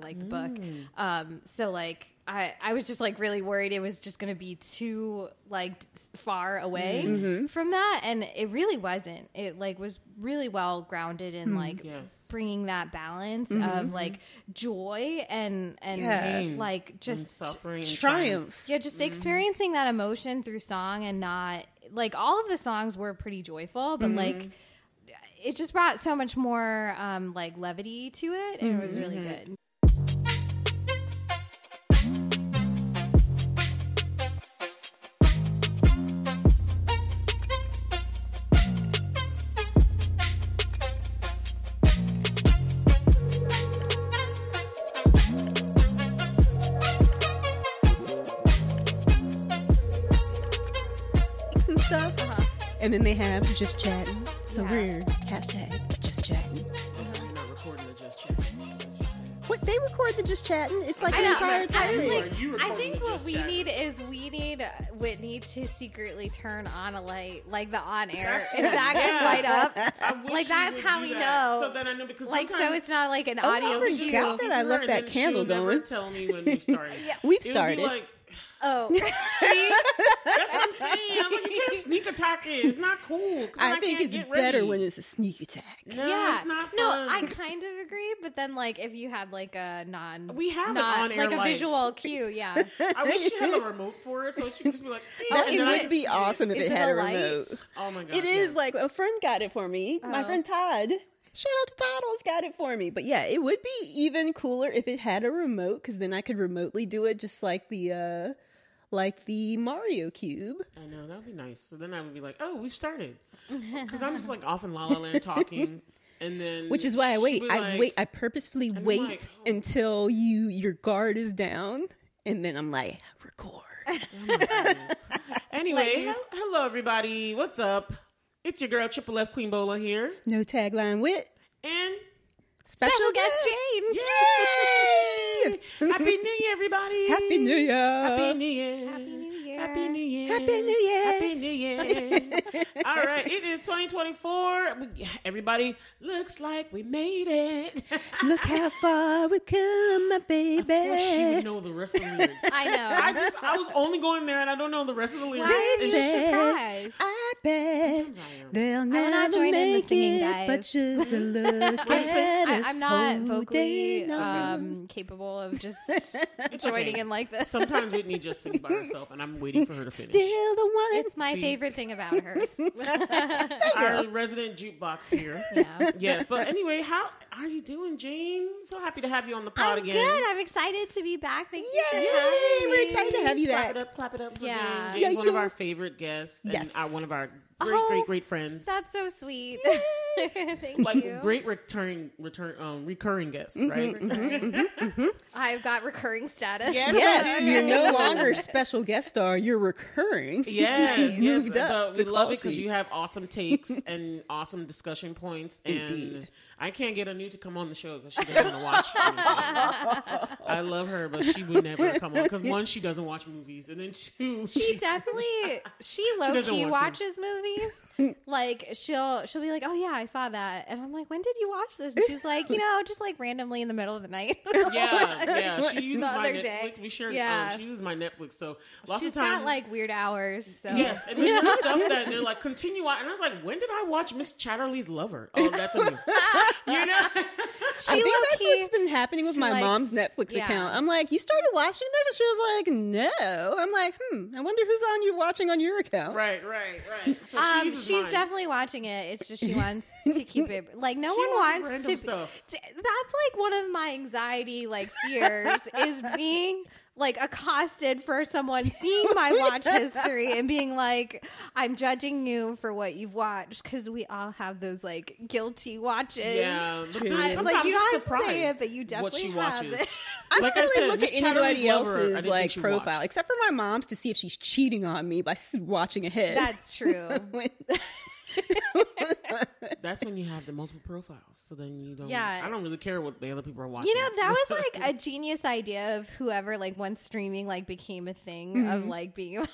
really like the book. So like I was just like really worried it was just going to be too like far away from that, and it really wasn't. It like was really well grounded in like bringing that balance of like joy and like just and suffering, and triumph. Yeah, just experiencing that emotion through song, and not like all of the songs were pretty joyful, but like it just brought so much more like levity to it, and it was really good. And stuff. And then they have just chatting. So we're hashtag just chatting. You're not recording the just chatting. What, they record the just chatting? It's like an entire topic. I think what we need is Whitney to secretly turn on a light, like the on air, if that can light up. Like that's how we know. So then I know, because like so it's not like an audio cue. I forgot that I left that candle going. Never tell me when we started. We've started. It'll be like, oh, see, that's what I'm saying. I was like, you can't sneak attack it. It's not cool. I think it's better when it's a sneak attack. No, yeah, it's not fun. No, I kind of agree. But then, like, if you had like a we have an on-air like a light. visual cue, yeah. I wish she had a remote for it, so she could just be like, That would be awesome if it had a remote. Oh my god, it is like a friend got it for me. My friend Todd. Shout out to Todd, who's got it for me. But yeah, it would be even cooler if it had a remote, because then I could remotely do it, just like the Mario Cube. I know, that would be nice. So then I would be like, oh, we've started. Because I'm just like off in La La Land talking. And then, which is why I wait. Like, I purposefully wait like, until your guard is down, and then I'm like, record. Oh my goodness. Anyway, hello everybody. What's up? It's your girl Triple F Queen Bola here. No tagline wit. And special guest Jane. Yay! Happy New Year, everybody. Happy New Year. Happy New Year. Happy New Year. Happy New Year. Happy New Year. Happy New Year. All right, it is 2024. Everybody, looks like we made it. Look how far we come, my baby. Of course she would know the rest of the lyrics. I know. I was only going there, and I don't know the rest of the lyrics. Why are you surprised? I bet they'll not never join in the make singing, it, guys. but just a look at us. I'm not whole vocally day. capable of just joining in like this. Sometimes Whitney just sings by herself, and I'm waiting for her to finish. Still the one. It's my favorite thing about her. Our resident jukebox here. Yeah. Yes, but anyway, how are you doing, Jane? So happy to have you on the pod I'm again. good. I'm excited to be back. Thank you for Yay! having me. We're excited to have you back. Clap it up for Yeah. Jane. Jane's one of our favorite guests, and Yes. one of our great friends. That's so sweet. Thank like you. great recurring guests, right? I've got recurring status. Yes, you're no longer special guest star. You're recurring. Yes, Moved up but we the love call it because sheet. you have awesome takes and awesome discussion points. And Indeed. I can't get Anu to come on the show because she doesn't want to watch anything. I love her, but she would never come on because one, she doesn't watch movies, and then two, She low doesn't key want to. watches movies. Like she'll be like, "Oh yeah, I saw that," and I'm like, "When did you watch this?" And she's like, just like randomly in the middle of the night. yeah. She uses The my other Netflix. day. We shared. Yeah. She uses my Netflix, so lots She's of times. got like weird hours. So Yes, and then there's stuff that they're like, continue on. And I was like, when did I watch Miss Chatterley's Lover? Oh, that's a new. I think that's what's been happening with my mom's Netflix account. I'm like, you started watching this? And she was like, no. I'm like, I wonder who's watching on your account. Right. So she's definitely watching it. It's just she wants to keep it like no one wants to. Stuff. That's like one of my anxiety fears is being like accosted for someone seeing my watch history and being like, I'm judging you for what you've watched, because we all have those like guilty watches. Yeah, you don't say it, but you definitely have it. I don't Like I really said, look Miss at anybody Chatterley's Lover, I else's didn't think like she profile, watched. except for my mom's, to see if she's cheating on me by watching ahead. That's true. that's when you have the multiple profiles. So then you don't. Yeah. I don't really care what the other people are watching. You know, that was like a genius idea of whoever, like, once streaming like became a thing of like being able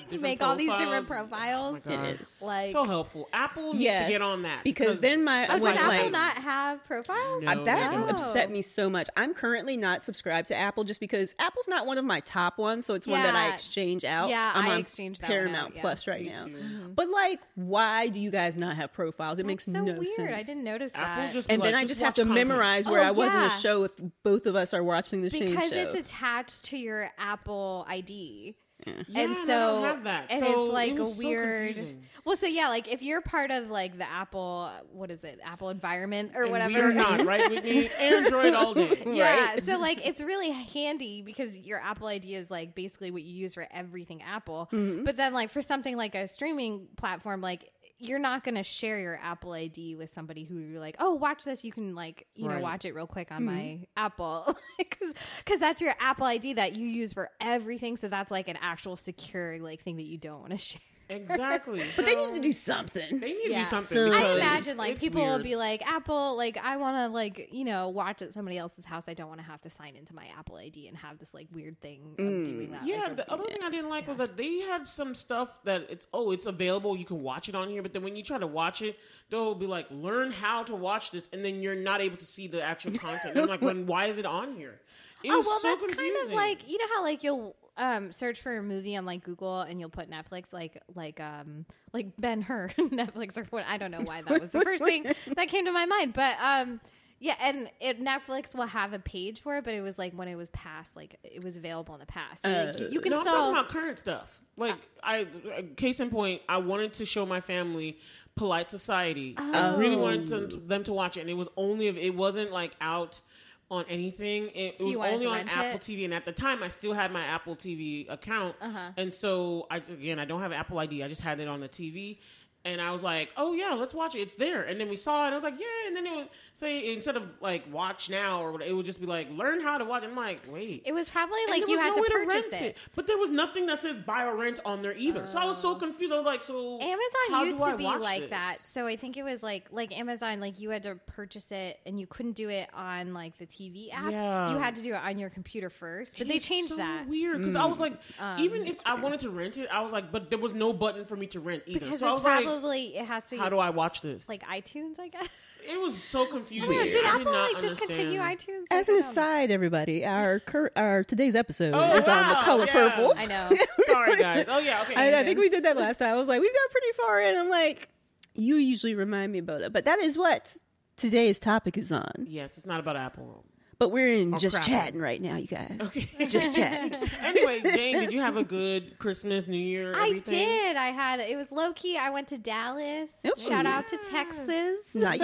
to make all these different profiles. Oh my God. It is. Like, so helpful. Apple needs to get on that because then does Apple not have profiles? No, that no. upset me so much. I'm currently not subscribed to Apple just because Apple's not one of my top ones, so it's one that I exchange out. Yeah, I'm I on exchanged that Paramount one out, Plus right now. Mm-hmm. But like, why do you guys not have profiles? It makes so no weird. sense. I didn't notice Apple that. just And then I just have to memorize where I was in a show if both of us are watching the same show. Because it's attached to your Apple ID. Yeah, and so I don't have that. and so it's like it a was weird. So well, so yeah, like if you're part of like the Apple, what is it, Apple environment or and whatever. we are not, right? Whitney? Android all day. Yeah, right? so like it's really handy because your Apple ID is like basically what you use for everything Apple. Mm-hmm. But then like for something like a streaming platform, like you're not going to share your Apple ID with somebody who you're like, oh, watch this. You can like, you know, watch it real quick on my Apple. Because that's your Apple ID that you use for everything. So that's like an actual secure like thing that you don't want to share. Exactly. But they need to do something. They need to do something. So- I because imagine like it's people weird. will be like, Apple, like I want to like, you know, watch at somebody else's house. I don't want to have to sign into my Apple ID and have this like weird thing of doing that. Yeah, like, the other thing I didn't like was that they had some stuff that it's available. You can watch it on here, but then when you try to watch it, they'll be like, learn how to watch this, and then you're not able to see the actual content. And I'm like, why is it on here? It was so that's confusing. kind of like, you know how like you'll search for a movie on like Google and you'll put Netflix like Ben-Hur Netflix or what, I don't know why that was the first thing that came to my mind, but yeah, and Netflix will have a page for it, but it was like when it was past, like it was available in the past. So you can I'm still talking about current stuff. Like case in point, I wanted to show my family Polite Society. I really wanted them to watch it, and it wasn't like out on anything. It was only on Apple TV, and at the time I still had my Apple TV account, and so I don't have Apple ID. I just had it on the TV, and I was like, oh yeah, let's watch it. It's there. And then we saw it, and I was like, yeah. And then it would say, instead of like watch now or whatever, it would just be like learn how to watch. I'm like, wait. It was probably like you had to purchase it. But there was nothing that says buy or rent on there either. So I was so confused. I was like, so Amazon used to be like that. So I think it was like Amazon, like you had to purchase it and you couldn't do it on like the TV app. Yeah. You had to do it on your computer first. But they changed that. Weird, because I was like, even if I wanted to rent it, I was like, but there was no button for me to rent either. Because so it's probably it has to. How do I watch this? Like iTunes, I guess. It was so confusing. Did I Apple like understand. discontinue iTunes? As an aside, everybody, our today's episode is on the wow, color purple. I know. Sorry, guys. Oh yeah, okay. I think we did that last time. I was like, we got pretty far in. I'm like, you usually remind me about it, but that is what today's topic is on. Yes, it's not about Apple. But we're in just crap. chatting right now, you guys. Okay. Just chatting. Anyway, Jane, did you have a good Christmas, New Year, everything? I did. It was low key. I went to Dallas. Ooh. Shout out to Texas. Nice.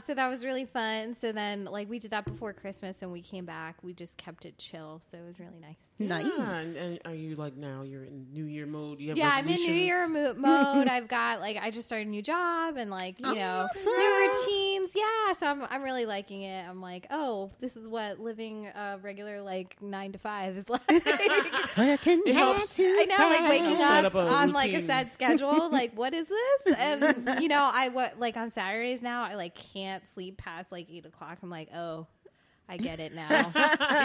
So that was really fun. So then, like, we did that before Christmas, and we came back. We just kept it chill, so it was really nice. Nice. Yeah, and are you like now you're in New Year mode? You have I'm in New Year resolutions? mode. I've got like I just started a new job and like you know awesome. new routines. Yeah, so I'm really liking it. I'm like, oh, this is what living a regular like 9 to 5 is like. It helps. I know, like waking Set up up a on like a routine. set schedule. Like, what is this? And you know, like on Saturdays now, I like can't sleep past like 8 o'clock. I'm like, oh, I get it now.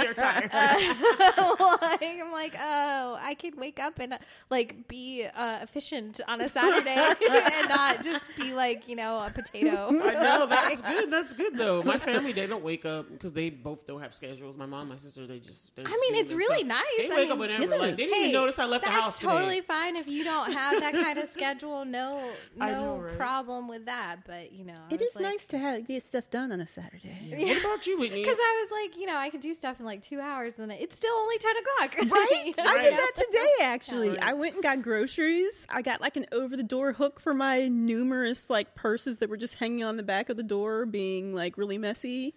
You're tired. I'm like, oh, I can wake up and like be efficient on a Saturday and not just be like, you know, a potato. I know, that's good. That's good though. My family, they don't wake up because they both don't have schedules. My mom, and my sister, they just. I mean, it's really nice. They wake up whenever. Like, they didn't even notice I left the house today. That's totally fine if you don't have that kind of schedule. No know, right? problem with that. But you know, It is nice to get stuff done on a Saturday. Yeah. What about you, Whitney? Because I was like, you know, I could do stuff in like 2 hours, and then it's still only 10 o'clock. Right? You know? I did that today, actually. Yeah. I went and got groceries. I got like an over-the-door hook for my numerous like purses that were just hanging on the back of the door, being like really messy.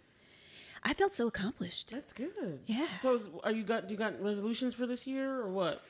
I felt so accomplished. That's good. Yeah. So, do you got resolutions for this year or what?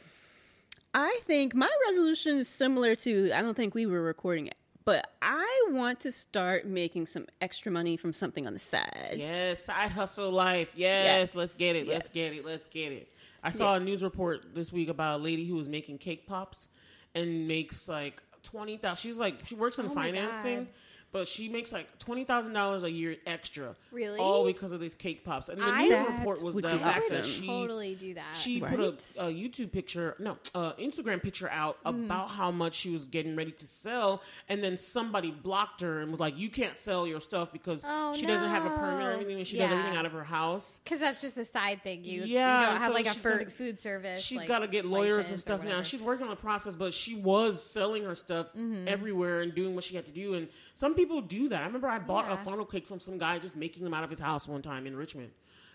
I think my resolution is similar to, I don't think we were recording it, but I want to start making some extra money from something on the side. Yes, side hustle life. Yes, let's get it. Yes. Let's get it. I saw a news report this week about a lady who was making cake pops and makes like $20,000. She works in financing, but she makes like $20,000 a year extra. Really? All because of these cake pops. And the news report was the fact that she totally do that. She put a YouTube picture, Instagram picture out about how much she was getting ready to sell, and then somebody blocked her and was like, "You can't sell your stuff because she doesn't have a permit or anything, and she does everything out of her house." Because that's just a side thing. You don't have like a food service. She's got to get lawyers and stuff now. She's working on the process, but she was selling her stuff everywhere and doing what she had to do. And some people do that. I remember I bought a funnel cake from some guy just making them out of his house one time in Richmond.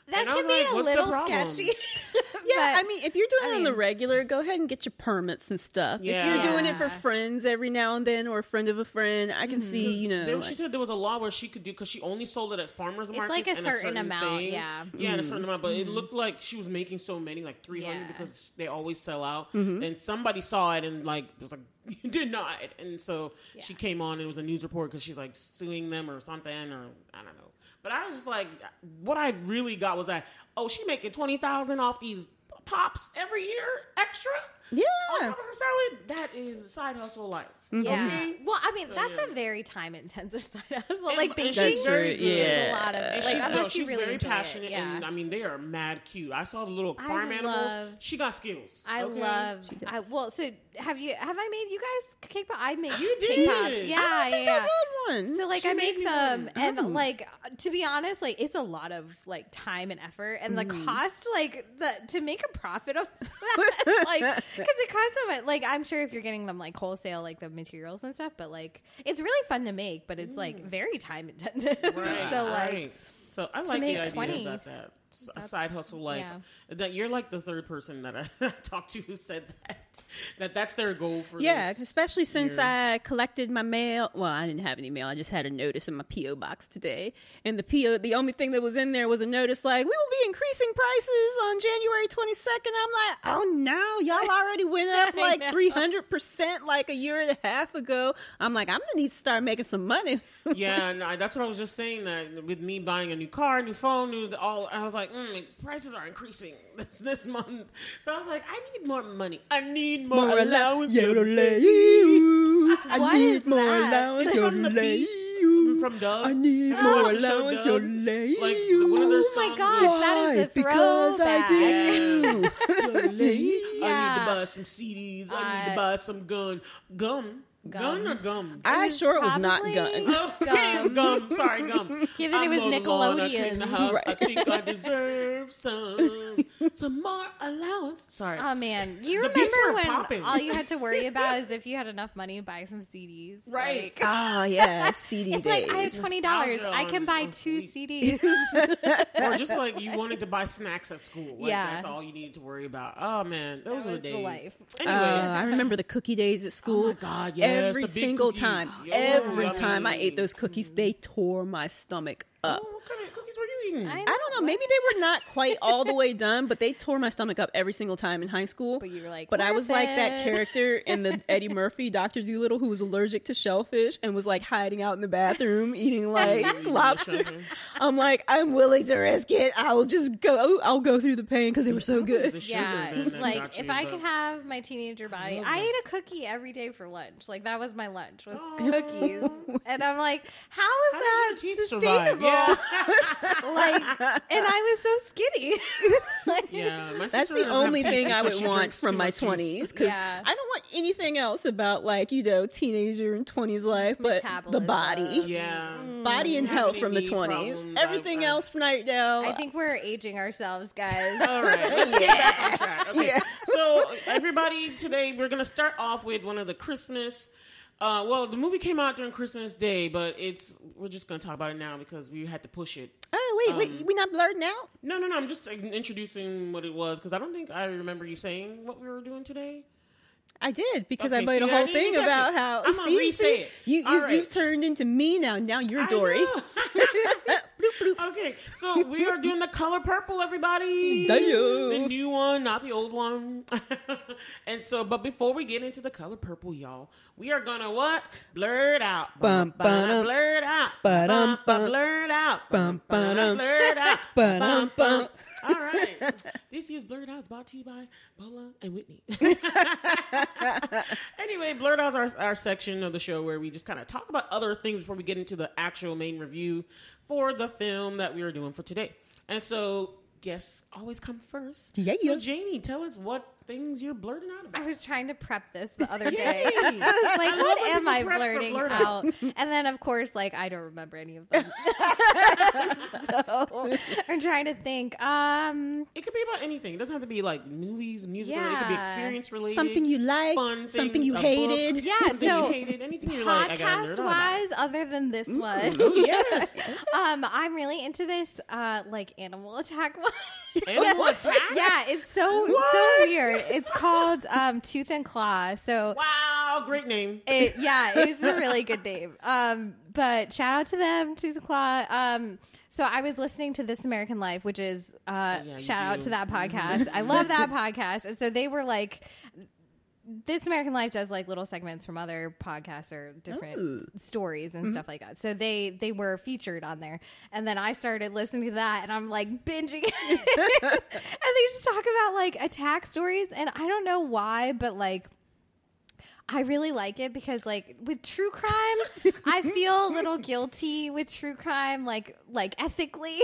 That can be a little sketchy. Yeah, I mean, if you're doing it on the regular, go ahead and get your permits and stuff. Yeah. If you're doing it for friends every now and then or a friend of a friend, I can see, She said there was a law where she could do, because she only sold it at farmers markets. It's like a certain amount, Yeah, a certain amount, but it looked like she was making so many, like 300, because they always sell out. And somebody saw it and like was like, denied. And so she came on and it was a news report because she's like suing them or something, or I don't know. But I was just like, what I really got was that, she making $20,000 off these pops every year extra. Yeah, on top of her salary. That is side hustle life. Yeah. Okay? Well, I mean, that's a very time intensive side hustle. Like baking she's very good. is a lot of unless she's you really very passionate, and I mean, they are mad cute. I saw the little farm animals. She got skills. So have I made you guys cake pops? I made cake pops. Yeah, I think I've had one. So like I make them, and like to be honest, like it's a lot of like time and effort, and the cost, like to make a profit of that, like because it costs so much. Like I'm sure if you're getting them like wholesale, like the materials and stuff, but like it's really fun to make, but it's like very time intensive. Right. So like, so I like the idea about that. A side hustle life. Yeah. That you're like the third person that I talked to who said that's their goal for this especially since year. I collected my mail. Well, I didn't have any mail. I just had a notice in my P.O. box today. And the only thing that was in there was a notice like, we will be increasing prices on January 22nd. I'm like, oh no, y'all already went up like 300% like a year and a half ago. I'm like, I'm going to need to start making some money. Yeah, no, that's what I was just saying, that with me buying a new car, new phone, I was like, prices are increasing this month. So I was like, I need more money. I need more allowance. I need more allowance. From the Beats, from Doug. I need more allowance. Like one of their songs. Oh my gosh, that is a throwback. Because I do. I need to buy some CDs. I need to buy some gum. Gun or gum? I sure it was not gun. Gum. Sorry, gum. Given it was Nickelodeon. Right. I think I deserve some more allowance. Sorry. Oh man, you remember when all you had to worry about is if you had enough money to buy some CDs, right? CD it's days. Like I have $20. I can buy 2 CDs. Or just like you wanted to buy snacks at school. Like, that's all you needed to worry about. Oh man, those were the days. The life. Anyway, I remember the cookie days at school. Oh my God, yes. Every single cookies. time. Every time I ate those cookies, they tore my stomach up. Oh, what kind of cookies were you eating? I don't know. Maybe they were not quite all the way done, but they tore my stomach up every single time in high school. But you were like, I was like that character in the Eddie Murphy Dr. Dolittle who was allergic to shellfish and was like hiding out in the bathroom eating like lobster. I'm like, I'm willing to risk it. I'll go through the pain because they were so good. Like if I could have my teenager body, I ate a cookie every day for lunch. Like that was my lunch, was cookies. And I'm like, how is that sustainable? Yeah. Like, and I was so skinny. That's the only thing I would want from my 20s because I don't want anything else about like teenager and 20s life, but the body, body and health from the 20s. Everything else from right now. I think we're aging ourselves, guys. All right, let's get back on track. Okay, so everybody, today we're gonna start off with one of the Christmas. Well, the movie came out during Christmas Day, but we're just going to talk about it now because we had to push it. Oh, wait, we not blurred now? No, I'm just introducing what it was because I don't think I remember you saying what we were doing today. I did because I made a whole thing about how I'm gonna re-say it. You've turned into me now. Now you're Dory. Okay, so we are doing the color purple, everybody. Damn. The new one, not the old one. And so, but before we get into the color purple, y'all, we are gonna what? Blerd out. Blerd out. Blerd out. Blerd out. All right. This year's Blerd Out is brought to you by Bola and Whitney. Anyway, Blerd Out is our section of the show where we just kind of talk about other things before we get into the actual main review for the film that we are doing for today. And so guests always come first. Yeah. So Janie, tell us what things you're blurting out about. I was trying to prep this the other day. I was like, what am I blurting out? And then, of course, like, I don't remember any of them. So I'm trying to think. It could be about anything. It doesn't have to be like movies, music. It could be experience related. Something you liked, fun something things, you hated. Yeah, something so you hated, anything you like. I gotta nerd out about. Podcast-wise, other than this one. Oh, yes. I'm really into this, like, animal attack one. Animal attack? Yeah, it's so weird. It's called Tooth and Claw. So wow, great name. It's a really good name. But shout out to them, Tooth and Claw. So I was listening to This American Life, which is shout out to that podcast. I love that podcast. And so they were like, This American Life does like little segments from other podcasts or different stories and stuff like that. So they were featured on there. And then I started listening to that and I'm like binging it. And they just talk about like attack stories. And I don't know why, but like, I really like it because like with true crime, I feel a little guilty with true crime, like ethically,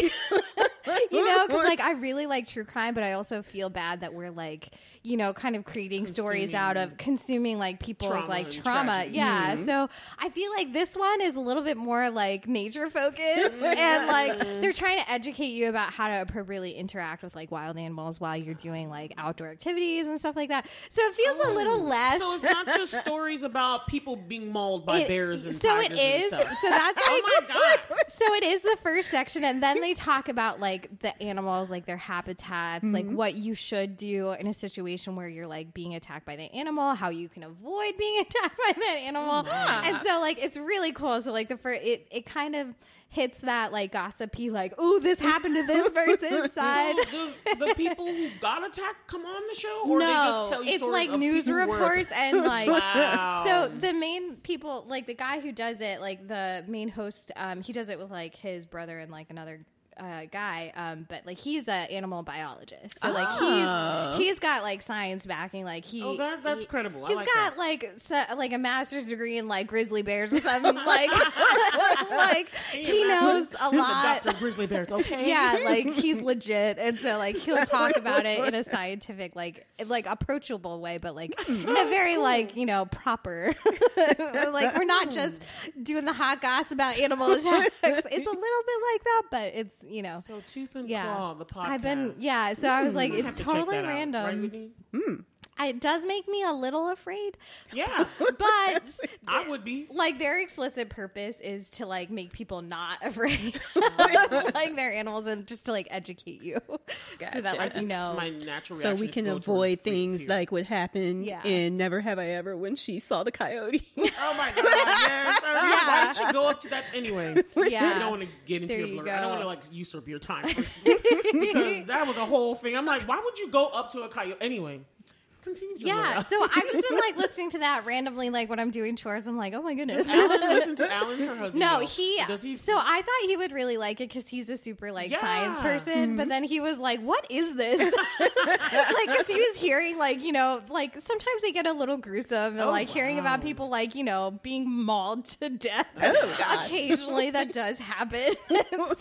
you know, because like I really like true crime, but I also feel bad that we're like, you know, kind of creating stories out of consuming like people's trauma. Yeah. Mm-hmm. So I feel like this one is a little bit more like nature focused and like they're trying to educate you about how to appropriately interact with like wild animals while you're doing like outdoor activities and stuff like that. So it feels a little less. So it's not just stories about people being mauled by bears and so tigers it is. and stuff. So that's like, oh my God. So it is the first section, and then they talk about like the animals, like their habitats, like what you should do in a situation where you're like being attacked by the animal, how you can avoid being attacked by that animal. And so like it's really cool. So like it kind of hits that like gossipy, like, oh, this happened to this person's side. So does the people who got attacked come on the show, or no, they just tell you it's stories like of news reports and like wow. So the main people, like the guy who does it, like the main host, he does it with like his brother and like another guy, but like he's an animal biologist, so like he's got like science backing, like that's credible. He's got that. like a master's degree in like grizzly bears or something. Like like he knows a lot. Dr. Grizzly Bears, okay? Yeah, like he's legit, and so like he'll talk about it in a scientific, like approachable way, but like in a very like, you know, proper. Like we're not just doing the hot goss about animal attacks. It's a little bit like that, but it's, you know. So Tooth and Claw, the podcast. I've been, so I was like, it's totally random. Right, Whitney? It does make me a little afraid. Yeah. But I would be. Like their explicit purpose is to like make people not afraid of like their animals and just to like educate you. Gotcha. So that like, you know. My natural so we can avoid things like what happened in Never Have I Ever when she saw the coyote. Oh my God, yes. Why did she go up to that anyway? Yeah. I don't want to get into your blur. I don't want to like usurp your time. Because that was a whole thing. I'm like, why would you go up to a coyote? Anyway. Continue. So I've just been like listening to that randomly, like when I'm doing chores. I'm like, oh my goodness. Alan listen to Alan's her husband. No, so I thought he would really like it because he's a super like science person. But then he was like, what is this? Like, because he was hearing like, you know, like sometimes they get a little gruesome and hearing about people like, you know, being mauled to death. Oh, God. Occasionally that does happen.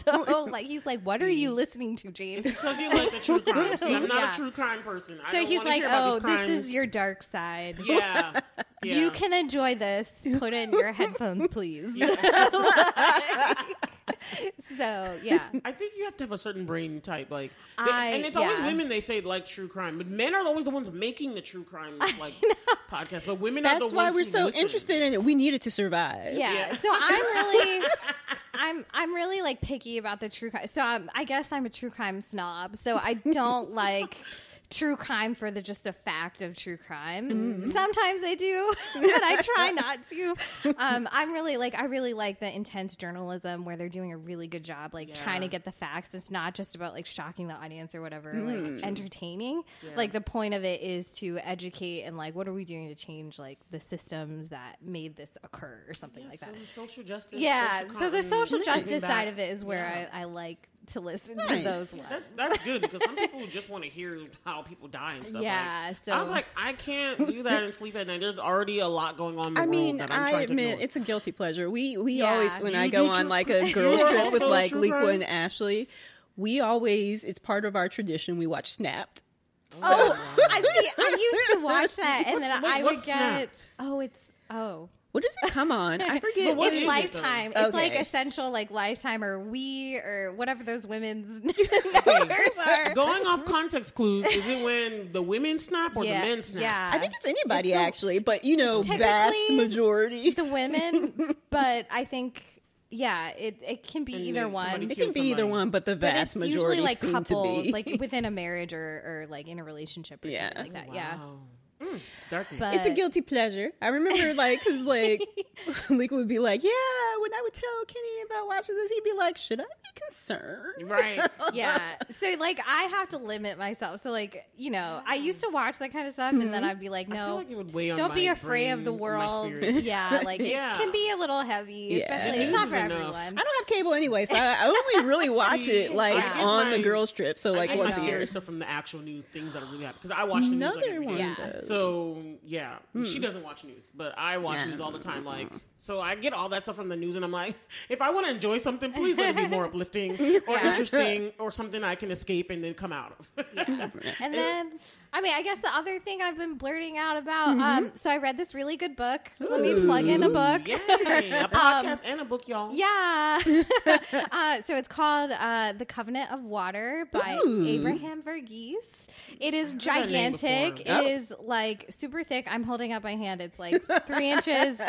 So like he's like, what are you listening to, James? It's because you like the true crime. See, I'm not a true crime person. So he's like, oh, this is your dark side. Yeah. You can enjoy this. Put in your headphones, please. So, yeah. I think you have to have a certain brain type. Like, and it's always women, they say, like true crime. But men are always the ones making the true crime like podcast. But women are the ones why we're so listen. interested in it. We need it to survive. Yeah. So I'm really like picky about the true crime. So I guess I'm a true crime snob. So I don't like true crime for just the fact of true crime. Sometimes I do, but I try not to. I really like the intense journalism where they're doing a really good job, trying to get the facts. It's not just about shocking the audience or whatever, entertaining. The point of it is to educate and what are we doing to change the systems that made this occur or something like that. Social justice. Yeah. So the social justice side of it is where I like to listen to those ones. That's good because some people just want to hear how people die and stuff. Yeah, so I was like, I can't do that and sleep at night. There's already a lot going on in the world that I'm I trying to admit ignore. it's a guilty pleasure. We always, when I go on a girls trip with Liqua and Ashley, we always, it's part of our tradition, we watch Snapped. I used to watch that and then I would get Snapped? What does it come on? I forget. It's Lifetime. It's Okay. Essential, Lifetime or We or whatever those women's networks are. Going off context clues, is it when the women snap or the men snap? Yeah. I think it's anybody actually, but vast majority. The women, but I think it can be either one. It can be either one, but the vast but it's majority usually seem couples, to be within a marriage or in a relationship or something like that. Wow. Yeah. Darkness. But it's a guilty pleasure. I remember, because, Liqua would be like, yeah, when I would tell Kenny about watching this, he'd be like, should I be concerned? Right. yeah. So, I have to limit myself. So, I used to watch that kind of stuff, and then I'd be like, I feel no, like it would weigh on don't my be afraid brain of the and my world. spirit. Yeah, it can be a little heavy, especially it's not for enough. everyone. I don't have cable anyway, so I only really watch it, on the girls' trip. So, I get my once a year. scary stuff from the actual news, things that are really happening. Because I watch the news every day. Yeah. does. So, yeah. She doesn't watch news, but I watch news all the time. So I get all that stuff from the news, and I'm like, if I want to enjoy something, please let it be more uplifting or interesting or something I can escape and then come out of. And then, I guess the other thing I've been blurting out about, so I read this really good book. Let me plug in a book. Yay! A podcast and a book, y'all. Yeah. So it's called The Covenant of Water by Abraham Verghese. It is gigantic. It is super thick. I'm holding up my hand. It's 3 inches.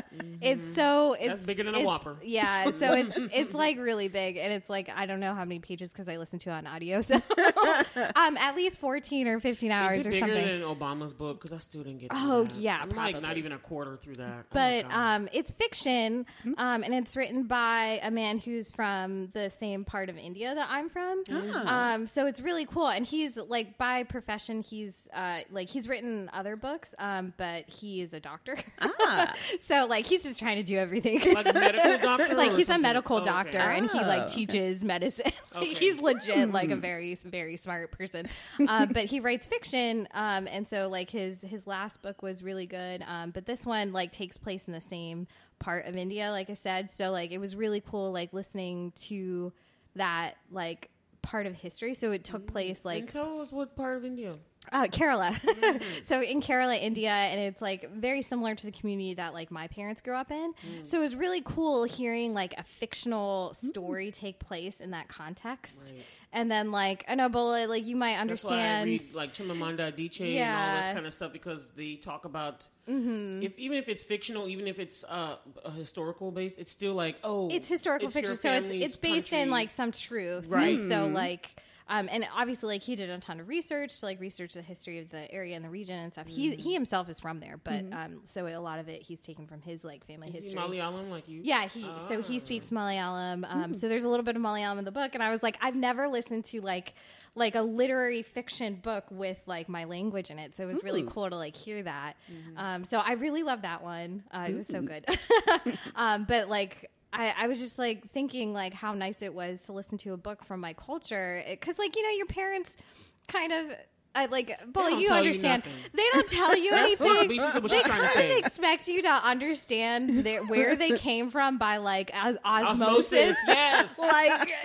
It's That's bigger than a Whopper. Yeah. So it's really big, and it's I don't know how many pages because I listen to it on audio. So at least 14 or 15 hours or something. Bigger than Obama's book because I still didn't get. Oh that. yeah, I'm probably. not even a quarter through that. But it's fiction, and it's written by a man who's from the same part of India that I'm from. So it's really cool, and he's by profession, he's written other books, but he is a doctor. So he's just trying to do everything. Like a medical doctor. He's a medical doctor, and he Oh. teaches medicine. Okay. He's legit a very, very smart person. But he writes fiction, and so his last book was really good. But this one takes place in the same part of India, like I said. So it was really cool listening to that part of history. So it took place And tell us what part of India. Kerala. So in Kerala, India, and it's very similar to the community that my parents grew up in. So it was really cool hearing a fictional story take place in that context. Right. And then I know, Bola, you might understand. That's why I read Chimamanda Adichie and all this kind of stuff because they talk about even if it's fictional, even if it's a historical base, it's still it's historical fiction, so it's based in some truth, right? So and obviously he did a ton of research to research the history of the area and the region and stuff. He himself is from there, but so a lot of it he's taken from his family history. Malayalam like you? Yeah, so he speaks Malayalam. So there's a little bit of Malayalam in the book, and I was I've never listened to a literary fiction book with my language in it, so it was really cool to hear that. So I really love that one. It was so good. But I was just thinking how nice it was to listen to a book from my culture, because your parents kind of Bola, you understand. They don't tell you anything. They couldn't expect you to understand where they came from by osmosis. Yes.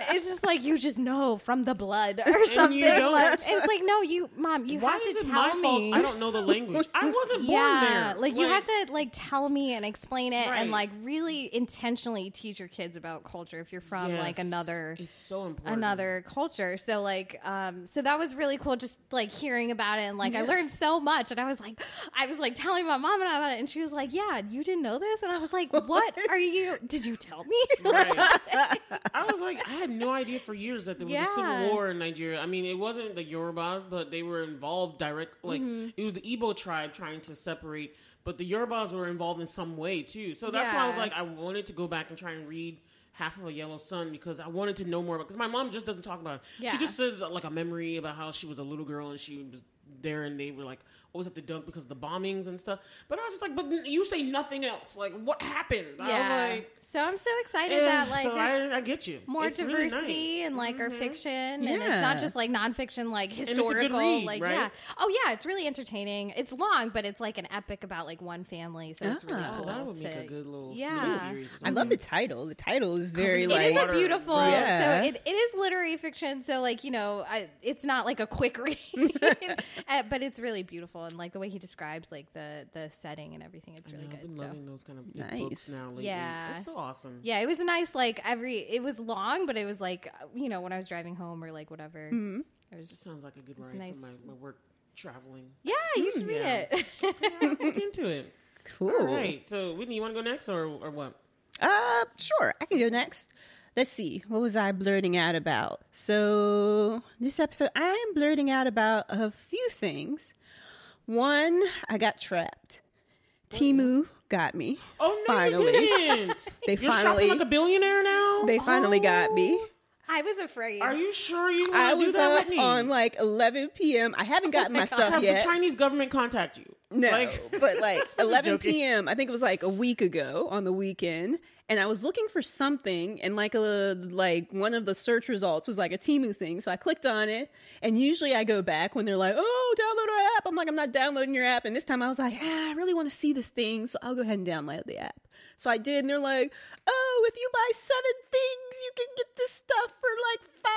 It's just you just know from the blood or something. You don't. It's no, Mom, you Why have is to it tell my me. fault I don't know the language. I wasn't born there. You have to tell me and explain it, Right. and really intentionally teach your kids about culture if you're from Yes. another. It's so important. Another culture. So so that was really cool. Just hearing about it, and like I learned so much, and I was like telling my mom about it, and she was like, yeah, you didn't know this? And I was like, what are you, did you tell me? Right. I was like, I had no idea for years that there was a civil war in Nigeria. I mean, it wasn't the Yorubas, but they were involved it was the Igbo tribe trying to separate, but the Yorubas were involved in some way too. So that's why I was like, I wanted to go back and try and read Half of a Yellow Sun, because I wanted to know more about, because my mom just doesn't talk about it. Yeah. She just says like a memory about how she was a little girl and she was there and they were like always at the dump because of the bombings and stuff. But I was just like, but you say nothing else. Like, what happened? I was like, so I'm so excited that like so there's I get you. More it's diversity really nice. in like our fiction, and it's not just like nonfiction, like historical. And it's a good read, like right? It's really entertaining. It's long, but it's like an epic about like one family, so it's really cool. That would make a good little series. Or I love the title. The title is very like, it is a beautiful. Yeah. So it is literary fiction. So like it's not like a quick read, but it's really beautiful, and like the way he describes like the setting and everything. It's really good. I've been loving those kind of books now lately. Yeah, it's so awesome. Yeah, it was a nice like it was long, but it was like when I was driving home or like whatever. Mm-hmm. It was just sounds like a good ride for my work traveling. Yeah, you should read it. Look into it. Cool. All right. So Whitney, you want to go next or what? Sure, I can go next. Let's see. What was I blurting out about? So this episode, I am blurting out about a few things. One, I got trapped. Temu got me. Oh, no, finally. You didn't. You're shopping like a billionaire now? They finally got me. I was afraid. Are you sure you want to do that with me? On like 11 p.m. I haven't gotten my stuff yet. Have the Chinese government contact you? No, but like 11 p.m. I think it was like a week ago on the weekend, and I was looking for something, and like one of the search results was like a Temu thing, so I clicked on it, and usually I go back when they're like, "Oh, download our app." I'm like, "I'm not downloading your app," and this time I was like, "I really want to see this thing, so I'll go ahead and download the app." So I did, and they're like, "Oh, if you buy 7 things, you can get this stuff for like $5."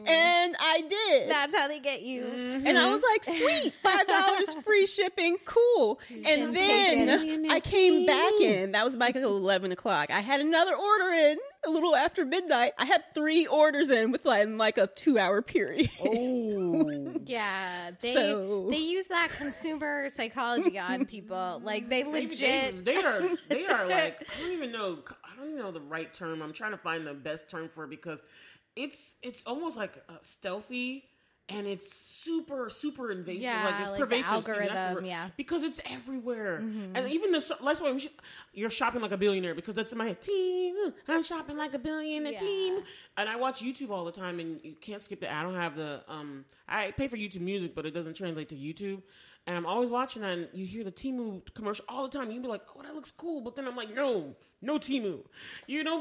And I did. That's how they get you. Mm-hmm. And I was like, sweet, $5 free shipping, cool. And then I came back in. That was like 11 o'clock. I had another order in a little after midnight. I had 3 orders in within like a 2-hour period. Oh. Yeah. They use that consumer psychology on people. Like they legit. They are like, I don't even know the right term. I'm trying to find the best term for it because it's almost like stealthy, and it's super, super invasive. Yeah, like it's like pervasive. the algorithm, because it's everywhere. Mm-hmm. And even that's why you're shopping like a billionaire, because that's in my head. Team, I'm shopping like a billionaire team. And I watch YouTube all the time, and you can't skip the ad. I don't have the I pay for YouTube Music, but it doesn't translate to YouTube. And I'm always watching that, and you hear the Temu commercial all the time. You can be like, "Oh, that looks cool," but then I'm like, "No Temu,"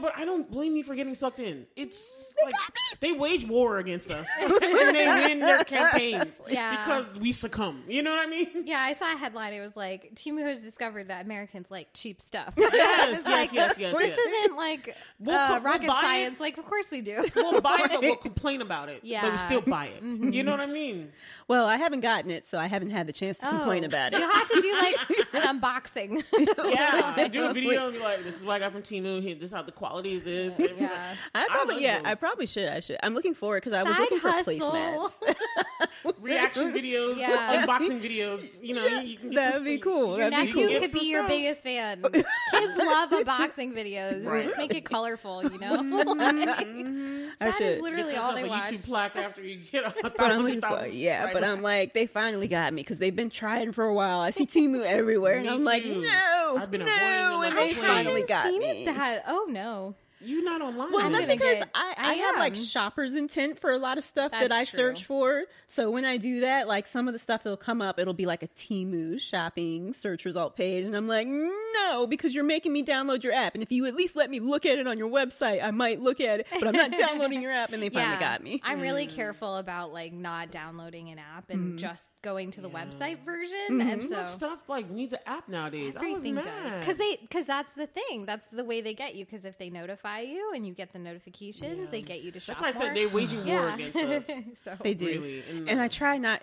But I don't blame you for getting sucked in. It's like they wage war against us, and they win their campaigns because we succumb. You know what I mean? Yeah, I saw a headline. It was like, Temu has discovered that Americans like cheap stuff. Yes. This isn't like rocket science. Like, of course we do. We'll buy it, but we'll complain about it. Yeah. But we still buy it. Mm-hmm. You know what I mean? Well, I haven't gotten it, so I haven't had the chance to complain about it. You have to do like an unboxing. Yeah, do a video and be like, "This is what I got from Temu. This is how the quality is this." Yeah, I probably should. I'm looking forward because I was looking for placemats, reaction videos, unboxing videos. You can get that'd be cool. Your nephew could be your biggest fan. Kids love unboxing videos. Right. Just make it colorful. That is literally all they watch. YouTube plaque after you get but I'm like, they finally got me because they've been trying for a while. I see Temu everywhere, and I'm like, no, I've been avoiding them. And they finally got me. Oh no. You're not online. Well, that's because I have like shopper's intent for a lot of stuff that I search for. So when I do that, like some of the stuff that'll come up, it'll be like a Temu shopping search result page. And I'm like, no, because you're making me download your app. And if you at least let me look at it on your website, I might look at it. But I'm not downloading your app. And they finally got me. I'm really careful about like not downloading an app and just going to the website version. And so stuff like needs an app nowadays. Everything does. Because that's the thing. That's the way they get you. Because if they notify you and you get the notifications, they get you to shop. That's why I said they're waging war against us. So. They do. Really. And I try not.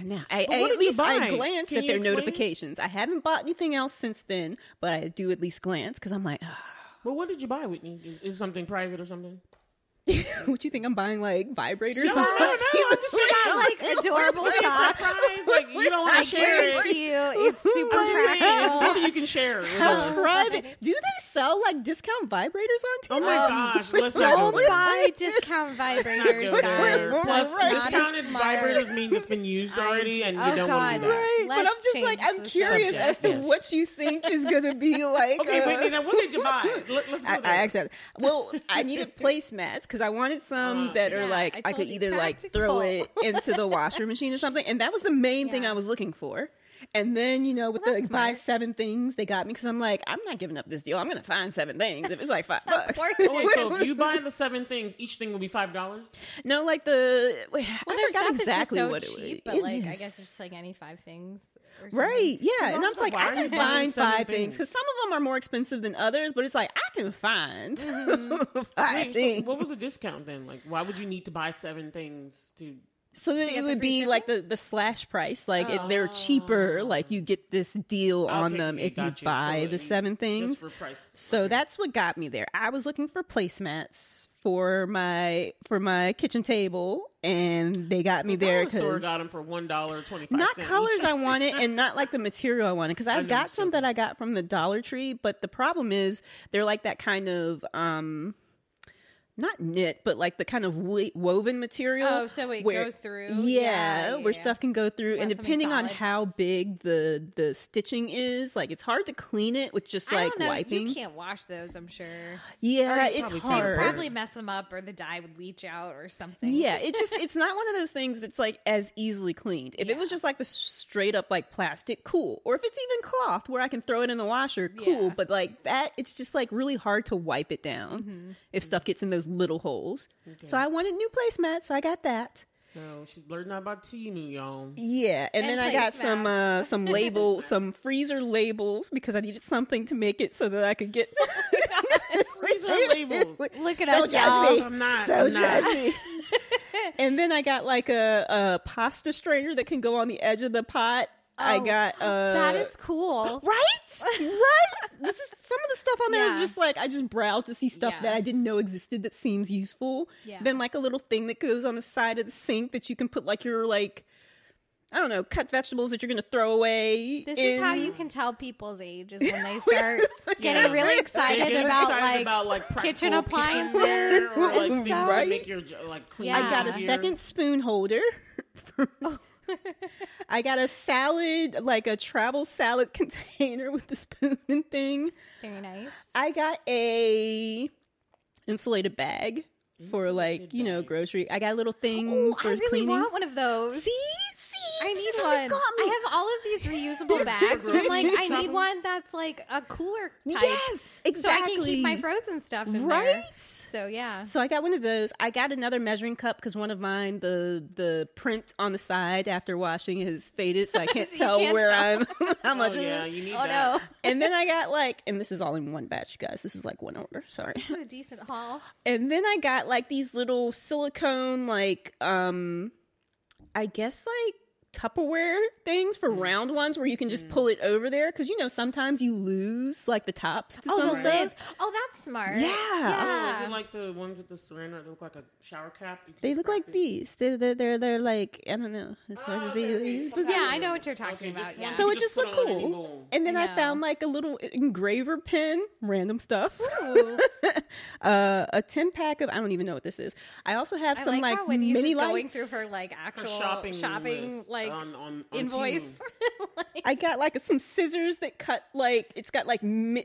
Now, I glance at their notifications. I haven't bought anything else since then, but I do at least glance because I'm like, Well, what did you buy, Whitney? Is it something private or something? What you think I'm buying, like vibrators? No, She got like adorable socks. Like you don't want I to share guarantee it. you, it's super practical. Something you can share with How us. private. Do they sell like discount vibrators on Temu? Oh my gosh, let's not Don't go there. buy discount vibrators, Go guys. there. That's Plus, not discounted smart. vibrators means it's been used already, and you don't want to do that. Right, but I'm Let's just like, change I'm the curious subject. as to what you think is going to be like. Okay, Whitney, now what did you buy? Let's go there. I actually, well, I needed placemats because I wanted some that are Yeah, like I I could told you, either like throw it into the washer machine or something, and that was the main thing Yeah. I was looking for. And then, you know, with Well, the that's buy smart. 7 things, they got me because I'm like, I'm not giving up this deal. I'm going to find 7 things if it's like $5. course Wait, so if you buy the 7 things, each thing will be $5? No, like the Well, I their forgot stuff exactly is just what so it cheap, was. but It like I is. guess it's just like any 5 things. Or something. Right, yeah, and I'm also, like, why I are you can buying find 7 5 things because some of them are more expensive than others, but it's like I can find 5 Wait, so things. what was the discount then? Like, why would you need to buy 7 things to? So that get it the would free be shipping? like the slash price, like they're cheaper. Like you get this deal on Okay, them if you got buy So the 7 things. Just for price. So Okay. that's what got me there. I was looking for placemats for my kitchen table, and they got me there The store because got them for $1.25. not colors I wanted, and not like the material I wanted. Because I've got some understood. that I got from the Dollar Tree, but the problem is they're like that kind of not knit, but like the kind of woven material. Oh, so it goes through? Yeah, Yeah, where yeah. stuff can go through, and Want something depending on solid. how big the stitching is, like it's hard to clean it with just I like don't know. wiping. You can't wash those, I'm sure. Yeah, Or you it's probably They'd hard. probably mess them up, or the dye would leach out, or something. Yeah, it's not one of those things that's like as easily cleaned. If it was Yeah. just like the straight up like plastic, cool. Or if it's even cloth where I can throw it in the washer, cool. Yeah. But like that, it's just like really hard to wipe it down if stuff gets in those little holes. So I wanted new placemats, so I got that. So she's blurting out about Temu, y'all. Yeah, and then I got placemats. some freezer labels because I needed something to make it so that I could get Freezer labels. Look at Don't us, judge y'all. me. I'm not. Don't I'm not. judge me. And then I got like a pasta strainer that can go on the edge of the pot. I Oh, got That is cool. right. This is some of the stuff on there is Yeah. just like I just browsed to see stuff Yeah. that I didn't know existed that seems useful. Yeah. Then like a little thing that goes on the side of the sink that you can put like your like I don't know, cut vegetables that you're gonna throw away. This in. is how you can tell people's ages when they start getting really They excited get about excited like practical kitchen kitchenware appliances or like and things stuff. that make your like clean. Yeah. I got a easier. second spoon holder. I got a salad, like a travel salad container with the spoon and thing. Very nice. I got a insulated bag for like, Insulated you know, bag. grocery. I got a little thing Oh, for I really cleaning. want one of those. See? I This need is what one. got me. I have all of these reusable bags. But I'm like, I need one that's like a cooler type. Yes, exactly. So I can keep my frozen stuff in Right? there. So yeah. So I got one of those. I got another measuring cup because one of mine, the print on the side after washing has faded, so I can't So you tell can't where tell. I'm, how much Oh it yeah, is. you need Oh that. no. And then I got like, and this is all in one batch, you guys. This is like one order. Sorry. This is a decent haul. And then I got like these little silicone, like, I guess like Tupperware things for round ones where you can just pull it over there. Cause you know, sometimes you lose like the tops to Oh, some the stuff. lids. Oh, that's smart. Yeah. Oh, is it like the ones with the saran wrap that look like a shower cap? You can They just look grab like it? these. They're like, I don't know. It's hard to see. okay. Yeah, I know what you're talking Okay, about. just Yeah. one. So You it just just put looked it on any cool. bowl. And then I No. found like a little engraver pen, random stuff. Ooh. A 10-pack of, I don't even know what this is. I also have I some like like how Whitney's mini just going lights. through her like Her actual shopping list like on invoice. Temu. Like- I got like some scissors that cut like it's got like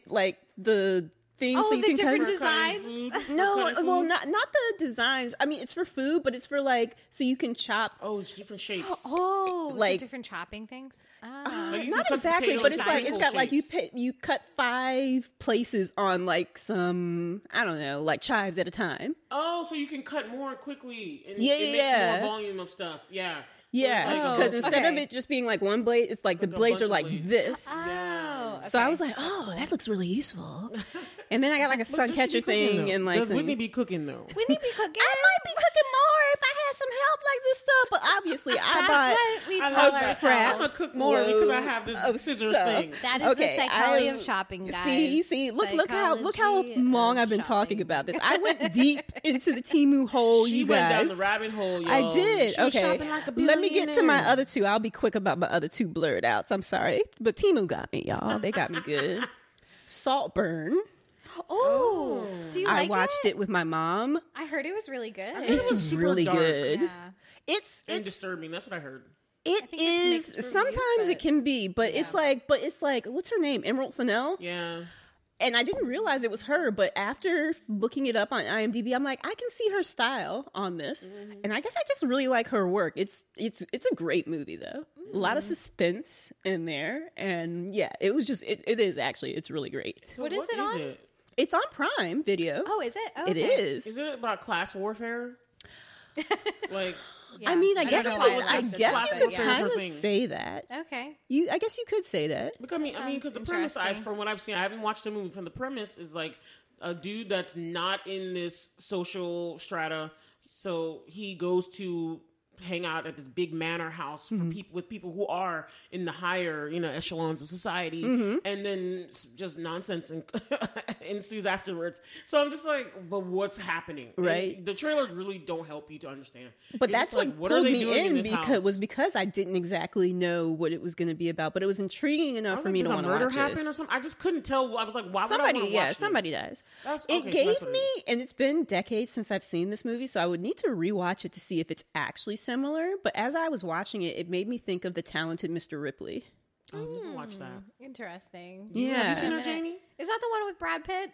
like the thing Oh, so you the can different cut. designs? Food, for No, cutting well, food? not the designs. I mean, it's for food, but it's for like so you can chop. Oh, it's different shapes. Oh, so Like- different chopping things. Like you can Not cut exactly, potatoes but it's in like it's equal got like shapes. you cut 5 places on like some I don't know like chives at a time. Oh, so you can cut more quickly. And Yeah, it yeah. makes more volume of stuff. Yeah. Yeah, Like because Oh, instead of okay. it just being like one blade, it's like the like a blades bunch are of like blades. this. Oh, So I okay. was like, oh, that looks really useful. And then I got like a But sun does she catcher be cooking, thing though? and like Does some. Whitney be cooking though? Whitney be cooking. I might be cooking more if I had got some help like this stuff, but obviously I bought. What we I tell love that. ourselves. I'm gonna cook more because I have this of scissors stuff. thing. That is the psychology of shopping, guys. See, look how Psychology long of I've been talking shopping. about this. I went deep into the Temu hole, She you went guys. down the rabbit hole, y'all. I did. She was Okay, shopping like a let me get to my billionaire. other two. I'll be quick about my other two blurred outs. I'm sorry, but Temu got me, y'all. They got me good. Saltburn. Oh, do you like I watched it with my mom. I heard it was really good. It's was super really dark. good. Yeah. It's And disturbing. That's what I heard. it think it's is mixed reviews, sometimes it but- can be, but it's like what's her name? Emerald Fennell. Yeah. And I didn't realize it was her, but after looking it up on IMDb, I'm like, I can see her style on this, and I guess I just really like her work. It's a great movie though, a lot of suspense in there, and yeah, it was just it is actually it's really great. So What is it on? It? It's on Prime Video. Oh, is it? Oh, It okay. is. Is it about class warfare? Like, Yeah. I mean, I guess don't you know could, why I it's guess classic, you could yeah. kind Her of thing. say that. Okay. I guess you could say that. because because Sounds the premise, interesting. from what I've seen, I haven't watched the movie. From the premise is like a dude that's not in this social strata, so he goes to hang out at this big manor house for people who are in the higher echelons of society, and then just nonsense ensues afterwards. So I'm just like, but what's happening? Right. And the trailers really don't help you to understand. But You're that's just like, what are pulled they me doing in this house? because I didn't exactly know what it was going to be about, but it was intriguing enough I for was me like, to does want a to murder watch happen it. or something? I just couldn't tell. I was like, why would I Somebody, want to yeah, watch somebody this? does. Okay, It so gave that's what it me, is. and it's been decades since I've seen this movie, so I would need to rewatch it to see if it's actually similar. But as I was watching it, it made me think of The Talented Mr. Ripley. I never watched that. Interesting. Yeah. Have you seen A her, minute. Janie? Is that the one with Brad Pitt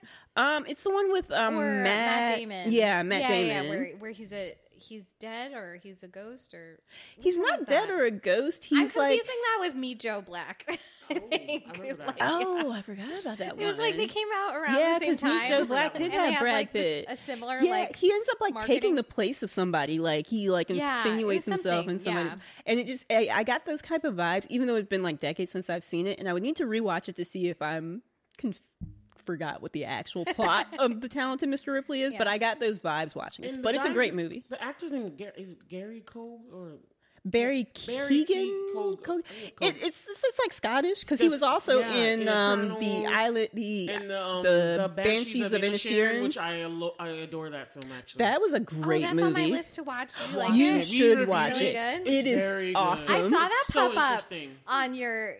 It's the one with or Matt Damon? Yeah, Matt Damon. Yeah, where he's dead or he's a ghost or He's which one not is dead that? or a ghost. I'm He's confusing like, that with Meet Joe Black. I think. I remember that. Like, oh, I forgot about that one. it was like they came out around Yeah, the same 'cause Meet time. Joe Black did and have they had, Brad like, Pitt. a similar Yeah, like he ends up like marketing. taking the place of somebody. Like he like Yeah, insinuates it was himself something, in somebody's, yeah. and it just I got those type of vibes. Even though it's been like decades since I've seen it, and I would need to rewatch it to see if I'm forgot what the actual plot of The Talented Mr. Ripley is. Yeah. But I got those vibes watching it. And But the it's a guy- great movie. The actor's name is it Gary Cole or Barry Barry Keegan. Cole. Cole- I think it's Cole. It's like Scottish because he was also Yeah, in in the Eternals island and the Banshees of Inisherin, which I adore that film actually. That was a Oh, great that's movie. on my list to watch. Do you like You it? should Really watch really it. good? It is Very good. awesome. I saw that So pop up interesting. on your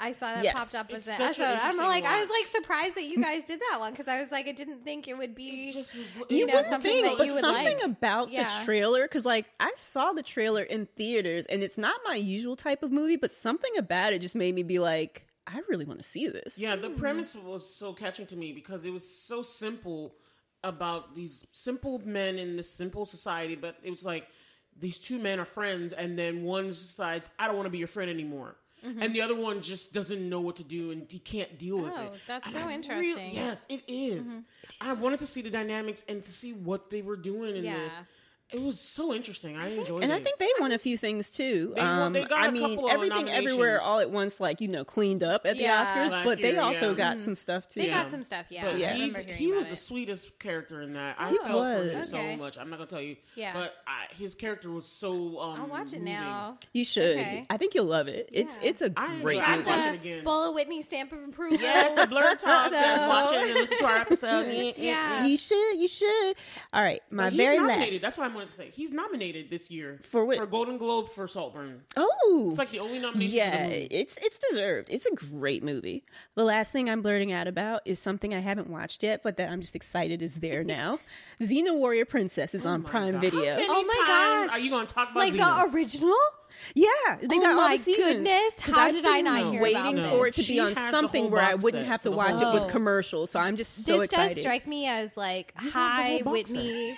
I saw that Yes. popped up as It's a such an I'm interesting like I was watch. like surprised that you guys did that one because I was like I didn't think it would be It just was, you know, wouldn't something think, that but you would something like. about Yeah. the trailer, because like I saw the trailer in theaters, and it's not my usual type of movie, but something about it just made me be like, I really want to see this. Yeah, the premise was so catching to me because it was so simple about these simple men in this simple society, but it was like these two men are friends, and then one decides, I don't want to be your friend anymore. And the other one just doesn't know what to do, and he can't deal with Oh, it. that's And so I interesting. Yes, it is. I wanted to see the dynamics and to see what they were doing in Yeah. this. It was so interesting. I enjoyed it. And I think they won a few things too. They got I a mean, couple of everything everywhere nominations. all at once, like, cleaned up at the Yeah. Oscars, Last but they year, also yeah. got some stuff too. They Yeah. got some stuff, yeah. But I Yeah. remember hearing he was about the it. sweetest character in that. I He felt for him was. Okay. so much. I'm not gonna tell you. Yeah. But his character was so. I'll watch it moving. now. You should. Okay. I think you'll love it. Yeah. It's a I great enjoyed it. movie. Watch Got it the again. Bola Whitney stamp of approval. Yes, the Blerd Talk. Guys, So- watch it and listen to our episode. Yeah. You should. All right, my But he's very nominated. last. That's what I wanted to say. He's nominated this year For what? For Golden Globe for Saltburn. Oh, It's like the only nomination. For yeah, the movie. it's deserved. It's a great movie. The last thing I'm blurting out about is something I haven't watched yet, but that I'm just excited is there now. Xena Warrior Princess is on my Prime God. Video. How many Oh my times gosh. Are you going to talk about Like Xena? the original? Yeah, they Oh got all my the seasons. goodness. 'Cause How I've did I been not hear waiting about for this? it to She be on has the something whole where I box wouldn't set have to for the watch whole it with box. commercials. So I'm just so This excited. does strike me as like have the high whole box Whitney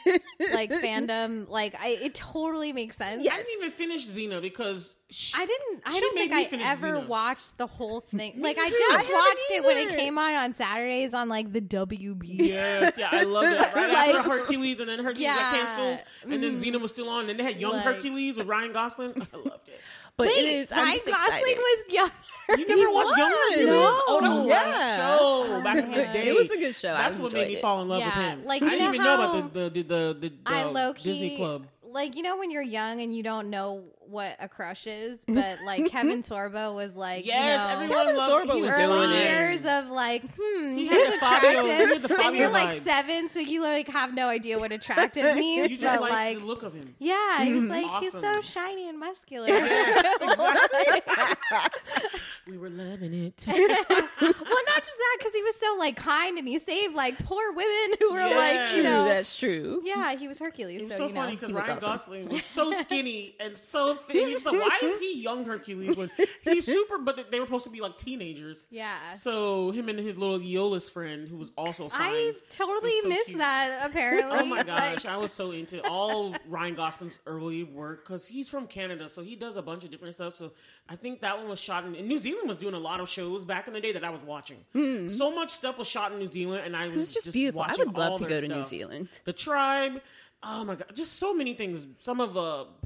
like fandom. Like it totally makes sense. I didn't even finish Xena because I She don't made think me I finish ever Xena. watched the whole thing. Like I neither. just I haven't watched it when it either. came on Saturdays on like the WB. Yes, yeah, I loved it. Right Like- after Hercules, and then Hercules got Yeah. canceled, and then Xena was still on, and they had young Like- Hercules with Ryan Gosling. I loved it. But Wait, it is. I'm Ryan just Gosling excited. was younger. You never watched Young Hercules? No. Oh, that was Yeah. my show back in the man. day. It was a good show. That's I what made me enjoyed it. fall in love Yeah, with him. like, I you didn't know even know how about the I low Disney key Club. like, you know, when you're young and you don't know what a crush is, but like Kevin Sorbo was like, yes, you know, everyone loved Sorbo was early doing it. years of like, He he's had the Fabio- he had attractive. the Fabio And you're like vibes. 7, so you like have no idea what attractive means. You just but like like, the look of him. yeah, he's like, he's so Awesome. shiny and muscular. Yes, exactly. We were loving it. Well, not just that, because he was so like kind and he saved like poor women who were like, you True, know, that's true. yeah, he was Hercules. It was so so you funny know. because He was Ryan awesome. Gosling was so skinny and so thin. He's like, why is he young Hercules when he's super? But they were supposed to be like teenagers. Yeah. So him and his little Eolus friend, who was also fine. I totally was so missed cute. that, apparently. Oh my gosh, I was so into all Ryan Gosling's early work because he's from Canada, so he does a bunch of different stuff. So I think that one was shot in New Zealand was doing a lot of shows back in the day that I was watching. So much stuff was shot in New Zealand, and I was It's just just beautiful. I watching would love all to their go to New stuff. Zealand. The Tribe. Oh my god, just so many things. Some of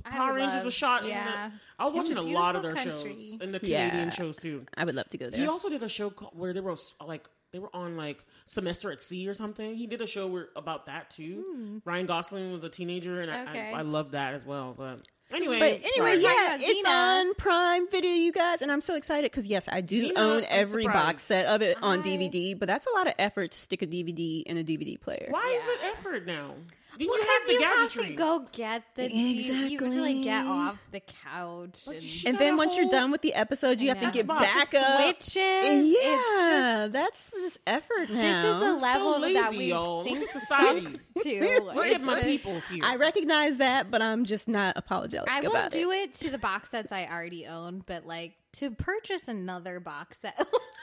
Power Rangers love- was shot yeah. in I was It's a watching a lot of their beautiful shows country. and the Yeah. Canadian shows too. I would love to go there. He also did a show where they were like they were on like Semester at Sea or something. He did a show about that too. Ryan Gosling was a teenager, and Okay. I loved that as well. But anyway, But anyways, Sorry. yeah, Talking about it's Xena. on Prime Video, you guys, and I'm so excited because yes, I do Xena, own I'm every surprised. box set of it on I- DVD. But that's a lot of effort to stick a DVD in a DVD player. why is Yeah. it effort now? Didn't Well, you have the because you have gadgetry? to go get the you have to like get Exactly. off the couch But and you And got then a once you're whole- done with the episode, you have to know. get Xbox, back just up. switch it. Yeah, It's just, that's just effort now. this is the level lazy, that we've y'all. sink Look at society. to. Look at It's my just- peoples here. I recognize that, but I'm just not apologetic I will about do it to the box sets I already own, but like to purchase another box set.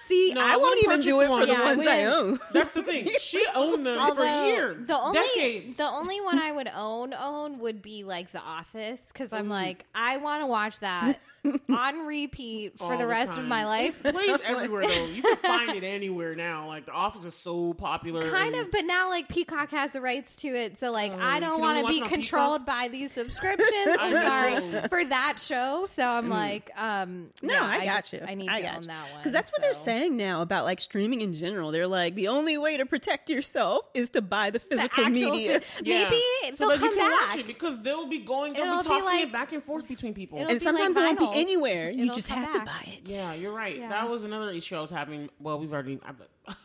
See, No, I I won't wouldn't even purchase do it one. for the Yeah, I ones I wouldn't. own. That's the thing. She owned them for years, decades. The only one I would own would be like The Office, because I'm like, I want to watch that on repeat for All the rest of time. my life. It plays everywhere though. You can find it anywhere now. Like The Office is so popular. Kind and- of, but now like Peacock has the rights to it, so like I you don't can want only to be watch it on controlled by these subscriptions. I'm I sorry know. for that show. So I'm like, No, yeah, I got just- you. I need I to got own you. that one Because that's what they're so. saying now about like streaming in general. They're like, the only way to protect yourself is to buy the physical actual media. Yeah. Maybe so they'll that come you can back. watch it because they'll be going. They'll It'll be be tossing like- it back and forth between people. it'll And be sometimes like it won't vinyls. be anywhere. You It'll just come have to back. buy it. Yeah, you're right. Yeah. That was another issue I was having. Well, I've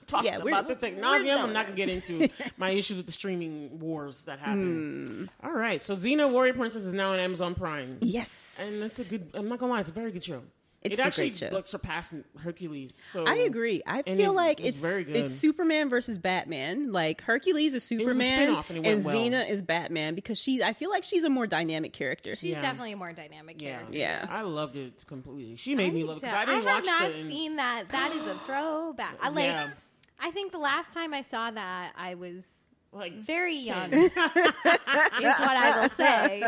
talked Yeah, about this we're nauseam. done I'm not with gonna get into my issues with the streaming wars that happen. Hmm. All right, so Xena Warrior Princess is now on Amazon Prime, Yes. and that's a good. I'm not gonna lie, it's a very good show. It's it a actually great show. like surpassed Hercules. So I agree. I and feel it like was very good. it's Superman versus Batman. Like Hercules is Superman spin-off and it went well. Xena is Batman because I feel like she's a more dynamic character. She's Yeah. definitely a more dynamic Yeah, character. Yeah. I loved it completely. She made me need love it to- because I didn't watch have not the seen that. That is a throwback. I like. Yeah. I think the last time I saw that, I was like very young. is what I will say.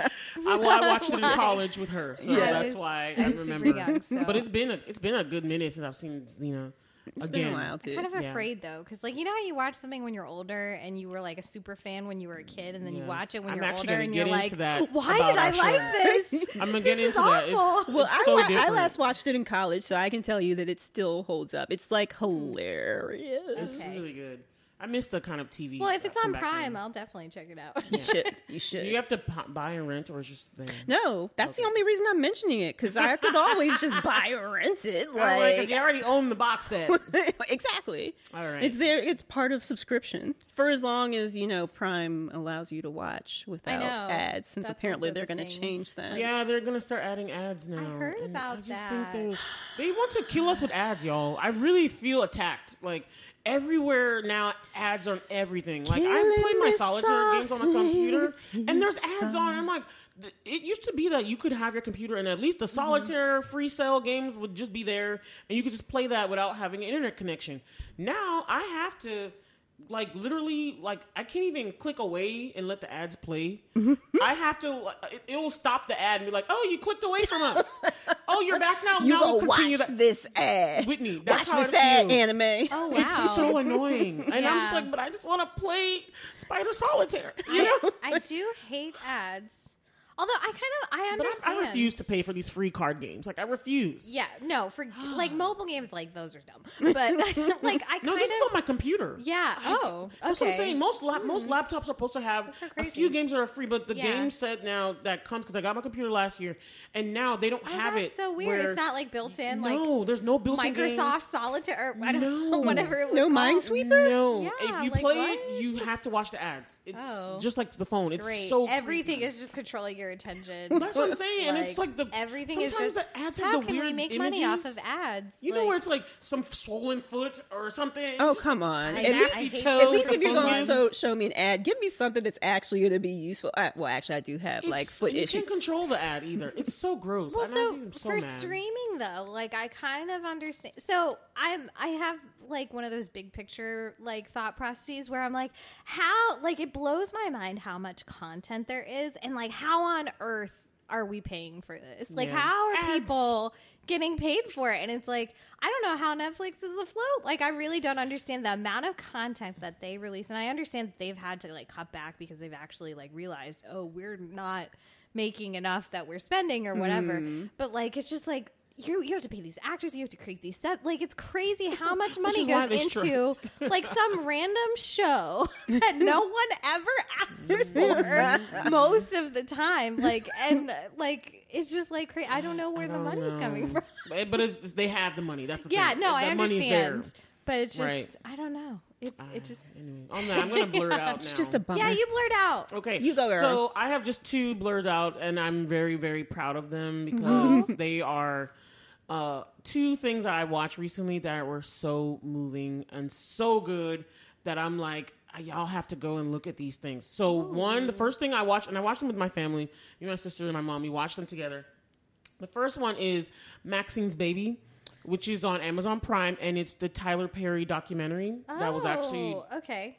I watched it in college with her, so Yeah. that's why I I was super remember. young, so. But it's been a good minute since I've seen Xena It's again. been a while too. Kind of Yeah. afraid though, because like you know how you watch something when you're older and you were like a super fan when you were a kid, and then you Yes. watch it when I'm you're actually older gonna and get you're into like, that why about did I our like show. this? I'm gonna get This is into that. awful. Well, It's so I different. last watched it in college, so I can tell you that it still holds up. It's like hilarious. It's Okay. really good. I miss the kind of TV. Well, if it's on come back Prime, in. I'll definitely check it out. You should. You should. Do you have to buy and rent, or is just there? No, that's the Okay. only reason I'm mentioning it because I could always just buy or rent it. Because Like you already own the box set. exactly. All right. It's there. It's part of subscription for as long as Prime allows you to watch without know. ads. Since That's apparently also they're the going to thing. change that. Yeah, they're gonna start adding ads now. heard and about I just that. think they want to kill us with ads, y'all. I really feel attacked. Like everywhere now, ads on everything. Like I Killing play my me solitaire games on my softly. computer, and there's ads on. I'm like, it used to be that you could have your computer, and at least the solitaire free cell games would just be there, and you could just play that without having an internet connection. Now I have to. Like literally, like I can't even click away and let the ads play. I have to. It will stop the ad and be like, "Oh, you clicked away from us. Oh, you're back now. You now go we'll continue watch that." this ad. Whitney, that's watch how this it ad feels. anime. Oh wow, It's so annoying, and I'm just Yeah. like, but I just want to play Spider Solitaire. You know? I do hate ads. Although I understand. I refuse to pay for these free card games. Like, I refuse. Yeah, no, for like mobile games, like those are dumb. But like, this is on my computer. Yeah. Okay. That's what I'm saying. Most laptops are supposed to have a few games that are free, but the game set now that comes, because I got my computer last year, and now they don't have it. So weird. It's not like built in. No, there's no built-in Microsoft games. Solitaire. Or I don't know, whatever it was. No called. Minesweeper. No, Yeah, if you like, play what? it, you have to watch the ads. It's just like the phone. It's Great. so everything creepy. is just controlling your attention. That's what I'm saying, and it's like everything is just. the ads How have the can weird we make images. money off of ads? You know where it's like some swollen foot or something. Oh, come on! I At least, hate at least if you're fungus. going to show me an ad, give me something that's actually going to be useful. Well, actually, I do have like foot you issues. can't control the ad either. It's so gross. Well, I'm so for mad. streaming though, like I kind of understand. So I have like one of those big picture like thought processes where I'm like, how like it blows my mind how much content there is, and like how on earth are we paying for this? Like, how are people getting paid for it? And it's like, I don't know how Netflix is afloat. Like, I really don't understand the amount of content that they release. And I understand that they've had to like cut back because they've actually like realized, oh, we're not making enough that we're spending or whatever. But like, it's just like, you have to pay these actors, you have to create these sets. Like, it's crazy how much money goes into like some random show that no one ever asked for most of the time. Like, and like, it's just like crazy. I don't know where the money's coming from. But they have the money. That's the thing. Yeah, no, I money's there. understand. But it's just, I don't know. It just. Anyway, I'm going to blur it out now. It's just a bummer. Yeah, you blurred out. Okay. You go, girl. So I have just 2 blurred out, and I'm very, very proud of them because they are 2 things that I watched recently that were so moving and so good that I'm like, y'all have to go and look at these things. So the first thing I watched, and I watched them with my family, me, my sister, and my mom, we watched them together. The first one is Maxine's Baby, which is on Amazon Prime, and it's the Tyler Perry documentary that was actually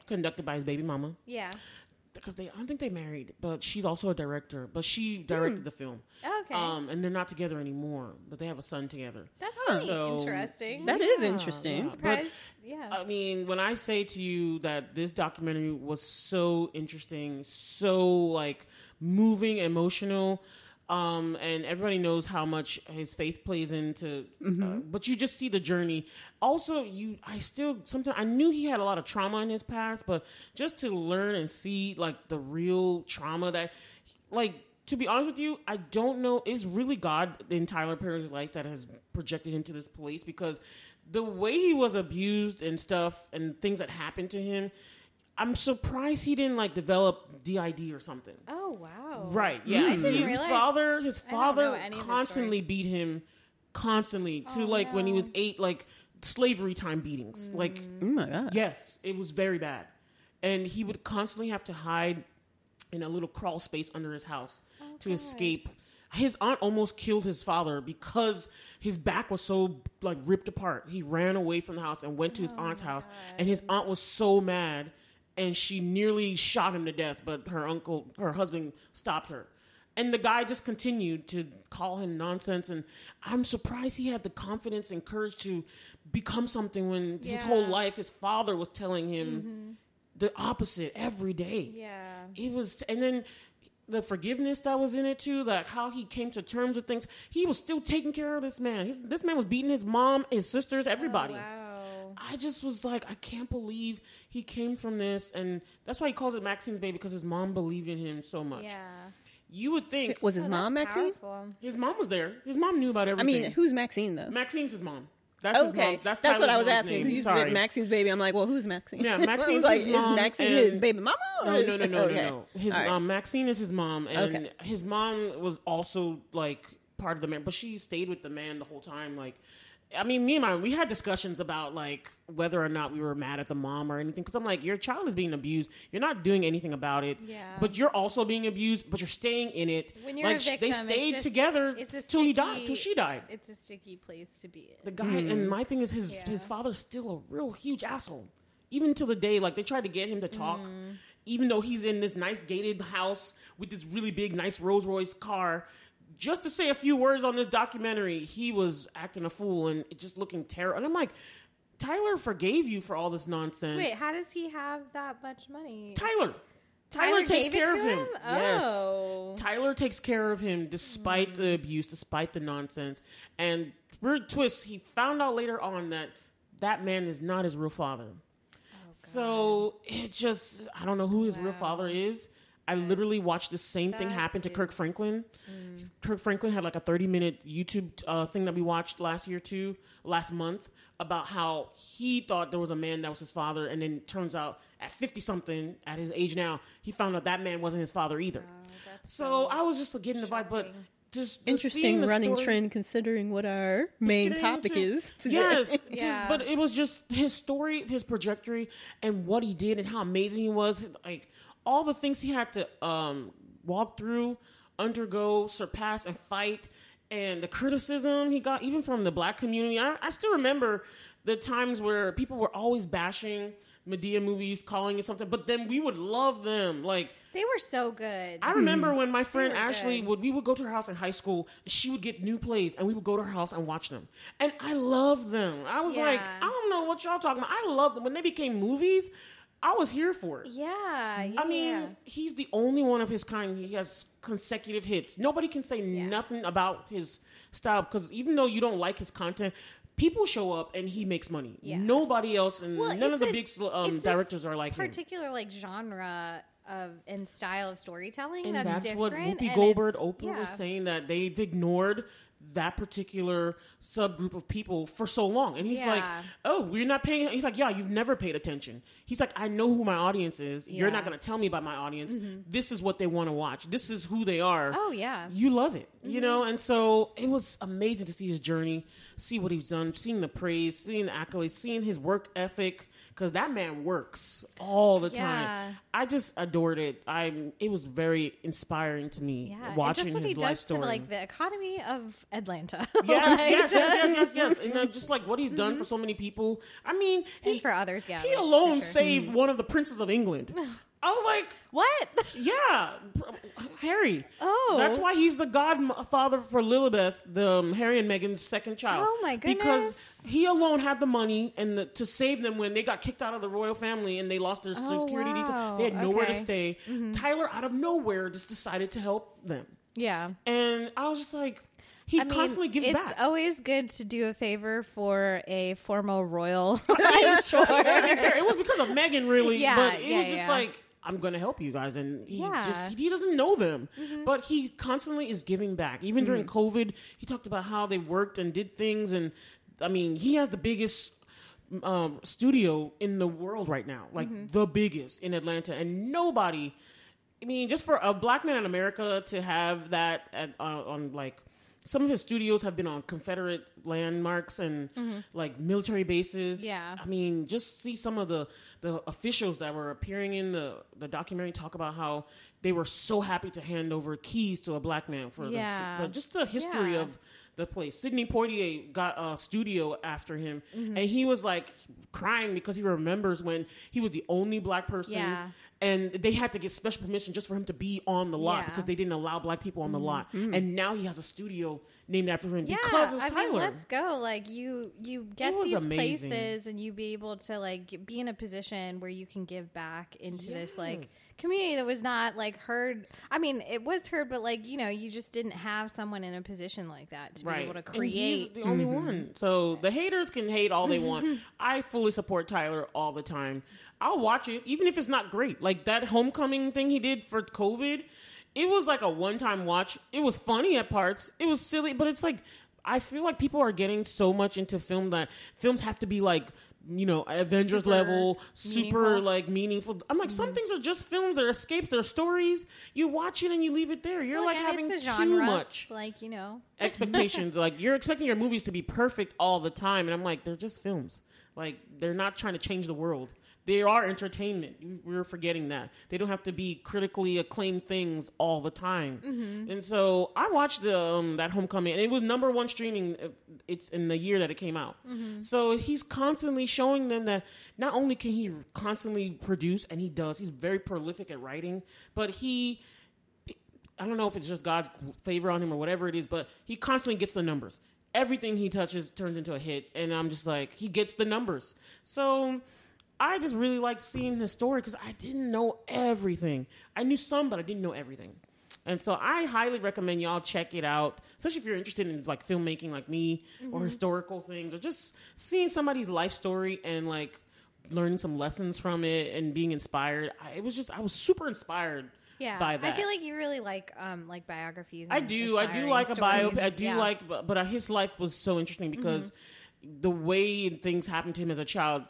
conducted by his baby mama. Yeah. Because I don't think they married, but she's also a director. But she directed the film. Okay. And they're not together anymore, but they have a son together. That's really interesting. That is interesting. I'm surprised. I mean, when I say to you that this documentary was so interesting, so like moving, emotional, and everybody knows how much his faith plays into, but you just see the journey. Also, I knew he had a lot of trauma in his past, but just to learn and see like the real trauma that, like, to be honest with you, I don't know. It's really God in Tyler Perry's life that has projected him to this place, because the way he was abused and stuff and things that happened to him, I'm surprised he didn't like develop DID or something. Oh wow! Right? Yeah. I didn't realize. His father constantly beat him, to like when he was 8, like slavery time beatings. Like, oh my God. Yes, it was very bad, and he would constantly have to hide in a little crawl space under his house to escape. His aunt almost killed his father because his back was so like ripped apart. He ran away from the house and went to his aunt's house, and his aunt was so mad, and she nearly shot him to death, but her husband stopped her. And the guy just continued to call him nonsense, and I'm surprised he had the confidence and courage to become something when his whole life his father was telling him the opposite every day. Yeah. It was, and then the forgiveness that was in it too, like how he came to terms with things. He was still taking care of this man. This man was beating his mom, his sisters, everybody. Oh, wow. I just was like, I can't believe he came from this. And that's why he calls it Maxine's Baby, because his mom believed in him so much. Yeah. You would think. Was his mom Maxine? Powerful. His mom was there. His mom knew about everything. I mean, who's Maxine though? Maxine's his mom. That's his mom. That's Tyler's what I was mom's asking. name. Because you said Maxine's baby. I'm like, well, who's Maxine? Yeah, Maxine's like, his mom. Is Maxine his baby mama? No. His right. Maxine is his mom, and his mom was also like part of the man, but she stayed with the man the whole time. Like, I mean, me and we had discussions about like whether or not we were mad at the mom or anything, because I'm like, your child is being abused. You're not doing anything about it. Yeah. But you're also being abused, but you're staying in it. When you're like, a victim, they stayed together till she died. It's a sticky place to be in. The guy, and my thing is his father's still a real huge asshole. Even to the day, like they tried to get him to talk, even though he's in this nice gated house with this really big, nice Rolls Royce car. Just to say a few words on this documentary, he was acting a fool and just looking terrible. And I'm like, Tyler forgave you for all this nonsense. Wait, how does he have that much money? Tyler. Tyler takes gave it care to of him. him? Yes. Oh. Tyler takes care of him despite the abuse, despite the nonsense. And weird twist, he found out later on that man is not his real father. So it just, I don't know who his real father is. I literally watched the same thing happen to Kirk Franklin. Kirk Franklin had like a 30-minute YouTube thing that we watched last month, about how he thought there was a man that was his father. And then turns out at 50-something, at his age now, he found out that man wasn't his father either. So I was just getting the vibe, but just interesting running trend considering what our main topic is today. Yes, but it was just his story, his trajectory, and what he did and how amazing he was. Like all the things he had to walk through, undergo, surpass, and fight, and the criticism he got even from the black community. I still remember the times where people were always bashing Medea movies, calling it something, but then we would love them. Like they were so good. I remember when my friend Ashley we would go to her house in high school. She would get new plays, and we would go to her house and watch them. And I loved them. I was like, I don't know what y'all talking about. I loved them when they became movies. I was here for it. Yeah. I mean, he's the only one of his kind. He has consecutive hits. Nobody can say nothing about his style, because even though you don't like his content, people show up and he makes money. Yeah. Nobody else, and none of the big directors are like him. Particular like genre and style of storytelling, and that's different. What Whoopi Goldberg, Oprah was saying, that they've ignored that particular subgroup of people for so long. And he's like, oh, we're not paying. He's like, yeah, you've never paid attention. He's like, I know who my audience is. You're not going to tell me about my audience. This is what they want to watch. This is who they are. Oh, yeah. You love it, you know? And so it was amazing to see his journey, see what he's done, seeing the praise, seeing the accolades, seeing his work ethic, because that man works all the time. I just adored it. It was very inspiring to me watching his life story. And just what he does to like the economy of Atlanta. Yes. And just like what he's done for so many people. I mean, and for others, he alone saved one of the princes of England. I was like, what? Yeah, Harry. Oh, that's why he's the godfather for Lilibeth, Harry and Meghan's second child. Oh my goodness! Because he alone had the money and to save them when they got kicked out of the royal family and they lost their security details. They had nowhere to stay. Tyler, out of nowhere, just decided to help them. Yeah, and I was just like, he constantly gives back. It's always good to do a favor for a former royal. I'm sure. It was because of Meghan, really. But it was just like, I'm going to help you guys. And he doesn't know them. But he constantly is giving back. Even during COVID, he talked about how they worked and did things. And I mean, he has the biggest studio in the world right now. Like the biggest in Atlanta. And nobody, I mean, just for a black man in America to have that on like, some of his studios have been on Confederate landmarks and like military bases. Yeah. I mean, just see some of the officials that were appearing in the documentary talk about how they were so happy to hand over keys to a black man for just the history of the place. Sidney Poitier got a studio after him, and he was like crying because he remembers when he was the only black person. Yeah. And they had to get special permission just for him to be on the lot because they didn't allow black people on the lot. And now he has a studio named after him because of Tyler. I mean, let's go. Like you get these places and you be able to like be in a position where you can give back into this like community that was not like heard. I mean, it was heard, but like, you know, you just didn't have someone in a position like that to be able to create. And he's the only one. So the haters can hate all they want. I fully support Tyler all the time. I'll watch it, even if it's not great. Like that homecoming thing he did for COVID, it was like a one-time watch. It was funny at parts. It was silly, but it's like, I feel like people are getting so much into film that films have to be like, you know, Avengers level, super like meaningful. I'm like, some things are just films. They're escapes, they're stories. You watch it and you leave it there. You're like having too much, like, you know, expectations. Like you're expecting your movies to be perfect all the time, and I'm like, they're just films. Like they're not trying to change the world. They are entertainment. We're forgetting that. They don't have to be critically acclaimed things all the time. And so I watched that Homecoming, and it was #1 streaming. It's in the year that it came out. So he's constantly showing them that not only can he constantly produce, and he does. He's very prolific at writing, but I don't know if it's just God's favor on him or whatever it is, but he constantly gets the numbers. Everything he touches turns into a hit, and I'm just like, he gets the numbers. So I just really liked seeing his story because I didn't know everything. I knew some, but I didn't know everything. And so I highly recommend y'all check it out, especially if you're interested in like filmmaking like me or historical things or just seeing somebody's life story and like learning some lessons from it and being inspired. I was super inspired by that. I feel like you really like biographies. I do like a biopic. I do like, but his life was so interesting because the way things happened to him as a child,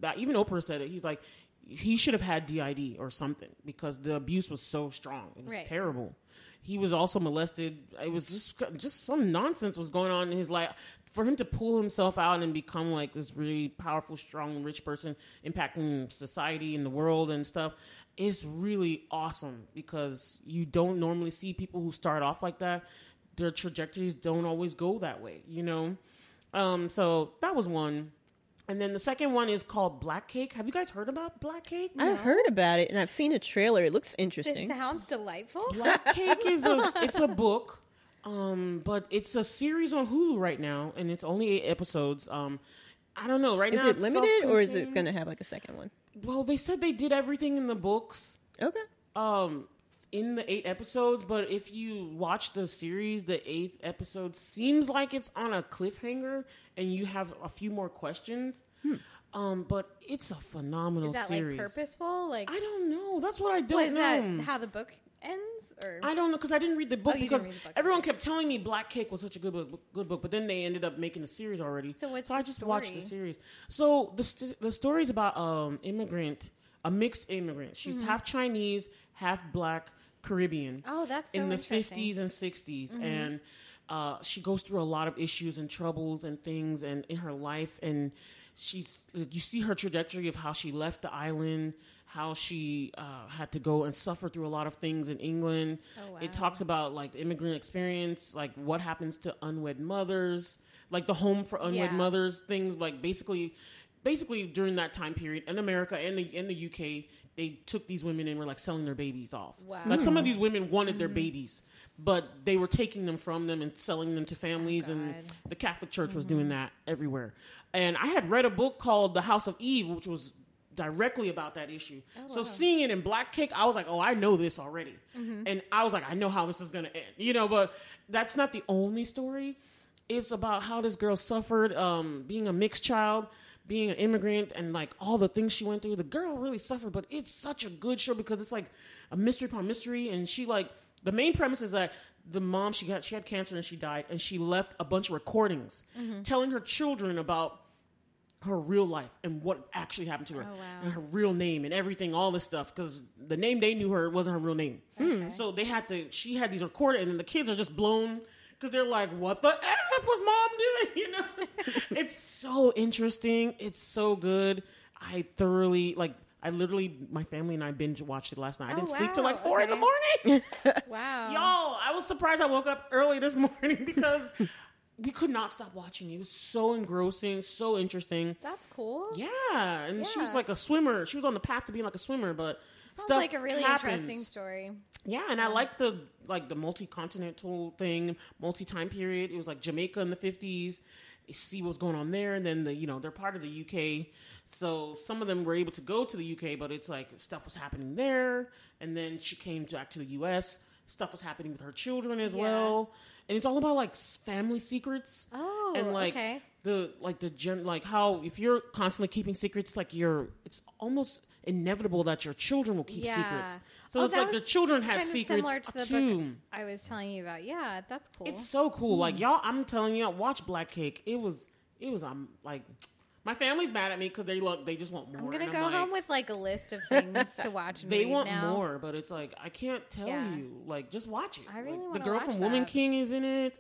that even Oprah said it. He's like, he should have had DID or something because the abuse was so strong. It was terrible. He was also molested. It was just some nonsense was going on in his life. For him to pull himself out and become like this really powerful, strong, rich person impacting society and the world and stuff is really awesome because you don't normally see people who start off like that. Their trajectories don't always go that way, you know? So that was one. And then the second one is called Black Cake. Have you guys heard about Black Cake? No. I've heard about it, and I've seen a trailer. It looks interesting. This sounds delightful. Black Cake is it's a book, but it's a series on Hulu right now, and it's only 8 episodes. I don't know. Right now, is it limited, or is it going to have like a second one? Well, they said they did everything in the books. Okay. In the 8 episodes, but if you watch the series, the 8th episode seems like it's on a cliffhanger and you have a few more questions. But it's a phenomenal series. Is that like purposeful? Like I don't know. That's what I don't know. Is that how the book ends? Or I don't know because I didn't read the book because didn't read the book. Everyone kept telling me Black Cake was such a good book, but then they ended up making a series already. So I just watched the series. So the story's about a mixed immigrant. She's half Chinese, half Black, Caribbean. Oh, that's so in the interesting. 50s and 60s, and she goes through a lot of issues and troubles and things, and in her life, and you see her trajectory of how she left the island, how she had to go and suffer through a lot of things in England. Oh, wow. It talks about like the immigrant experience, like what happens to unwed mothers, like the home for unwed mothers, things like basically during that time period in America and the UK, they took these women and were like selling their babies off. Wow. Like some of these women wanted their babies, but they were taking them from them and selling them to families, and the Catholic Church was doing that everywhere. And I had read a book called The House of Eve, which was directly about that issue. So seeing it in Black Cake, I was like, oh, I know this already. And I was like, I know how this is going to end, you know, but that's not the only story. It's about how this girl suffered being a mixed child, being an immigrant, and like all the things she went through. The girl really suffered, but it's such a good show because it's like a mystery upon mystery. And she like, the main premise is that the mom, she had cancer and she died, and she left a bunch of recordings telling her children about her real life and what actually happened to her, and her real name and everything, all this stuff, because the name they knew her wasn't her real name. So she had these recorded, and then the kids are just blown because they're like, what the F was mom doing? You know, it's so interesting. It's so good. I literally, my family and I binge watched it last night. I didn't sleep till like 4 in the morning. Wow. Y'all, I was surprised I woke up early this morning because we could not stop watching. It was so engrossing, so interesting. That's cool. Yeah. And she was like a swimmer. She was on the path to being like a swimmer, but sounds stuff like a really happens. interesting story. Yeah, and I like the multi-continental thing, multi-time period. It was like Jamaica in the 50s. You see what's going on there, and then they're part of the UK. So some of them were able to go to the UK, but it's like stuff was happening there, and then she came back to the US. Stuff was happening with her children as well, and it's all about like family secrets. Oh, and like how if you're constantly keeping secrets, like it's almost inevitable that your children will keep secrets. So it's like the children had secrets similar to the too. book I was telling you about. Yeah, that's cool. It's so cool. Like y'all, I'm telling you, watch Black Cake. It was like. My family's mad at me because they just want more. I'm gonna go home with like a list of things to watch. And they read want now. more, but it's like I can't tell you. Like, just watch it. I really want the to girl watch from that. Woman King is in it.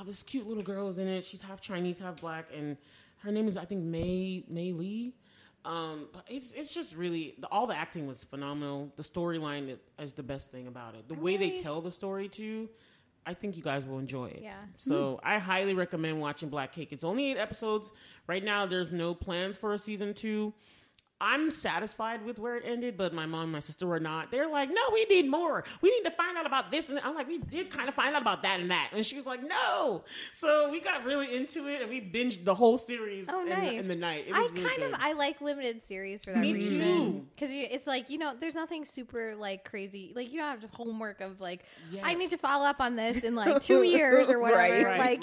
This cute little girl is in it. She's half Chinese, half Black, and her name is I think Mei Lee. But it's just really all the acting was phenomenal. The storyline is the best thing about it. The way they tell the story too. I think you guys will enjoy it. Yeah. So I highly recommend watching Black Cake. It's only 8 episodes. Right now, there's no plans for a season 2. I'm satisfied with where it ended, but my mom and my sister were not. They're like, no, we need more. We need to find out about this. And I'm like, we did kind of find out about that and that. And she was like, no. So we got really into it, and we binged the whole series in the night. It was really good. I like limited series for that reason. Me too. Because it's like, there's nothing super like crazy. Like, you don't have to homework of like, I need to follow up on this in like 2 years or whatever. Right.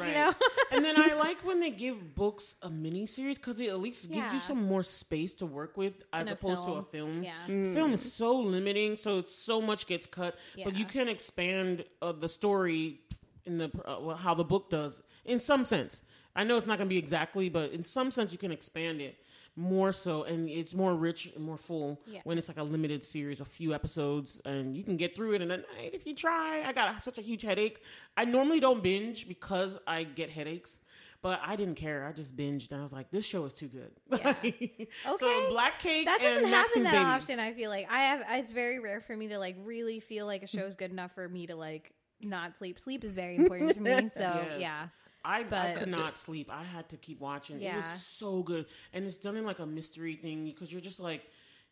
And then I like when they give books a mini series because it at least gives you some more space to work with. As opposed to a film. Film is so limiting, so so much gets cut, but you can expand the story in the how the book does in some sense. I know it's not going to be exactly, but in some sense you can expand it more so, and it's more rich and more full when it's like a limited series, a few episodes, and you can get through it in a night if you try. I got such a huge headache. I normally don't binge because I get headaches. But I didn't care. I just binged, and I was like, "This show is too good." Yeah. Okay. So Black Cake that doesn't and happen Maxine's that Baby. often. I feel like it's very rare for me to like really feel like a show is good enough for me to like not sleep. Sleep is very important to me. So yes. I could not sleep. I had to keep watching. It was so good, and it's done in like a mystery thing because you're just like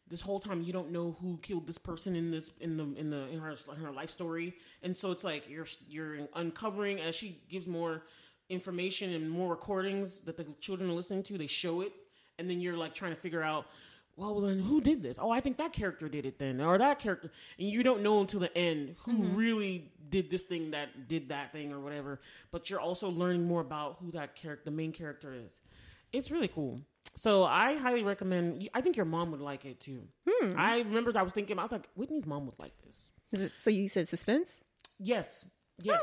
this whole time you don't know who killed this person in her life story, and so it's like you're uncovering as she gives more information and more recordings that the children are listening to. They show it, and then you're like trying to figure out, well then who did this? Oh, I think that character did it then, or that character, and you don't know until the end who really did this thing that did that thing or whatever. But you're also learning more about who that character, the main character, is. It's really cool. So I highly recommend. I think your mom would like it too. I remember I was like, Whitney's mom would like this. So you said suspense? Yes. Yes,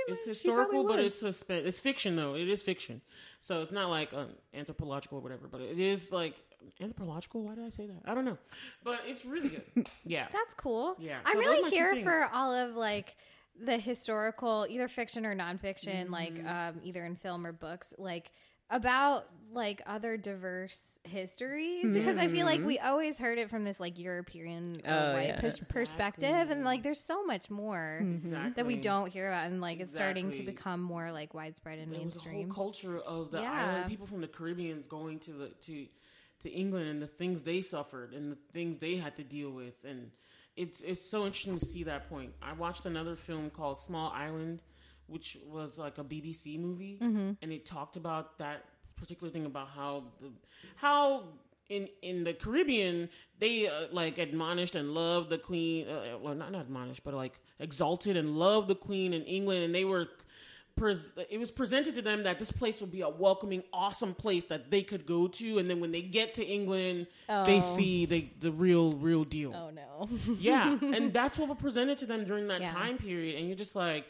it's historical, but it's fiction though. It is fiction, so it's not like anthropological or whatever. But it is like anthropological. Why did I say that? I don't know, but it's really good. Yeah, that's cool. Yeah, I'm really here for all of like the historical, either fiction or nonfiction, like either in film or books, like about like other diverse histories, because I feel like we always heard it from this like European white perspective, and like there's so much more that we don't hear about, and like it's starting to become more like widespread and mainstream. There was a whole culture of the island people from the Caribbean going to England, and the things they suffered and the things they had to deal with, and it's so interesting to see that point. I watched another film called Small Island, which was like a BBC movie, and it talked about that particular thing about how in the Caribbean they like admonished and loved the Queen, well not admonished, but like exalted and loved the Queen in England, and they were it was presented to them that this place would be a welcoming, awesome place that they could go to, and then when they get to England, they see the real deal. Oh no. Yeah, and that's what was presented to them during that time period, and you're just like,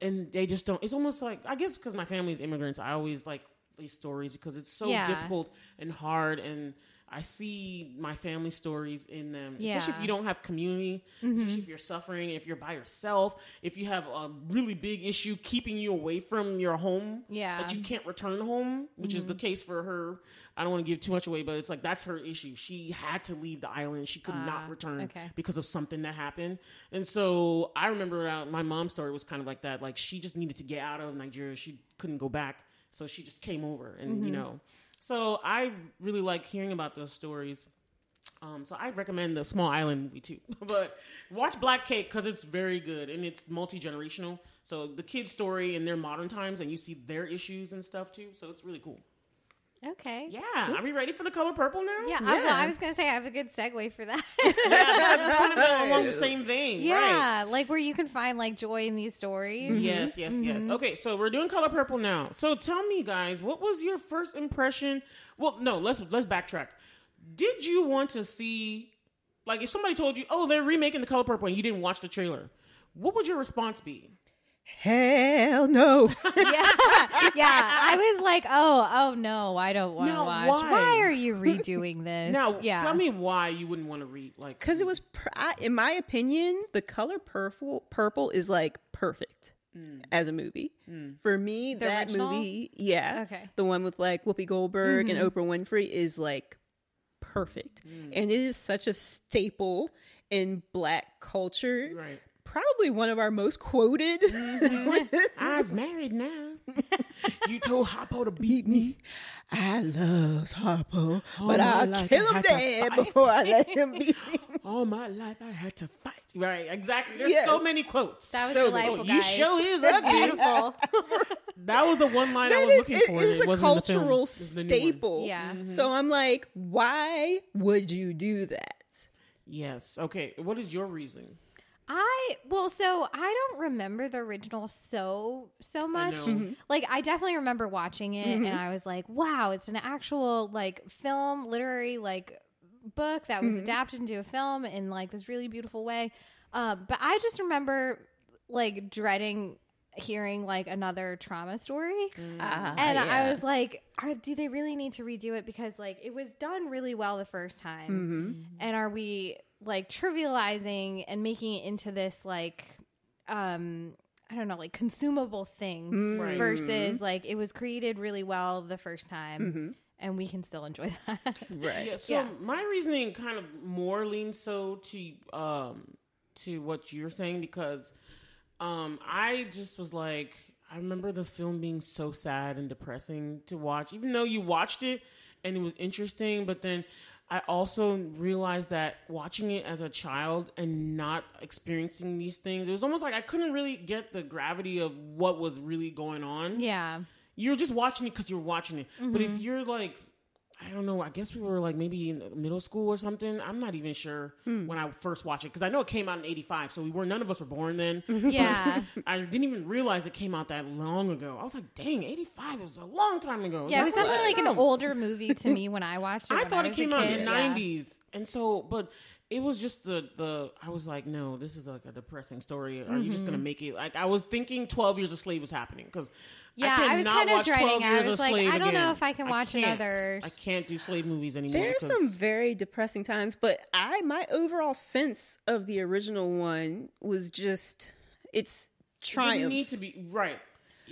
and they just don't. It's almost like, I guess because my family's immigrants, I always like these stories because it's so difficult and hard, and I see my family stories in them, especially if you don't have community, especially if you're suffering, if you're by yourself, if you have a really big issue keeping you away from your home, that you can't return home, which is the case for her. I don't want to give too much away, but it's like that's her issue. She had to leave the island. She could not return because of something that happened. And so I remember my mom's story was kind of like that. Like she just needed to get out of Nigeria. She couldn't go back. So she just came over and, you know. So I really like hearing about those stories. So I recommend the Small Island movie too. But watch Black Cake because it's very good and it's multi-generational. So the kid's story in their modern times, and you see their issues and stuff too. So it's really cool. Okay. Yeah. Are we ready for The Color Purple now? Yeah. I was going to say I have a good segue for that. It's kind of along the same vein. Yeah. Right. Like where you can find like joy in these stories. Yes. Okay. So we're doing Color Purple now. So tell me guys, what was your first impression? Well, no, let's backtrack. Did you want to see, like if somebody told you, oh, they're remaking The Color Purple and you didn't watch the trailer, what would your response be? Hell no. I was like, oh no, I don't want to watch. Why are you redoing this? Now, tell me why you wouldn't want to read. Like, because it was, in my opinion, The Color Purple is like perfect as a movie. For me, that original movie, the one with like Whoopi Goldberg and Oprah Winfrey is like perfect, and it is such a staple in Black culture. Right. Probably one of our most quoted. I was married now. You told Harpo to beat me. I love Harpo, but I'll kill him dead before I let him beat me. All my life I had to fight. Right, exactly. There's so many quotes. That was delightful, guys. You sure is. That's beautiful. That was the one line I was looking for. It is a cultural staple. Yeah. Mm-hmm. So I'm like, why would you do that? Yes. Okay. What is your reason? So I don't remember the original so much. Mm-hmm. Like, I definitely remember watching it, and I was like, wow, it's an actual like film, literary like book that was adapted into a film in like this really beautiful way. But I just remember like dreading hearing like another trauma story, I was like, do they really need to redo it, because like it was done really well the first time, and are we like trivializing and making it into this like I don't know, like consumable thing, versus like it was created really well the first time, and we can still enjoy that. Yeah, so my reasoning kind of more leans to what you're saying, because I just was like, I remember the film being so sad and depressing to watch, even though you watched it and it was interesting. But then I also realized that watching it as a child and not experiencing these things, it was almost like I couldn't really get the gravity of what was really going on. Yeah. You're just watching it because you're watching it. But if you're like, I don't know, I guess we were like maybe in middle school or something. I'm not even sure when I first watched it, because I know it came out in 85, so none of us were born then. Yeah. I didn't even realize it came out that long ago. I was like, dang, 85 was a long time ago. Yeah, it was definitely like an older movie to me when I watched it. I thought it came out in the 90s. Yeah. And so, but it was just I was like, no, this is like a depressing story. Are you just going to make it? Like, I was thinking 12 Years a Slave was happening, because I was kind of dreading. I was like, I don't know if I can watch another. I can't do slave movies anymore. There's some very depressing times, but my overall sense of the original one was just, it's triumph. You need to be right.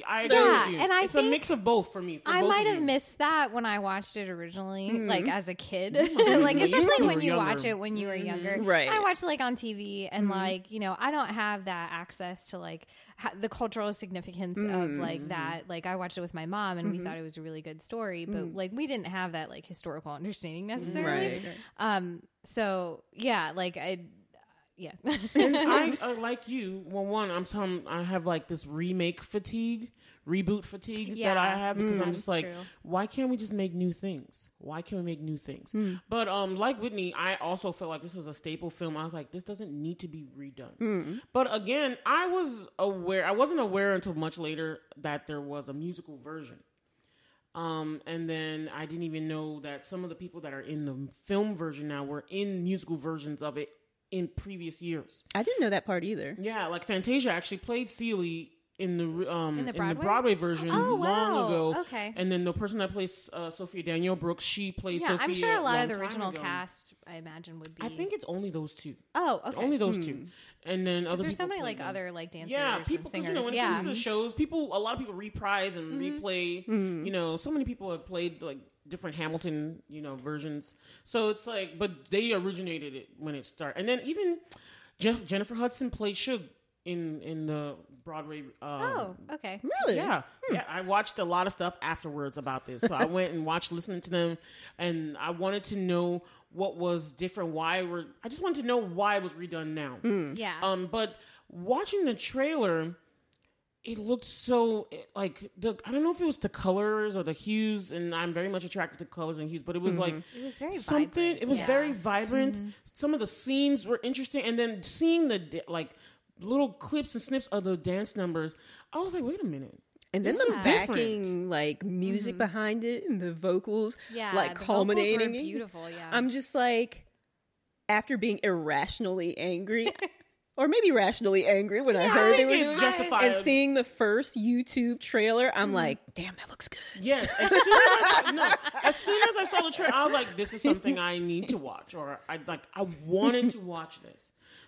I agree with you. And I it's think a mix of both for me. I might have missed that when I watched it originally, like as a kid, like especially when you watch it when you were younger. Right. I watched it like on TV, and like, you know, I don't have that access to like the cultural significance of like that. Like, I watched it with my mom, and we thought it was a really good story, but like we didn't have that like historical understanding necessarily. So yeah, like yeah. And I like you. Well, I have like this remake fatigue, reboot fatigue that I have, because I'm just like, why can't we just make new things? Why can't we make new things? But like Whitney, I also felt like this was a staple film. I was like, this doesn't need to be redone. But again, I wasn't aware until much later that there was a musical version. And then I didn't even know that some of the people that are in the film version now were in musical versions of it in previous years. I didn't know that part either. Yeah, like Fantasia actually played Celie in the Broadway version long ago. Okay. And then the person that plays Sophia Danielle Brooks, she plays Sophia. I'm sure a lot of the original cast, I imagine, would be. I think it's only those two. Oh, okay. Only those two. And then other people. There's so many like other like dancers people, and singers. You know, when it comes to the shows, a lot of people reprise and replay. You know, so many people have played like different Hamilton, you know, versions. So it's like, but they originated it when it started. And then even Jennifer Hudson played Shug in the Broadway. Okay. Really? Yeah. Yeah. I watched a lot of stuff afterwards about this. So I went and listening to them, and I wanted to know what was different, I just wanted to know why it was redone now. Yeah. But watching the trailer, it looked so like I don't know if it was the colors or the hues, and I'm very much attracted to colors and hues, but it was like it was very something. Vibrant. It was very vibrant. Some of the scenes were interesting, and then seeing the like little clips and snips of the dance numbers, I was like, wait a minute. And then the backing like music behind it and the vocals, like culminating. Vocals were beautiful. Yeah, I'm just like, after being irrationally angry. Or maybe rationally angry when I heard they were doing it. And seeing the first YouTube trailer, I'm like, damn, that looks good. Yes. As soon as I saw the trailer, I was like, this is something I need to watch. Or I wanted to watch this.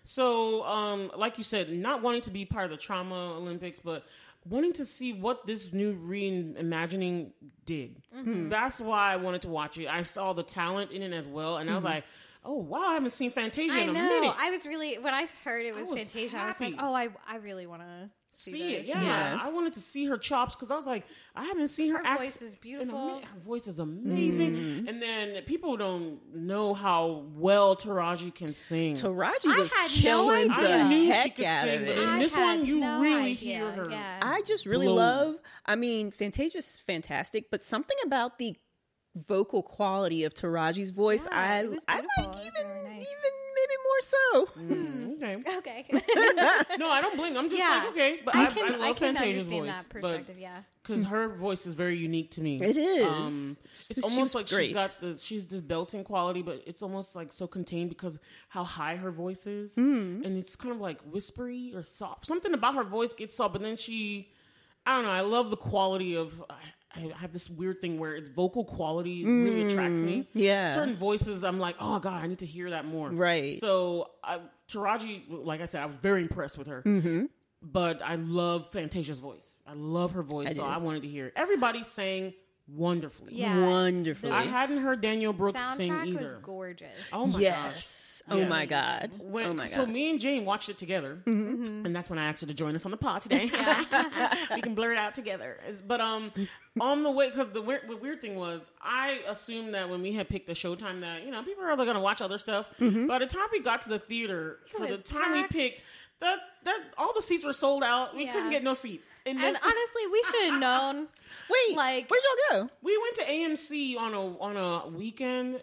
So, like you said, not wanting to be part of the Trauma Olympics, but wanting to see what this new reimagining did. That's why I wanted to watch it. I saw the talent in it as well. And I was like, oh, wow, I haven't seen Fantasia in a minute. I was really, when I heard it was Fantasia, I was like, oh, I really want to see it. Yeah. I wanted to see her chops because I was like, I haven't seen her act. Her voice is beautiful. Her voice is amazing. And then people don't know how well Taraji can sing. Taraji was I killing the heck out of it. In this one, you really hear her. Yeah. I just really love, I mean, Fantasia's fantastic, but something about the vocal quality of Taraji's voice, I like even maybe more so. Okay. No, I don't blame. I'm just like, okay, but I love Fantasia's voice. That perspective, because her voice is very unique to me. It is. It's almost like she's this belting quality, but it's almost like so contained because how high her voice is, and it's kind of like whispery or soft. Something about her voice gets soft, but then I don't know. I love the quality of. I have this weird thing where its vocal quality really attracts me. Yeah. Certain voices, I'm like, oh God, I need to hear that more. Right. So Taraji, like I said, I was very impressed with her. But I love Fantasia's voice. I love her voice, I wanted to hear it. Everybody sang wonderfully. Yeah. Wonderfully. I hadn't heard Danielle Brooks sing either. Soundtrack was gorgeous. Oh my gosh. Oh my God. So me and Jane watched it together, and that's when I asked her to join us on the pod today. We can blur it out together. But on the way, because the weird thing was, I assumed that when we had picked the showtime that people are going to watch other stuff. By the time we got to the theater, for the time we picked. That all the seats were sold out. We couldn't get no seats. And honestly, we should have known. Wait, where'd y'all go? We went to AMC on a weekend.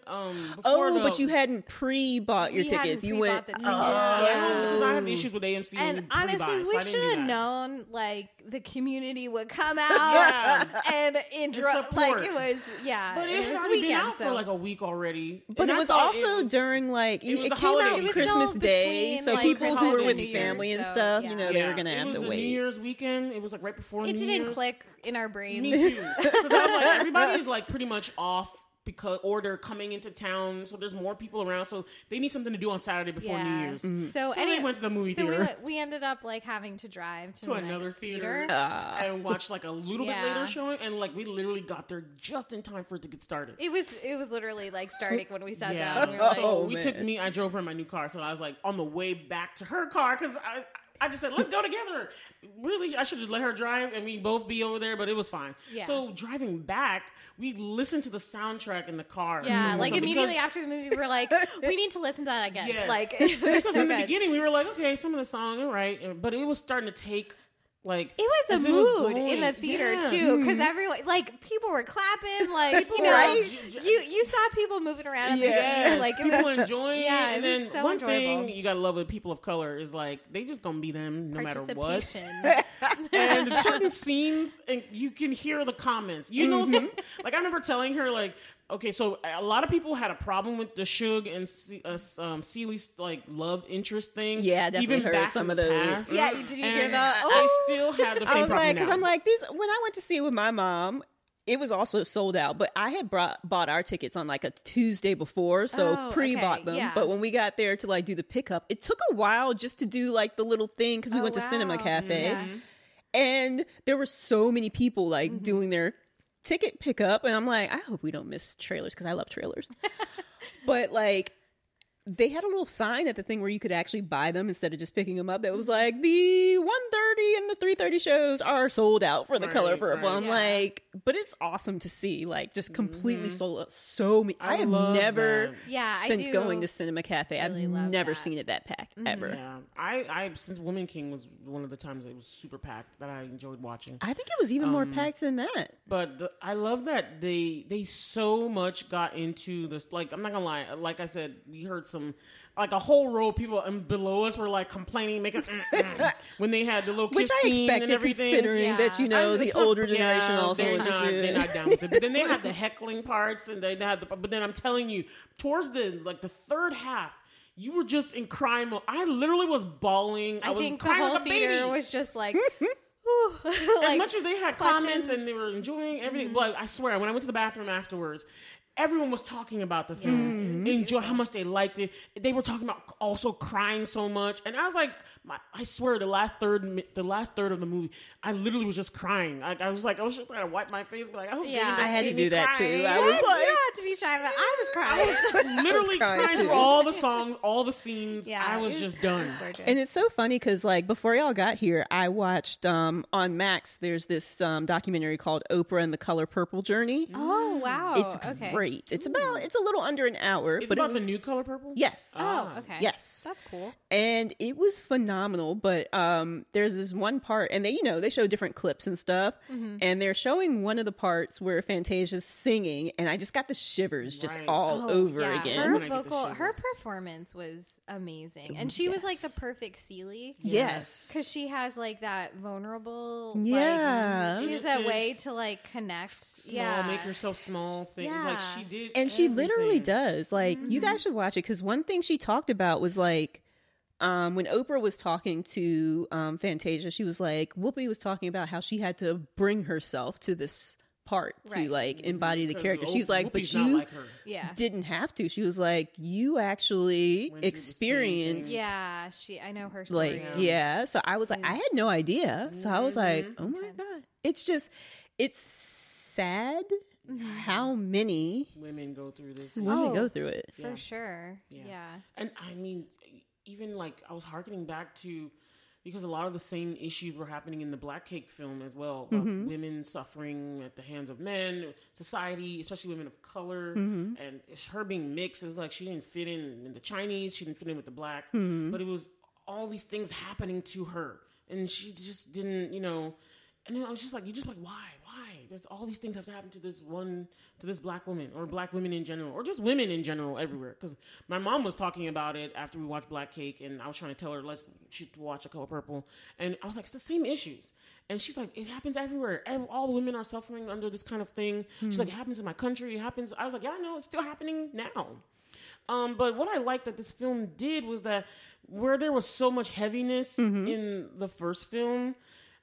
But you hadn't pre-bought your tickets. You went. The tickets. Because I have issues with AMC. And honestly, we should have known the community would come out and interrupt. Like it was, But it was weekend, been out for like a week already. But it was also during it came out Christmas Day, so people who were with family and stuff, they were gonna have to wait. New Year's weekend. It was right before New Year's. It didn't click in our brains. Me too. Everybody is pretty much off or they're coming into town, so there's more people around, so they need something to do on Saturday before New Year's. So they went to the movie theater. We ended up having to drive to another theater and watch a little bit later showing, and we literally got there just in time for it to get started. It was literally starting when we sat down. We were I drove her in my new car, so I was on the way back to her car because I just said, let's go together. Really, I should just let her drive and we both be over there, but it was fine. Yeah. So driving back, we listened to the soundtrack in the car. Yeah, immediately after the movie, we were like, we need to listen to that again. Yes. Because in the beginning, we were like, okay, some of the song, all right. But it was starting to take... it was a mood in the theater too, because everyone, people were clapping, you saw people moving around in their seats, people enjoying it. And then so one enjoyable. thing you gotta love with people of color is they just gonna be them no matter what. And certain scenes, and you can hear the comments. I remember telling her okay, so a lot of people had a problem with the Shug and Celie's love interest thing. Yeah, I definitely heard some of those. Past. Yeah, did you hear that? I still had the same problem because I'm these. When I went to see it with my mom, it was also sold out. But I had bought our tickets on a Tuesday before, so pre-bought them. Yeah. But when we got there to do the pickup, it took a while just to do the little thing because we went to Cinema Cafe, and there were so many people doing their ticket pickup, and I'm I hope we don't miss trailers because I love trailers. But they had a little sign at the thing where you could actually buy them instead of just picking them up. That was the 1:30 and the 3:30 shows are sold out for the color purple. I'm but it's awesome to see just completely sold out. So many. I have never since going to Cinema Cafe. I've never seen it that packed ever. Yeah, I since Woman King was one of the times it was super packed that I enjoyed watching. I think it was even more packed than that. But I love that they so much got into this. I'm not gonna lie. Like I said, we heard some. A whole row of people below us were complaining, making when they had the little kiss scene and everything. Considering that the older generation also they're not down with it. But then they had the heckling parts, and they had but then I'm telling you, towards the third half, you were just in cry mode. I literally was bawling. I was think crying the whole like a baby. theater was just as much as they had comments and they were enjoying everything. But I swear, when I went to the bathroom afterwards, everyone was talking about the film, enjoy how much they liked it. They were talking about also crying so much, and I was I swear, the last third of the movie, I literally was just crying. I was just trying to wipe my face, but like, I hope I had to do that too. I was was like, you don't have to be shy, but I was crying. Literally crying through all the songs, all the scenes. Yeah, I was just done. And it's so funny because, like, before y'all got here, I watched on Max. There's this documentary called "Oprah and the Color Purple Journey." Oh wow, it's great. It's a little under an hour. It's but about the new Color Purple. Yes. Oh, okay. Yes, that's cool. And it was phenomenal. But there's this one part, and they show different clips and stuff, and they're showing one of the parts where Fantasia's singing, and I just got the shivers just all over again. Her performance was amazing, and she was like the perfect Celie. Yes, because she has like that vulnerable. Yeah, like, she has that way to like connect. Small, make herself small things. Yeah. Like she did, and she literally does. Like you guys should watch it because one thing she talked about was like. When Oprah was talking to Fantasia, she was like, Whoopi was talking about how she had to bring herself to this part to like embody the character. She's like, but you didn't have to. She was like, you actually experienced. Yeah, I know her story. Like, so I was like, I had no idea. So I was like, oh my God. It's sad how many women go through this. Go through it. For sure. Yeah. And I mean, even like I was hearkening back to, because a lot of the same issues were happening in the Black Cake film as well. Women suffering at the hands of men, society, especially women of color. And it's her being mixed. It's like she didn't fit in the Chinese. She didn't fit in with the Black. But it was all these things happening to her. And she just didn't, And then I was just like, why? There's all these things have to happen to this Black woman, or Black women in general, or just women in general everywhere. Because my mom was talking about it after we watched Black Cake, and I was trying to tell her she should watch A Color Purple, and I was like, it's the same issues. And she's like, it happens everywhere. All the women are suffering under this kind of thing. She's like, it happens in my country. It happens. I was like, yeah, I know, it's still happening now. But what I liked that this film did was that where there was so much heaviness in the first film,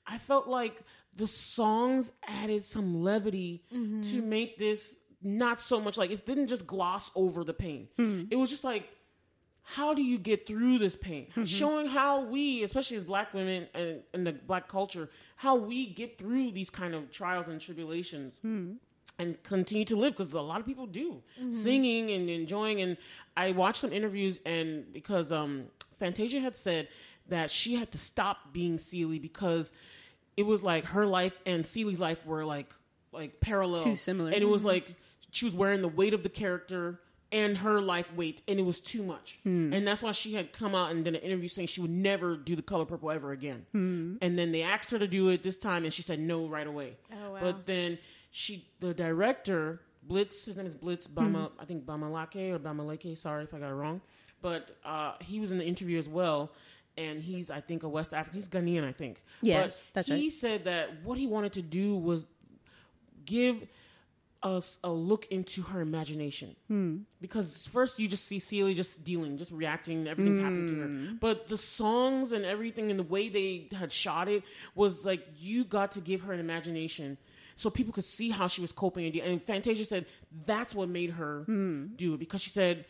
I felt like the songs added some levity to make this not so much like, it didn't just gloss over the pain. It was just like, how do you get through this pain? Showing how we, especially as Black women and in the Black culture, how we get through these kind of trials and tribulations and continue to live, because a lot of people do. Singing and enjoying. And I watched some interviews, and because Fantasia had said that she had to stop being Celie because it was like her life and Celie's life were like parallel. Too similar. And it was like she was wearing the weight of the character and her life weight, and it was too much. And that's why she had come out and done an interview saying she would never do The Color Purple ever again. And then they asked her to do it this time, and she said no right away. Oh, wow. But then the director, Blitz, his name is Blitz I think Bamalake or Bamaleke, sorry if I got it wrong. But he was in the interview as well. And he's, I think, a West African. He's Ghanaian, I think. Yeah, but that's he right. said that what he wanted to do was give us a look into her imagination. Because first you just see Celie just dealing, just reacting, everything's happening to her. But the songs and everything and the way they had shot it was like, you got to give her an imagination so people could see how she was coping. And Fantasia said that's what made her do it, because she said,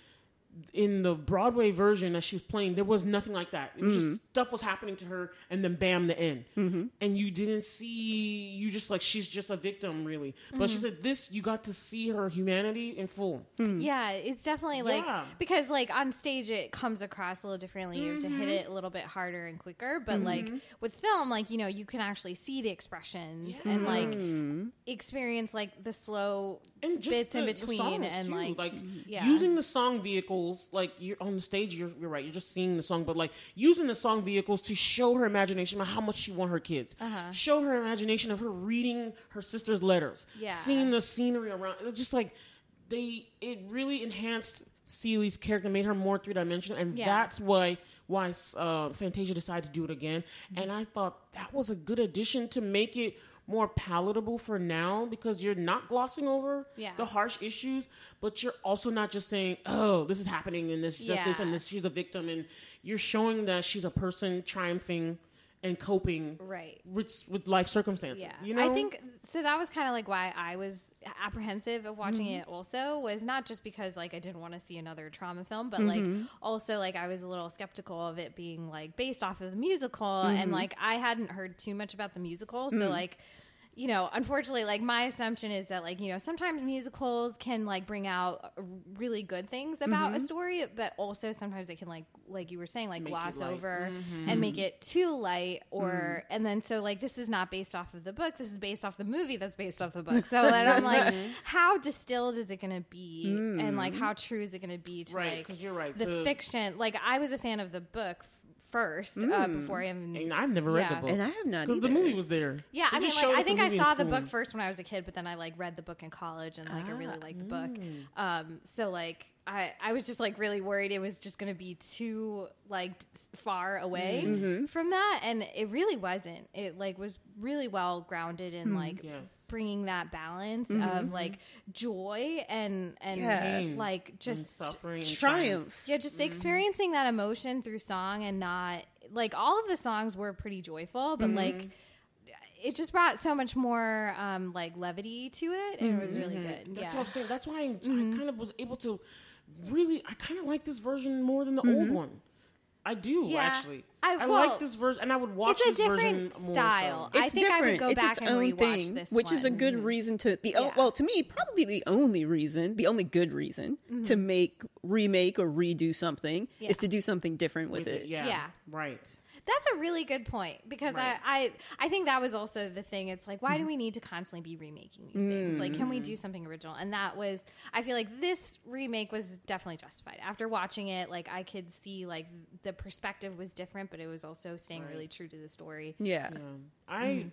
in the Broadway version that she was playing, there was nothing like that. It was just stuff was happening to her, and then bam, the end. And you didn't see, you just like, she's just a victim, really. But she said this, you got to see her humanity in full. Yeah, it's definitely like, because like on stage it comes across a little differently. You have to hit it a little bit harder and quicker. But like with film, like, you can actually see the expressions and like experience like the slow and just bits in between, and too. Using the song vehicles, like you're on the stage, you're right, you're just seeing the song, but like using the song vehicles to show her imagination of how much she wants her kids, show her imagination of her reading her sister's letters, seeing the scenery around. It's just like it really enhanced Celie's character, made her more three-dimensional, and that's why Fantasia decided to do it again. And I thought that was a good addition to make it more palatable for now, because you're not glossing over the harsh issues, but you're also not just saying, oh, this is happening and this just this and this, she's a victim, and you're showing that she's a person triumphing and coping right with life circumstances. Yeah, you know? I think so. That was kind of like why I was apprehensive of watching it. Also, was not just because like I didn't want to see another trauma film, but like also like I was a little skeptical of it being like based off of the musical, and like I hadn't heard too much about the musical, so like. You know, unfortunately, like my assumption is that like, you know, sometimes musicals can like bring out really good things about a story, but also sometimes it can like you were saying, like gloss over and make it too light or, and then so like this is not based off of the book. This is based off the movie that's based off the book. So then I'm like, how distilled is it going to be? And like, how true is it going to be to like 'cause you're right. the fiction? Like I was a fan of the book first before I even. And I've never read the book, and I have not because the movie was there. Yeah, I mean, like I think I saw the book first when I was a kid, but then I like read the book in college, and like I really liked the book. So like I was just like really worried it was just going to be too like far away from that, and it really wasn't. It like was really well grounded in like bringing that balance of like joy and like just and suffering and triumph. Yeah, just experiencing that emotion through song, and not like all of the songs were pretty joyful, but like it just brought so much more like levity to it, and it was really good. That's what I'm saying. That's why I kind of was able to I kind of like this version more than the old one. I do, actually. I like this version, and I would watch this version more. It's a different style. I think I would go back and rewatch this which is a good reason to well, to me, probably the only good reason to make remake or redo something is to do something different with it. Yeah, right. That's a really good point, because I think that was also the thing. It's like, why do we need to constantly be remaking these things? Like, can we do something original? And that was, I feel like this remake was definitely justified. After watching it, like I could see like the perspective was different, but it was also staying really true to the story. Yeah. I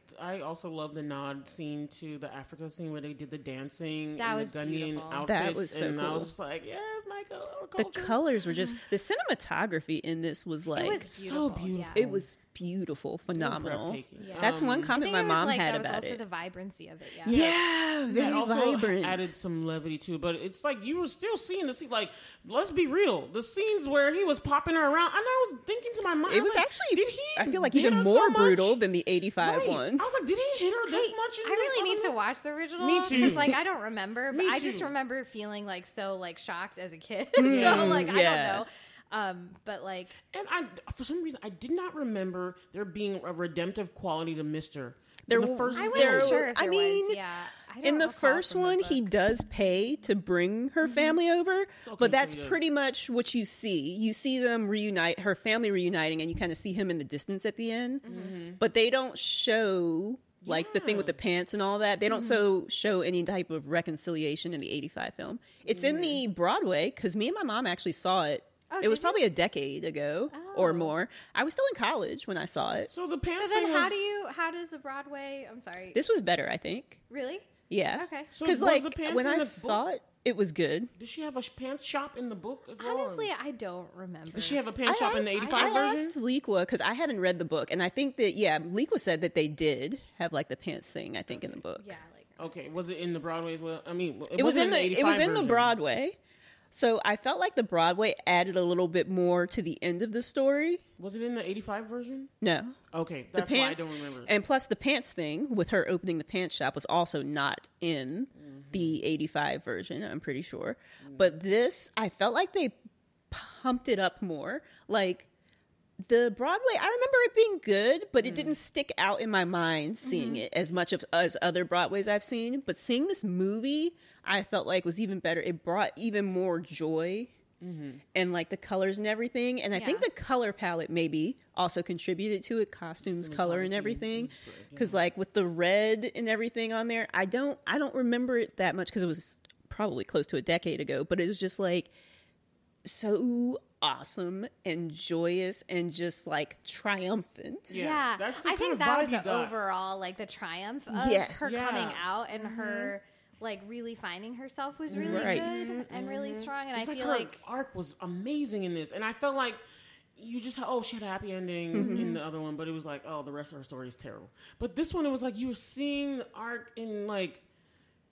also love the nod scene to the Africa scene where they did the dancing that and was the Ghanaian beautiful. outfits. That was so cool. I was just like, yes, my culture. The colors were just, the cinematography in this was like, it was beautiful. so beautiful. Yeah. it was beautiful, phenomenal. Yeah. That's one comment my mom had that was about also it. the vibrancy of it. Yeah, very also vibrant. Added some levity too, but it's like you were still seeing the scene. Like, let's be real, the scenes where he was popping her around, and I was thinking to my mind, it was like, actually, did he? I feel like hit even her more so brutal much? than the 85 one. I was like, did he hit her this much? I really need to watch the original. Me too. Because like I don't remember, but I just remember feeling like so like shocked as a kid. So like I don't know. But like, and for some reason I did not remember there being a redemptive quality to Mister. I wasn't sure if there was. Yeah, in the first one, he does pay to bring her family over, but that's pretty much what you see. You see them reunite, her family reuniting, and you kind of see him in the distance at the end. But they don't show like the thing with the pants and all that. They don't show any type of reconciliation in the 85 film. It's in the Broadway, because me and my mom actually saw it. It was probably a decade ago or more. I was still in college when I saw it. So the pants. So then, how does the Broadway? I'm sorry. This was better, I think. Really? Yeah. Okay. Because So like was the pants when in I the saw book? it, it was good. Did she have a pants shop in the book as well? Honestly, I don't remember. Did she have a pants shop in the 85 I version? asked Liqua, because I haven't read the book, and I think that Liqua said that they did have like the pants thing. I think in the book. Yeah. Okay, was it in the Broadway as well? I mean, It was in the 85 version. Broadway. So I felt like the Broadway added a little bit more to the end of the story. Was it in the 85 version? No. Okay, The that's pants, why I don't remember. And plus the pants thing with her opening the pants shop was also not in the 85 version, I'm pretty sure. But this, I felt like they pumped it up more. Like the Broadway, I remember it being good, but it didn't stick out in my mind seeing it as much as other Broadways I've seen. But seeing this movie, I felt like was even better. It brought even more joy and like the colors and everything. And I think the color palette maybe also contributed to it, costumes, color, and everything. Because like with the red and everything on there, I don't remember it that much because it was probably close to a decade ago. But it was just like so awesome and joyous and just like triumphant. Yeah. I think that was the overall like the triumph of her coming out and her like really finding herself was really good and really strong. And it's I feel her like arc was amazing in this, and I felt like you just she had a happy ending in the other one, but it was like, oh, the rest of her story is terrible. But this one, it was like you were seeing the arc in like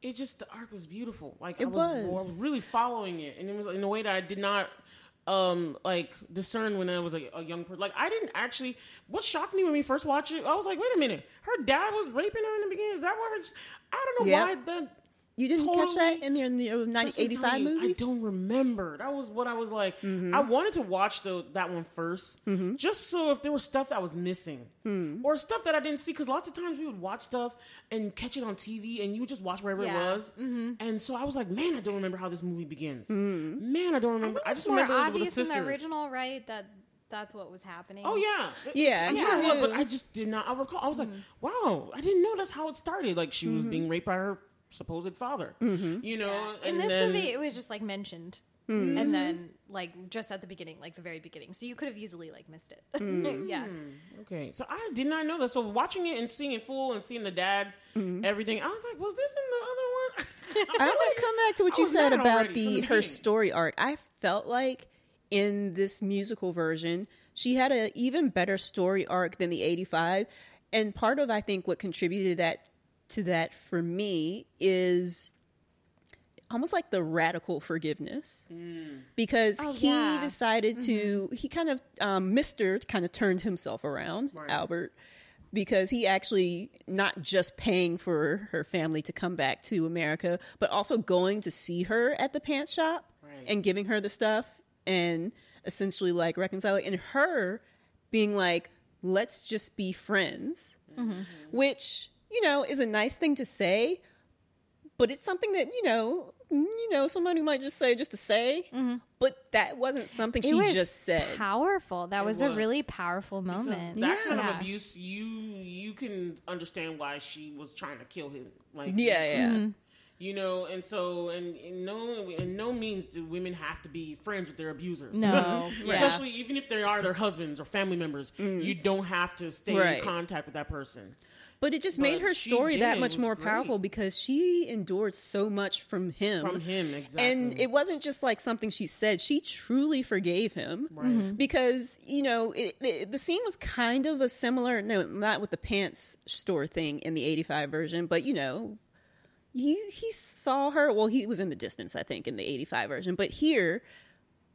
the arc was beautiful. Like I was really following it, and it was in a way that I did not like discern when I was a young person. Like I didn't actually. What shocked me when we first watched it, I was like, wait a minute, her dad was raping her in the beginning. Is that what her? I don't know why that. You didn't catch that in the 1985 movie? I don't remember. That was what I was like. I wanted to watch that one first, just so if there was stuff that was missing or stuff that I didn't see. Because lots of times we would watch stuff and catch it on TV, and you would just watch wherever it was. And so I was like, man, I don't remember how this movie begins. Man, I don't remember. I just remember more it with the obvious in sisters. the original, right? That's what was happening. Oh yeah, I'm sure it was, but I just did not. I recall. I was like, wow, I didn't know that's how it started. Like she was being raped by her supposed father, you know. In this movie, it was just like mentioned, and then like just at the beginning, like the very beginning. So you could have easily like missed it. Yeah. Okay, so I did not know that. So watching it and seeing it full and seeing the dad, everything, I was like, was this in the other one? I want to come back to what you said about her story arc. I felt like in this musical version, she had an even better story arc than the 85, and part of I think what contributed to that for me is almost like the radical forgiveness, because he decided to, he kind of, Mr. kind of turned himself around, Albert, because he actually not just paying for her family to come back to America, but also going to see her at the pants shop and giving her the stuff and essentially like reconciling, and her being like, let's just be friends, which, you know, is a nice thing to say, but it's something that, you know, somebody might just say just to say, but that wasn't something she just said. Powerful. That was a really powerful moment. Because that kind of abuse, you can understand why she was trying to kill him. Like, you know, and so, and in no means do women have to be friends with their abusers. No. Especially even if they are their husbands or family members, you don't have to stay in contact with that person. But it just made her story that much more powerful because she endured so much from him. From him, exactly. And it wasn't just like something she said. She truly forgave him. Right. Because, you know, the scene was kind of a similar, no, not with the pants store thing in the 85 version, but, you know, he saw her, well, he was in the distance, I think, in the 85 version. But here,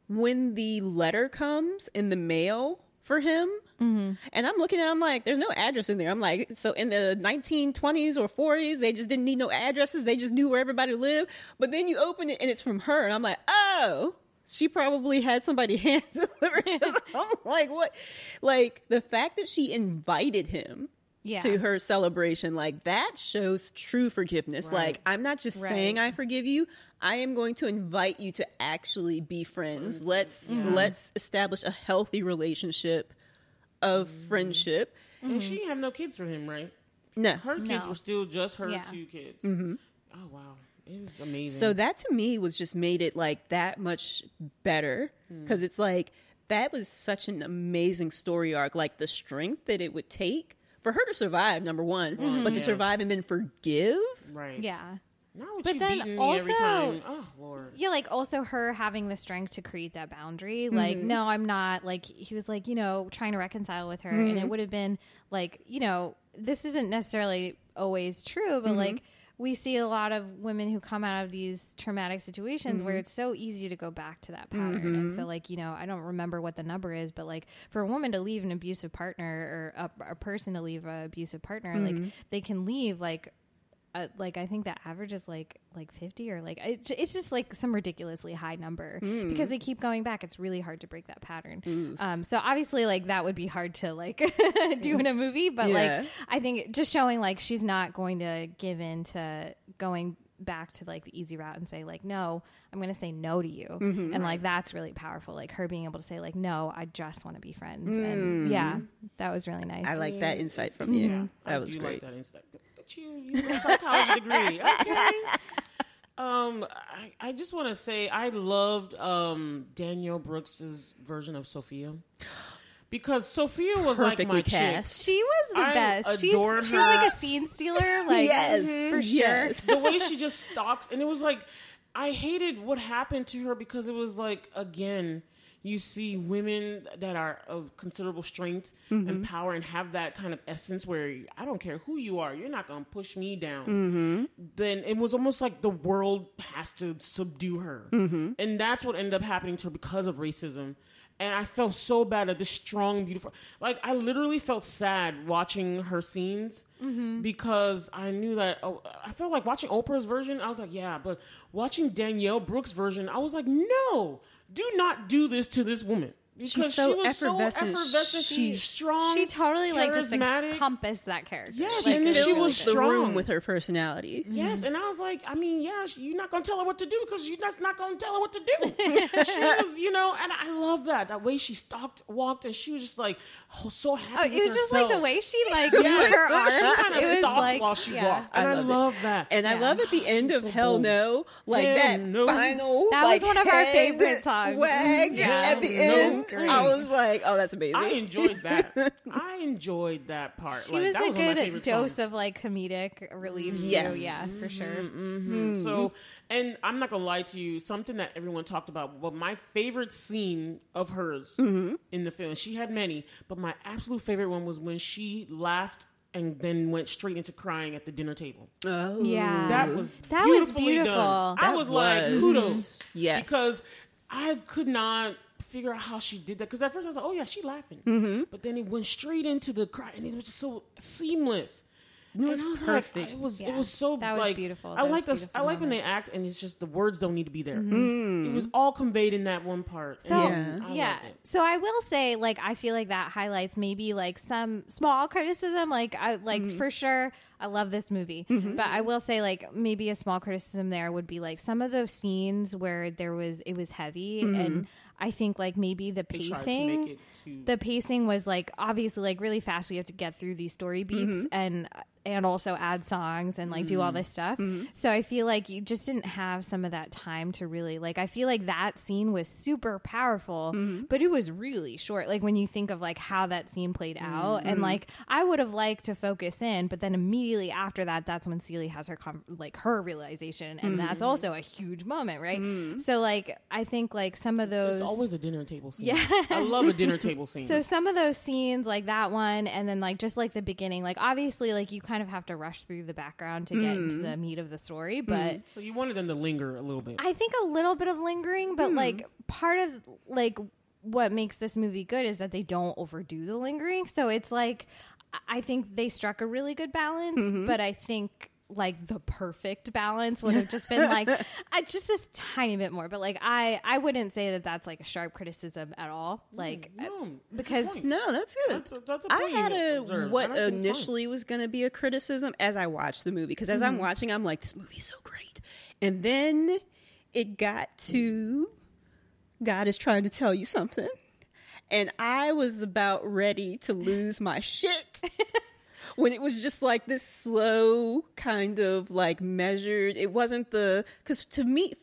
when the letter comes in the mail for him, and I'm looking at it, I'm like, there's no address in there. I'm like, so in the 1920s or 40s, they just didn't need no addresses. They just knew where everybody lived. But then you open it and it's from her. And I'm like, oh, she probably had somebody hand deliver it. I'm like, what? Like, the fact that she invited him to her celebration, like, that shows true forgiveness. Like, I'm not just saying I forgive you. I am going to invite you to actually be friends. Let's establish a healthy relationship of friendship. And she didn't have no kids for him, right? No. Her kids were still just her 2 kids. Oh, wow. It was amazing. So that to me was just made it like that much better, because it's like, that was such an amazing story arc. Like the strength that it would take for her to survive, number one, but to survive and then forgive. Right. Yeah. But then also, every time. Oh, Lord. Yeah, like also her having the strength to create that boundary. Like, no, I'm not. Like, he was like, you know, trying to reconcile with her. And it would have been like, you know, this isn't necessarily always true, but like, we see a lot of women who come out of these traumatic situations where it's so easy to go back to that pattern. And so, like, you know, I don't remember what the number is, but like for a woman to leave an abusive partner or a person to leave an abusive partner, like they can leave like I think that average is like 50 or like it's just like some ridiculously high number because they keep going back. It's really hard to break that pattern. So obviously like that would be hard to like do in a movie, but like I think just showing like she's not going to give in to going back to like the easy route and say like, no, I'm going to say no to you. And like that's really powerful. Like her being able to say like, no, I just want to be friends. And that was really nice. I like that insight from you. That was great. Like that insight. You have a psychology degree. Okay. I just want to say I loved Danielle Brooks's version of Sophia, because Sophia was perfectly like my cast. chick. She was the best. She's like a scene stealer. Like for sure. The way she just stalks, and it was like I hated what happened to her because it was like, again, you see women that are of considerable strength and power and have that kind of essence where I don't care who you are, you're not going to push me down. Then it was almost like the world has to subdue her. And that's what ended up happening to her because of racism. And I felt so bad at this strong, beautiful... Like, I literally felt sad watching her scenes because I knew that... I felt like watching Oprah's version, I was like, yeah. But watching Danielle Brooks' version, I was like, no, do not do this to this woman. Because she's so she was effervescent. so effervescent. She's strong. She totally like just charismatic. encompassed that character. Yes, like, and then she was the strong room with her personality. Yes, and I was like, I mean, yeah, you're not going to tell her what to do because you're just not going to tell her what to do. She was, you know, and I love that way she walked, and she was just like, so happy. It was with just herself. like the way she like moved her arms. She kind of It was stopped like while she walked, and I love that. And I love at the end of so Hell bold. No, like Hell that No. final. That like, was one of our head favorite songs. Wag at the No. end. Great. I was like, oh, that's amazing. I enjoyed that. I enjoyed that part. She like, was that a was one of my good favorite dose songs. of like comedic relief too. Yes. Yeah, for sure. So, and I'm not gonna lie to you, something that everyone talked about, but my favorite scene of hers in the film, she had many, but my absolute favorite one was when she laughed and then went straight into crying at the dinner table. Oh, Yeah. That was beautiful. done. I That was like, was. kudos. Yes. Because I could not figure out how she did that. Because at first I was like, oh yeah, she's laughing. But then it went straight into the cry, and it was just so seamless. It was And I was perfect. Like, it was Yeah. so That was like, beautiful. I That like was this. a I like when beautiful they act, and it's just the words don't need to be there. It was all conveyed in that one part. So And I yeah, liked it. so I will say, like, I feel like that highlights maybe like some small criticism. Like, I like for sure, I love this movie, but I will say, like, maybe a small criticism there would be like some of those scenes where it was heavy, and I think like maybe the They tried to make pacing. it too- The pacing was like obviously like really fast. We have to get through these story beats and also add songs and like do all this stuff. So I feel like you just didn't have some of that time to really like. I feel like that scene was super powerful, but it was really short. Like when you think of like how that scene played out, and like I would have liked to focus in, but then immediately after that, that's when Celie has her her realization, and that's also a huge moment, right? So like I think like some of those. It's always a dinner table scene. Yeah. I love a dinner table scene. So some of those scenes, like that one, and then like just like the beginning, like obviously like you kind of have to rush through the background to get into the meat of the story, but So you wanted them to linger a little bit. I think a little bit of lingering, but like part of like what makes this movie good is that they don't overdo the lingering. So it's like I think they struck a really good balance, but I think like the perfect balance would have just been like just a tiny bit more, but like I wouldn't say that that's like a sharp criticism at all, like because No, that's good. That's a I point had you observed. what And I think it's fine. initially was going to be a criticism as I watched the movie, because as I'm watching, I'm like, this movie's so great, and then it got to God is trying to tell you something, and I was about ready to lose my shit. When it was just like this slow kind of like measured, it wasn't because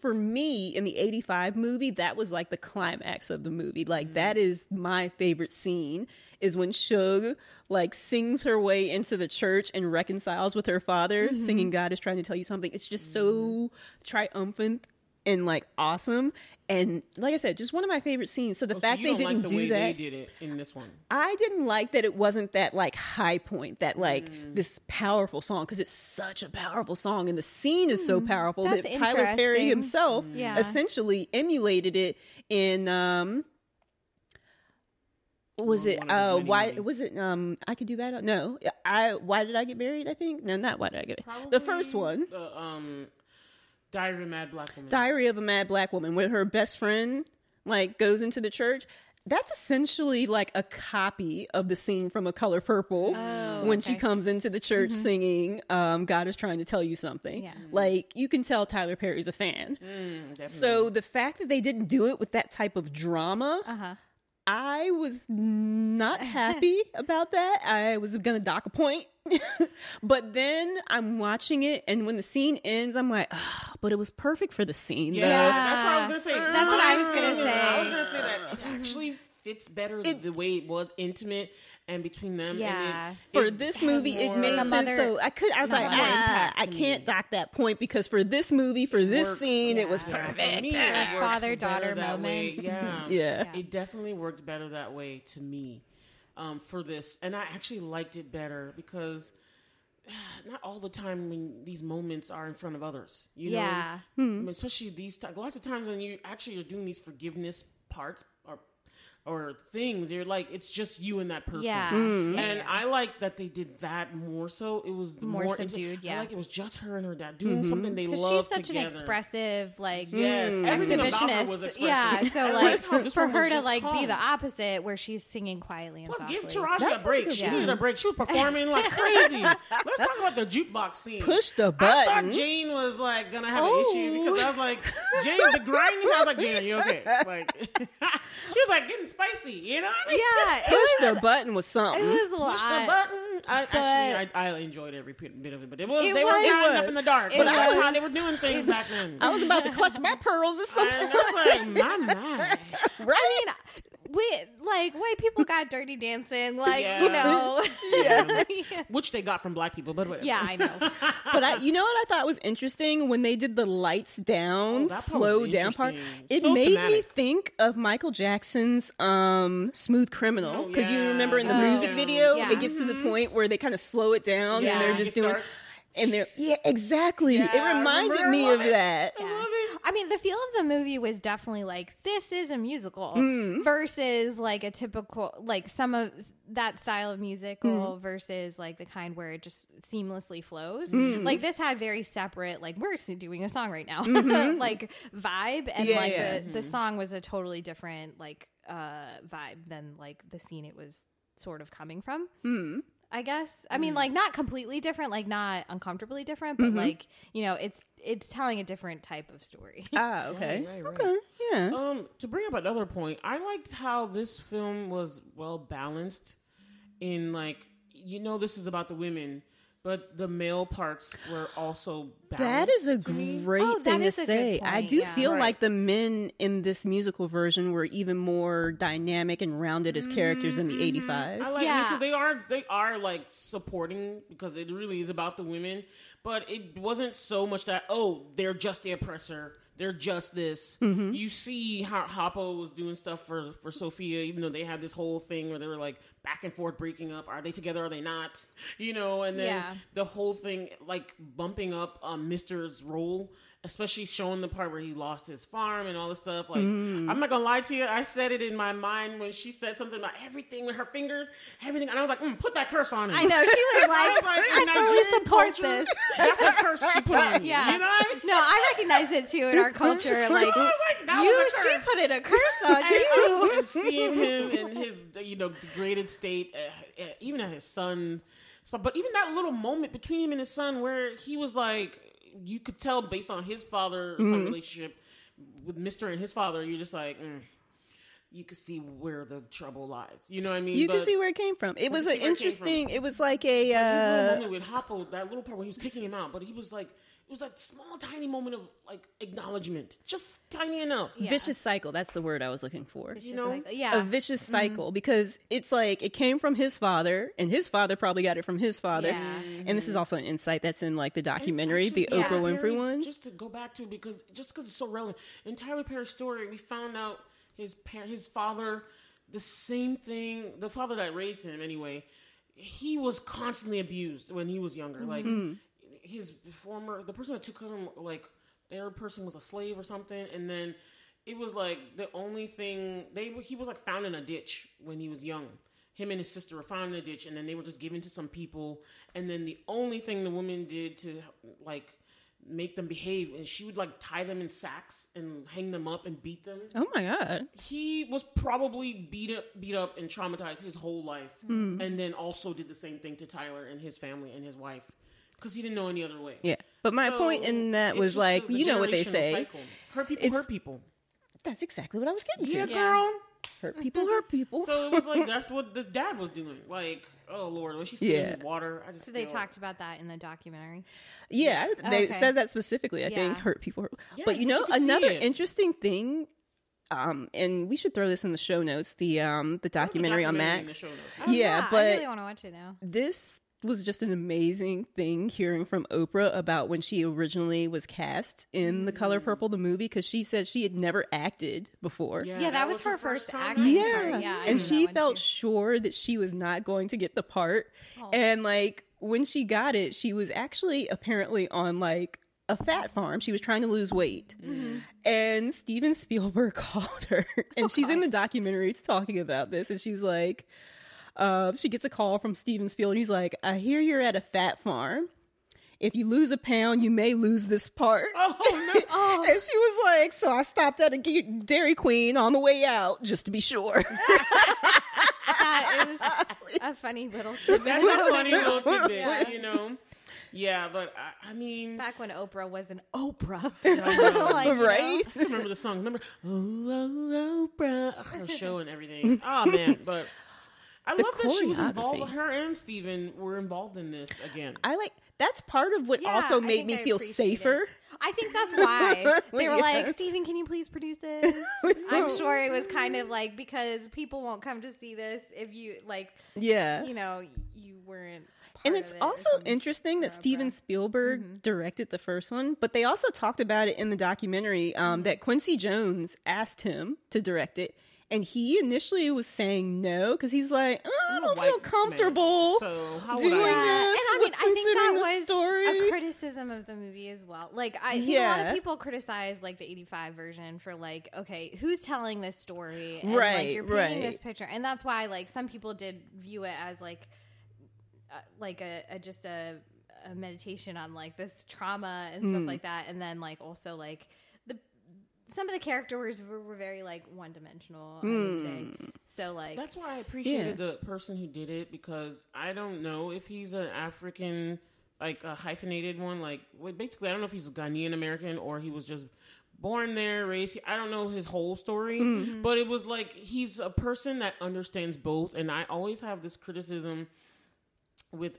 for me in the 85 movie, that was like the climax of the movie. Like that is my favorite scene, is when Shug like sings her way into the church and reconciles with her father, singing God is trying to tell you something. It's just so triumphant and like awesome. And like I said, just one of my favorite scenes. So the fact they didn't do that, they did it in this one. I didn't like that it wasn't that like high point, that like this powerful song, because it's such a powerful song and the scene is so powerful that That's Tyler Perry interesting. himself Yeah. essentially emulated it in was it one of his many why movies. was it I Could Do That? No, Why Did I Get Married? I think no, not Why Did I Get Married? The first one. The Diary of a Mad Black Woman. Diary of a Mad Black Woman, where her best friend like goes into the church. That's essentially like a copy of the scene from A Color Purple when she comes into the church singing God is trying to tell you something. Yeah. Like you can tell Tyler Perry's a fan. Definitely. So the fact that they didn't do it with that type of drama, I was not happy about that. I was going to dock a point. But then I'm watching it, and when the scene ends, I'm like, but it was perfect for the scene. Yeah, though. that's what I was gonna say. That's what I was gonna say. I was gonna say that it actually fits better the way it was intimate and between them. Yeah. And for this movie, it made sense. So I was like, I can't dock that point because for this movie, for this scene, it was perfect. For me, father-daughter moment. Way. Yeah. Yeah. It definitely worked better that way to me for this. And I actually liked it better because not all the time when these moments are in front of others, you know? Yeah. I mean, especially these times. Lots of times when you actually are doing these forgiveness parts or things, you're like, it's just you and that person. Yeah. And I like that they did that more so. It was more subdued, I like it was just her and her dad doing something they love because she's such together. an expressive, like, everything about her was exhibitionist. expressive. Yeah, so like for her to like calm. be the opposite, where she's singing quietly and Plus, softly. give Taraji a break. She needed a break. She was performing like crazy. Let's talk about the jukebox scene. Push the button. I thought Jane was like gonna have an issue because I was like, Jane, the grinding. I was like, Jane, are you okay? Like, she was like getting spicy, you know? Yeah, Push the button was something. it was a lot. Push the button. I enjoyed every bit of it, but they were grinding up in the dark. But I was how they were doing things back then. I was about to clutch my pearls or something. And I was like, my. Right? I mean, white people got Dirty Dancing, like, you know. Yeah. Which they got from black people, but whatever. Yeah, I know. But you know what I thought was interesting? When they did the lights down, slow down part, it made me think of Michael Jackson's Smooth Criminal. Because you remember in the music video, it gets to the point where they kind of slow it down and they're just doing... And they're exactly. Yeah, it reminded me of that. Yeah. I mean, the feel of the movie was definitely like, this is a musical versus like a typical, like some of that style of musical versus like the kind where it just seamlessly flows. Like this had very separate, like we're doing a song right now, like vibe. And the song was a totally different like vibe than like the scene it was sort of coming from. I guess. I mean, like not completely different, like not uncomfortably different, but like, you know, it's telling a different type of story. Ah, okay. Right. Okay. Yeah. To bring up another point, I liked how this film was well balanced in like, you know, this is about the women, but the male parts were also balanced. That is a great thing to say. I do feel like the men in this musical version were even more dynamic and rounded as characters in the 85. I like it because they are like supporting because it really is about the women, but it wasn't so much that, they're just the oppressor. They're just this. You see how Hoppo was doing stuff for Sophia, even though they had this whole thing where they were like back and forth breaking up. Are they together? Are they not? You know, and then the whole thing like bumping up Mister's role, especially showing the part where he lost his farm and all this stuff. Like, I'm not gonna lie to you, I said it in my mind when she said something about everything with her fingers, everything, and I was like, put that curse on him. I know, she was like, I fully support this. That's a curse she put on you. You know what I mean? No, I recognize it too in our culture. Like, she put in a curse on you. And seeing him in his, degraded state, even at his son, but even that little moment between him and his son where he was like, you could tell based on his father-son relationship with Mr. and his father, you're just like, you could see where the trouble lies. You know what I mean? You can see where it came from. It was an interesting, it was like a... his little moment with Hoppo, that little part where he was kicking him out, but he was like, it was that small, tiny moment of like acknowledgement. Just tiny enough. Yeah. Vicious cycle. That's the word I was looking for. Vicious cycle. Yeah. A vicious cycle because it's like it came from his father and his father probably got it from his father. Yeah. And this is also an insight that's in like the documentary, the Oprah Winfrey one. Just to go back to it because it's so relevant. In Tyler Perry's story, we found out his father, the same thing, the father that raised him anyway, he was constantly abused when he was younger. Like, the person that took him, like, their person was a slave or something, and then it was like the only thing he was like found in a ditch when he was young. Him and his sister were found in a ditch, and then they were just given to some people, and then the only thing the woman did to like make them behave, and she would like tie them in sacks and hang them up and beat them. Oh my God. He was probably beat up and traumatized his whole life, and then also did the same thing to Tyler and his family and his wife. Because he didn't know any other way. Yeah. But my point in that was like, you know what they say. Cycle. Hurt people hurt people. That's exactly what I was getting to. Yeah, girl. Hurt people hurt people. So it was like, that's what the dad was doing. Like, oh Lord, when she spilled his water, I just... So they talked about that in the documentary? Yeah, they said that specifically. I think hurt people hurt. Yeah, but you know, another interesting thing and we should throw this in the show notes, the documentary on Max. Oh, yeah, but I really want to watch it now. This was just an amazing thing hearing from Oprah about when she originally was cast in The Color Purple, the movie, because she said she had never acted before. Yeah, that was her first acting part. Yeah, and she felt sure that she was not going to get the part. Oh. And like when she got it, she was actually apparently on like a fat farm. She was trying to lose weight. Mm-hmm. And Steven Spielberg called her, and she's in the documentary talking about this, and she's like, she gets a call from Steven Spielberg. He's like, I hear you're at a fat farm. If you lose a pound, you may lose this part. Oh, no. Oh. And she was like, so I stopped at a Dairy Queen on the way out just to be sure. That is a funny little tidbit. That's a funny little tidbit, you know? Yeah, but I mean... Back when Oprah was an Oprah. I know. Like, right? I still remember the song. Remember? Oh, Oprah. Her show and everything. Oh, man. But I love that she was involved. Her and Steven were involved in this again. That's part of what also made me feel safer. I think that's why they were like, Steven, can you please produce this? I'm sure it was kind of like, because people won't come to see this if you like, you know, you weren't. And it's also interesting that Steven Spielberg directed the first one, but they also talked about it in the documentary that Quincy Jones asked him to direct it. And he initially was saying no, because he's like, I don't feel comfortable doing this. And I mean, I think that was a criticism of the movie as well. Like, I think a lot of people criticize, like, the 85 version for, like, okay, who's telling this story? And, like, you're painting this picture. And that's why, like, some people did view it as, like just a meditation on, like, this trauma and stuff like that. And then, like, also, like, some of the characters were very like one-dimensional, I would say. So like that's why I appreciated the person who did it, because I don't know if he's an African, like a hyphenated one. Like basically, I don't know if he's a Ghanaian American or he was just born there, raised here. I don't know his whole story, but it was like he's a person that understands both. And I always have this criticism with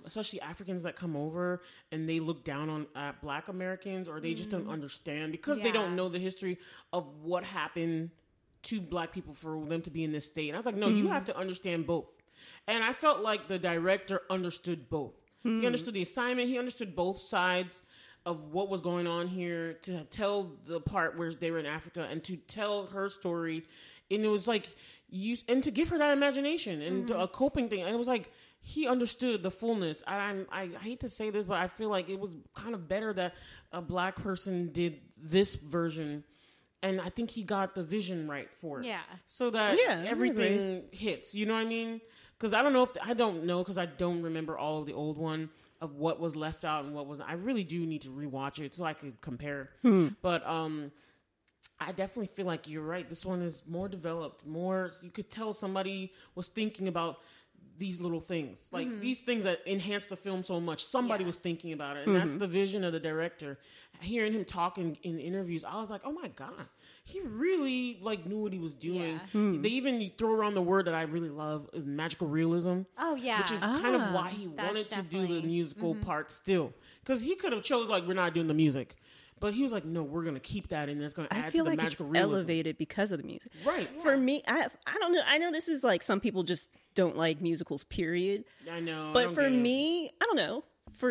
especially Africans that come over and they look down on Black Americans, or they just don't understand because they don't know the history of what happened to Black people for them to be in this state. And I was like, no, you have to understand both. And I felt like the director understood both. He understood the assignment. He understood both sides of what was going on here, to tell the part where they were in Africa and to tell her story. And it was like, and to give her that imagination and a coping thing. And it was like, he understood the fullness. I hate to say this, but I feel like it was kind of better that a Black person did this version, and I think he got the vision right for it. Yeah. So that everything hits. You know what I mean? Because I don't know because I don't remember all of the old one of what was left out and what was. I really do need to rewatch it so I could compare. But I definitely feel like you're right. This one is more developed. More, you could tell somebody was thinking about these little things, like these things that enhance the film so much. Somebody was thinking about it, and that's the vision of the director. Hearing him talking in interviews, I was like, oh my God, he really like knew what he was doing. They even throw around the word that I really love is magical realism. Oh yeah, which is kind of why he wanted to do the musical part still, because he could have chose like, we're not doing the music. But he was like, no, we're going to keep that, and it's going to add to the magical realism. I feel like it's elevated because of the music. Right. Yeah. For me, I don't know. I know this is like, some people just don't like musicals, period. I know. But for me, I don't know.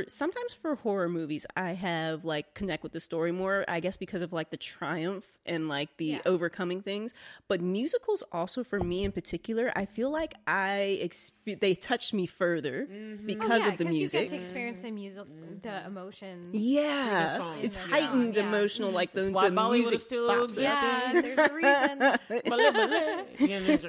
Sometimes for horror movies, I have like connect with the story more, I guess because of like the triumph and like the overcoming things. But musicals also, for me in particular, I feel like they touch me further because of the music. You get to experience the emotions. Yeah, it's heightened emotional, like the music bops. Yeah, there's a reason.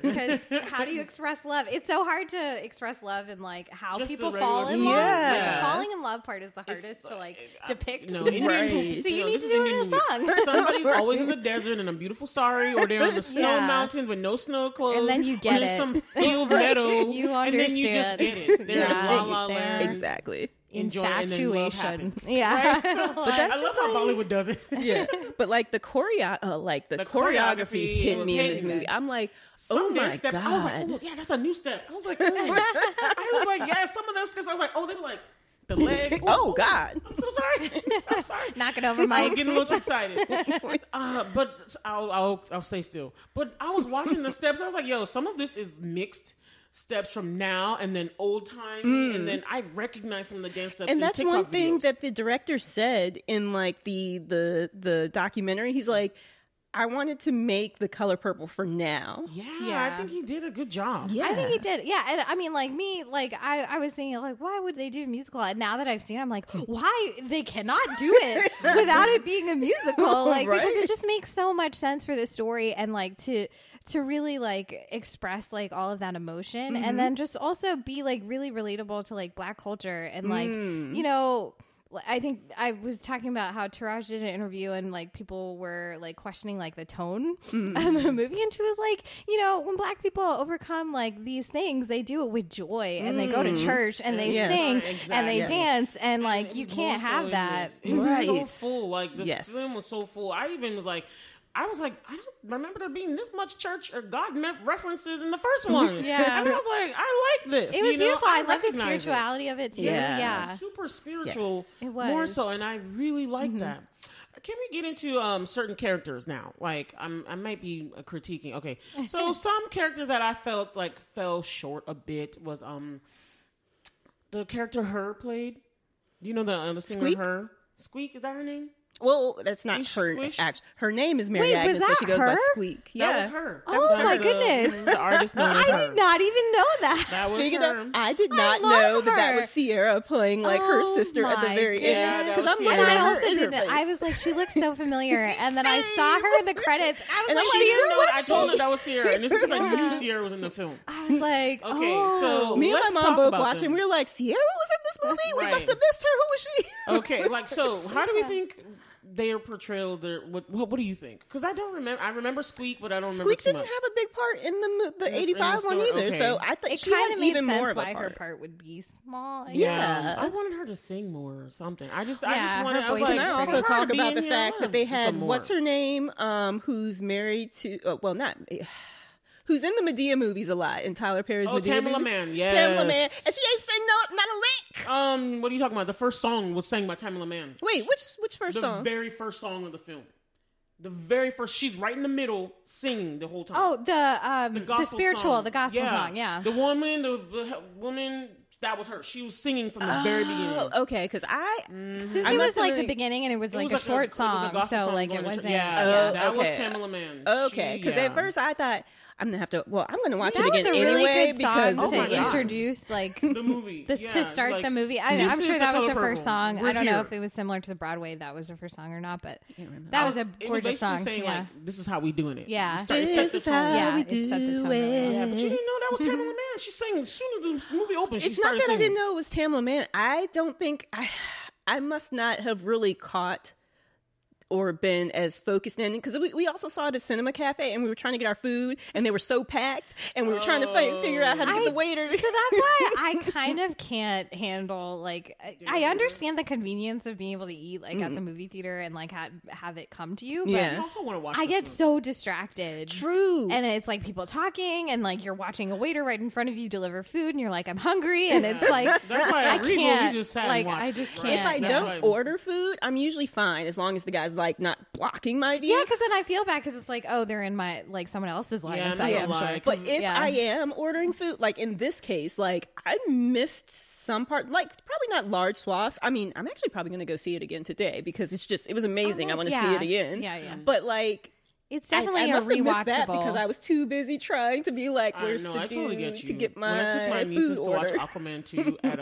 Because how do you express love? It's so hard to express love and like how just people fall in love. Yeah. Like, falling in love part is the hardest to like depict. No, right. So you need to do it in a song. Somebody's always in the desert in a beautiful sari, or they're on the snow mountain with no snow clothes, and then you get it. Some field meadow, you understand. And then you just get it. They're La La Land. Exactly. Infatuation. Yeah. Right? So, but that's I love how Bollywood does it. Yeah. But like the choreography hit me in this movie. I'm like, oh my God. I was like, oh yeah, that's a new step. I was like, oh. I was like, yeah, some of those steps I was like, oh, they were like the leg. Oh God! I'm so sorry. I'm sorry. Knocking over I Mike. was getting a little too excited. But I'll stay still. But I was watching the steps. I was like, yo, some of this is mixed steps from now and then old time, and then I recognize some of the dance steps. And that's TikTok one thing videos. that the director said in like the documentary. He's like, I wanted to make the color purple for now. Yeah, I think he did a good job. Yeah. I think he did. Yeah, and I mean, like me, like I was thinking, like, why would they do a musical? And now that I've seen it, I'm like, why they cannot do it without it being a musical? Like, Right? because it just makes so much sense for the story and like to really like express like all of that emotion, and then just also be like really relatable to like Black culture and like you know. I think I was talking about how Taraj did an interview and like people were like questioning like the tone of the movie, and she was like, you know, when Black people overcome like these things, they do it with joy and they go to church and they sing and they dance, and like you can't have that. It was so full. Like the film was so full. I even was like, I don't remember there being this much church or God references in the first one. Yeah. And I was like, I like this. It was beautiful. I love the recognize spirituality of it too. Yeah. Super spiritual. It was. More so, and I really like that. Can we get into certain characters now? Like, I might be critiquing. Okay. So some characters that I felt like fell short a bit was the character Her played. You know the singer Squeak? Her? Squeak, is that her name? Well, that's not her. Squish? Her name is Mary Wait, Agnes, was but she that goes by her? Squeak. That was her. That Oh was my her, goodness. the artist known as I Her. did not even know that. That was Speaking her. of, I did not love know that her. was Sierra playing like her Oh sister at the my very goodness. Yeah, end. that Because was I'm Sierra. looking And at I her also in her didn't. face. I was like, she looks so familiar. And then I saw her in the credits. I was And like, then She Sierra, didn't know what it. I is told she? her that was Sierra, and it's because I knew Sierra was in the film. I was like, Okay, oh. so Me and let's my talk mom both about watching. them. We were like, Sierra was in this movie? We Right. must have missed her. Who was she? Okay, like, so how do we think their portrayal? What do you think? Because I don't remember. I remember Squeak, but I don't remember Squeak too didn't much. have a big part in the in 85 the one story? either. Okay. So I think It she kind had of made even sense more of a why her part. part would be small. I Yeah. guess. I wanted her to sing more or something. I just Yeah, wanted. her I was voice like, Can I is also for her talk to be about in the here, fact I that they wanted some had more. what's her name, who's married to who's in the Medea movies a lot in Tyler Perry's Medea Tamala movie? Man, yes. Tamala Man, and she ain't saying not a lick. What are you talking about? The first song was sang by Tamala Man. Wait, which first The song? very first song of the film. The very first. She's right in the middle, singing the whole time. Oh, the gospel spiritual, song. the gospel song, yeah. The woman, that was her. She was singing from the very beginning. Oh, okay, because Since I it must was like have the beginning and it was It like was a short song, gospel so like going it to church. wasn't. Yeah, that okay. was Tamala Man. okay, because at first I thought I'm gonna have to. Well, I'm gonna watch That it was again a really anyway good because song Oh my to God. introduce like the movie to start like, the movie. this I'm is sure The that was Color the first Purple. song. We're I don't know here. if it was similar to the Broadway. That was the first song or not, but remember. that was a It was gorgeous basically song. saying Yeah, like, this is how we doing it. Yeah. We start, it set This the is tone. how Yeah, we it set the do tone really well. it. Yeah, but you didn't know that was Tamala Man. She sang as soon as the movie opened. She It's not started that I singing. didn't know it was Tamala Man. I don't think I must not have really caught or been as focused in, because we also saw it at Cinema Cafe and we were trying to get our food and they were so packed and we were trying to figure out how to get the waiter. So that's why I kind of can't handle like I understand the convenience of being able to eat like at the movie theater and like have it come to you. But Yeah. I also want to watch I the get film. so distracted. True. And it's like people talking and like you're watching a waiter right in front of you deliver food and you're like, I'm hungry. And it's like, That's why I at Regal, can't. we just sat Like, and watched. I just Right. can't. if I yeah. don't right. order food, I'm usually fine as long as the guy's like not blocking my view. Yeah, because then I feel bad because it's like, oh, they're in my like someone else's line Yeah, of not sight. gonna I'm lie, sure. But if yeah. I am ordering food, like in this case, like I missed some part, like probably not large swaths. I mean, I'm actually probably going to go see it again today because it was amazing. I want to see it again. Yeah, yeah. But like, It's definitely I a must have missed that rewatchable. because I was too busy trying to be like, where's I know, the I totally dude get you. to get my when I took my nieces food to watch order? Aquaman 2 at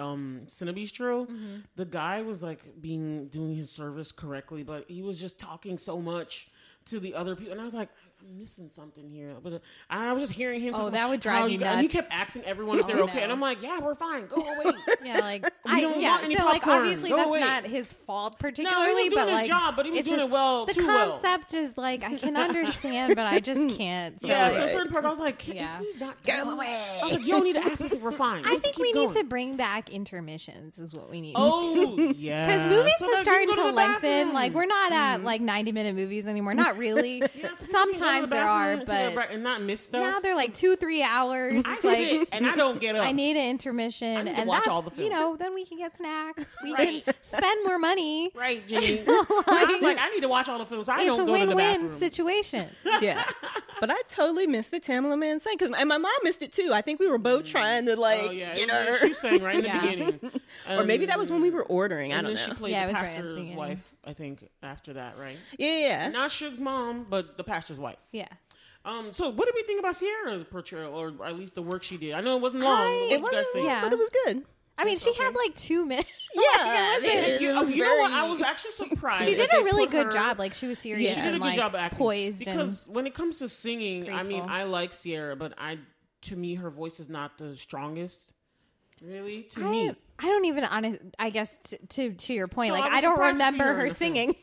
Cinebistro, the guy was like doing his service correctly, but he was just talking so much to the other people, and I was like, I'm missing something here. But I was just hearing him. Oh, talk that would about drive how me you guys- And he nuts. kept asking everyone if they're Oh, okay, no. and I'm like, yeah, we're fine. Go away. Yeah, like We don't want any so like popcorn. obviously Go that's away. not his fault No, particularly, he was doing but his like job, but he was it's doing just- it well, The too well. concept is like I can understand, but I just can't. So Yeah, like, so certain parts I was like, Yeah. is he not Go done? away. I was like, you don't need to ask us if we're fine. I Just think keep we going. need to bring back intermissions is what we need to do. Oh, yeah. Because movies So are that you starting can go to the lengthen. bathroom. Like we're not at like 90-minute movies anymore. Not not really. Sometimes there are, but and not miss stuff. now they're like 2-3 hours. I It's like, sit and I don't get up. I need an intermission, and watch that's all the film. then we can get snacks. We can spend more money. Right, Jenny. I was like, I need to watch all the films. I It's don't a go to the win-win bathroom. situation. Yeah. But I totally missed the Tamala Man sing, and my mom missed it too. I think we were both trying to get her. She sang right in the beginning. Or maybe that was when we were ordering. I And don't then know. she played Yeah, it the was right at the pastor's beginning. wife, I think, after that, right? Yeah. Not Shug's mom, but the pastor's wife. Yeah. So what did we think about Sierra's portrayal, or at least the work she did? I know it wasn't long. It was, Yeah. but it was good. I mean, she had like 2 minutes. Yeah, You know what? I was actually surprised. She did that a they really put good her- job. Like, she was serious She did a and good like job acting. poised. Because when it comes to singing, I mean, graceful. I like Sierra, but to me, her voice is not the strongest. Really, to me. I don't even I guess to your point, So like I was I don't surprised to see remember her in her the film. singing.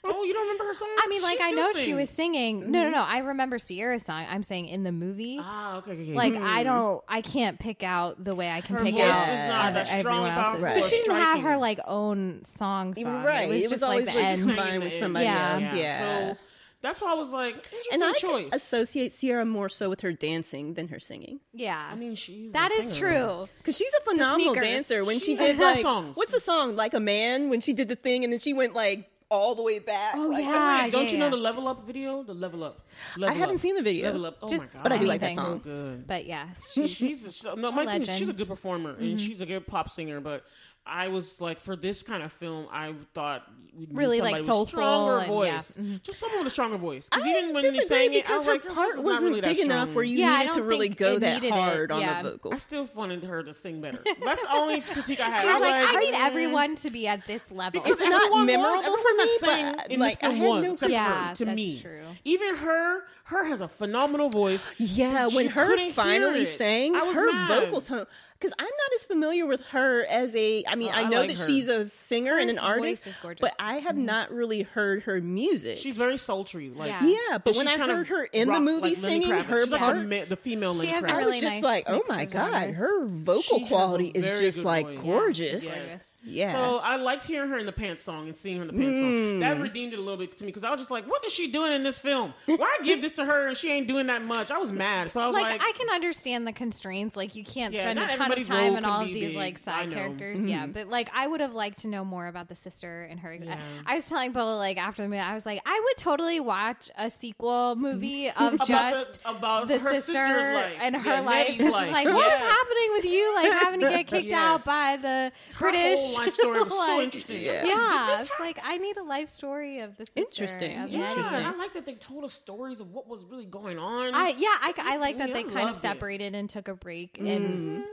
Oh, you don't remember her song? I mean, like, I know she was singing. No. I remember Sierra's song. I'm saying in the movie. Ah, okay. Like, I can't pick out the way I can Her pick voice out was not that everyone strong, else's. powerful, But she didn't have striking. her, like, own song. Right. It was just, like, always the end. combined with somebody Yeah. else. Yeah. So that's why I was like, interesting And I choice. associate Sierra more so with her dancing than her singing. Yeah. I mean, she's That a is singer. true. Because she's a phenomenal sneakers. dancer. When she She did, has like, songs. what's the song? Like a Man, when she did the thing and then she went, like, all the way back. Oh, like, yeah. Wait, don't you know the Level Up video? The Level Up. I haven't seen the video. Level Up. Oh Just- my god! But I do like that Anything. song. So good. But yeah. My thing is, she's a legend. good performer and she's a good pop singer. But I was like, for this kind of film, I thought we'd need Really, somebody like, with soulful stronger and- voice, yeah. just someone with a stronger voice. Because I even when you disagree sang it, I because was her like, her voice part is not wasn't really that big enough strong. where you Yeah, I needed to don't really think go it that needed it. hard on Yeah. the vocal. I still wanted her to sing better. That's the only critique I had. She was like, I need "Mm." everyone to be at this level. It's not Everyone memorable everyone for me, that sang but, in like, this I film had was, no except Yeah, for to that's me. true. Even her has a phenomenal voice. Yeah, but when you her couldn't finally hear it. sang, I was her mad. vocal tone. Because I'm not as familiar with her as I mean, I I know like that her. she's a singer and an Her artist, voice is gorgeous. but I have not really heard her music. She's very sultry. Like, Yeah. Yeah, but and when she's I kind of heard her in the rock, movie like Lenny singing Kravitz. her She's like parts, the female She Lenny has a Kravitz. I really was just nice like, oh mix my of god, genres. her vocal She has a quality is very just good like voice. gorgeous. Yes. Yeah. So I liked hearing her in the pants song and seeing her in the pants song. That redeemed it a little bit to me because I was just like, what is she doing in this film? Why give this to her and she ain't doing that much? I was mad. So I was Like, I can understand the constraints. Like, you can't Yeah, spend a not ton of everybody's time role on can all of be these big. like I side know. characters. Yeah, but like, I would have liked to know more about the sister and her. Yeah. I was telling Bola, like, after the movie, I was like, I would totally watch a sequel movie of About just about the her sister sister's life. and her Yeah, life. Nettie's It's life. like, what was Yeah. happening with you? Like, having to get kicked out Yes. by the Her British. whole life story was so Like, interesting. Yeah, it's like, I need a life story of the sister. Interesting. Of Yeah, Nettie. Interesting. I like that they told us stories of what was really going on. I like that Yeah, they I kind of loved it. separated and took a break and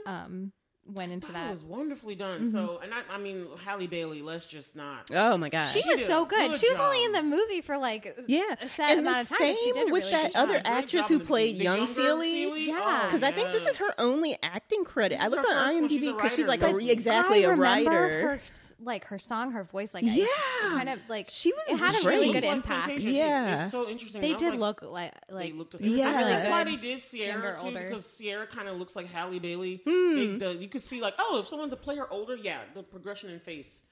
went into That that. was wonderfully done. So, and I mean, Halle Bailey. Let's just not. Oh my god. She She was did so a good. good She was only job. in the movie for like Yeah, a set and amount the of time. But she same did a with really that good job. other Great actress job who in the played beginning. The young younger Celie. Yeah. Because I think this is her only acting credit. I This is looked her on first one. She's IMDb a because she's writer, like basically. exactly I a remember writer. her song, her voice, like Yeah. kind of like She was It had a great. really good Well, impact. Fantasia, Yeah. it's so interesting. They I was did like, look like they looked. Yeah. I think that's why Really they did Sierra Younger, too, older. because Sierra kind of looks like Halle Bailey. You could see like, oh, if someone to play her older, yeah, the progression in face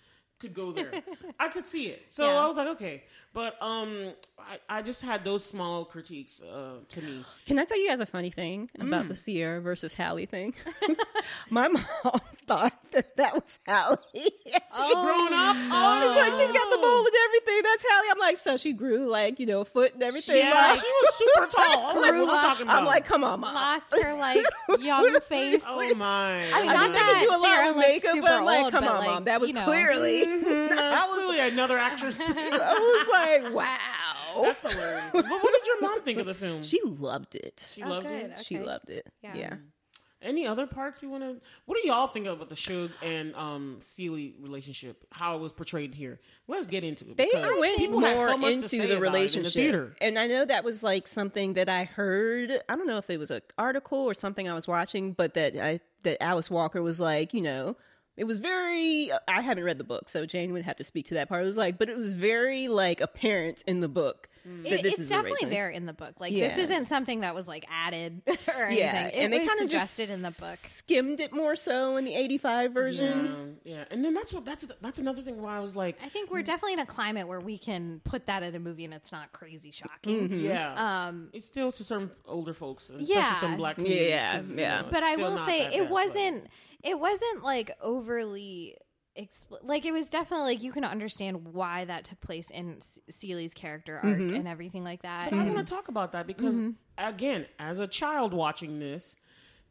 could go there. I could see it. So Yeah. I was like, okay, but I just had those small critiques to me. Can I tell you guys a funny thing about the Sierra versus Halle thing? My mom thought that was Halle. Growing up, She's like, she's got the mold and everything. That's Halle. I'm like, so she grew like, a foot and everything. yeah, she was super tall. I'm like, Grew what you up. talking about? I'm like, come on, mom. lost her like young face. oh my. I mean, I not mean, they could do a that lot Sarah with looks makeup, super but I'm like, old, come but on, like, mom. That was you know. clearly. That's clearly another actress. I was like, wow. That's hilarious. But what did your mom think of the film? She loved it. She Oh, loved good. it. Okay. She loved it. Yeah. Yeah. Any other parts we want to? What do y'all think about the Shug and Celie relationship? How it was portrayed here? Let's get into it. They because went people had more so much to into say the about it in relationship. theater. And I know that was like something that I heard. I don't know if it was an article or something I was watching, but that Alice Walker was like, it was very, I haven't read the book, so Jane would have to speak to that part. It was like, but it was very like apparent in the book It's definitely there in the book. Like this isn't something that was like added or anything. And they kind of suggested in the book. Skimmed it more so in the 85 version. Yeah. And then that's another thing why I was like, I think we're definitely in a climate where we can put that in a movie and it's not crazy shocking. Yeah. It's still to some older folks, especially some black communities. Yeah. But I will say it wasn't like overly like it was definitely like you can understand why that took place in Celie's character arc and everything like that. But I want to talk about that because again, as a child watching this,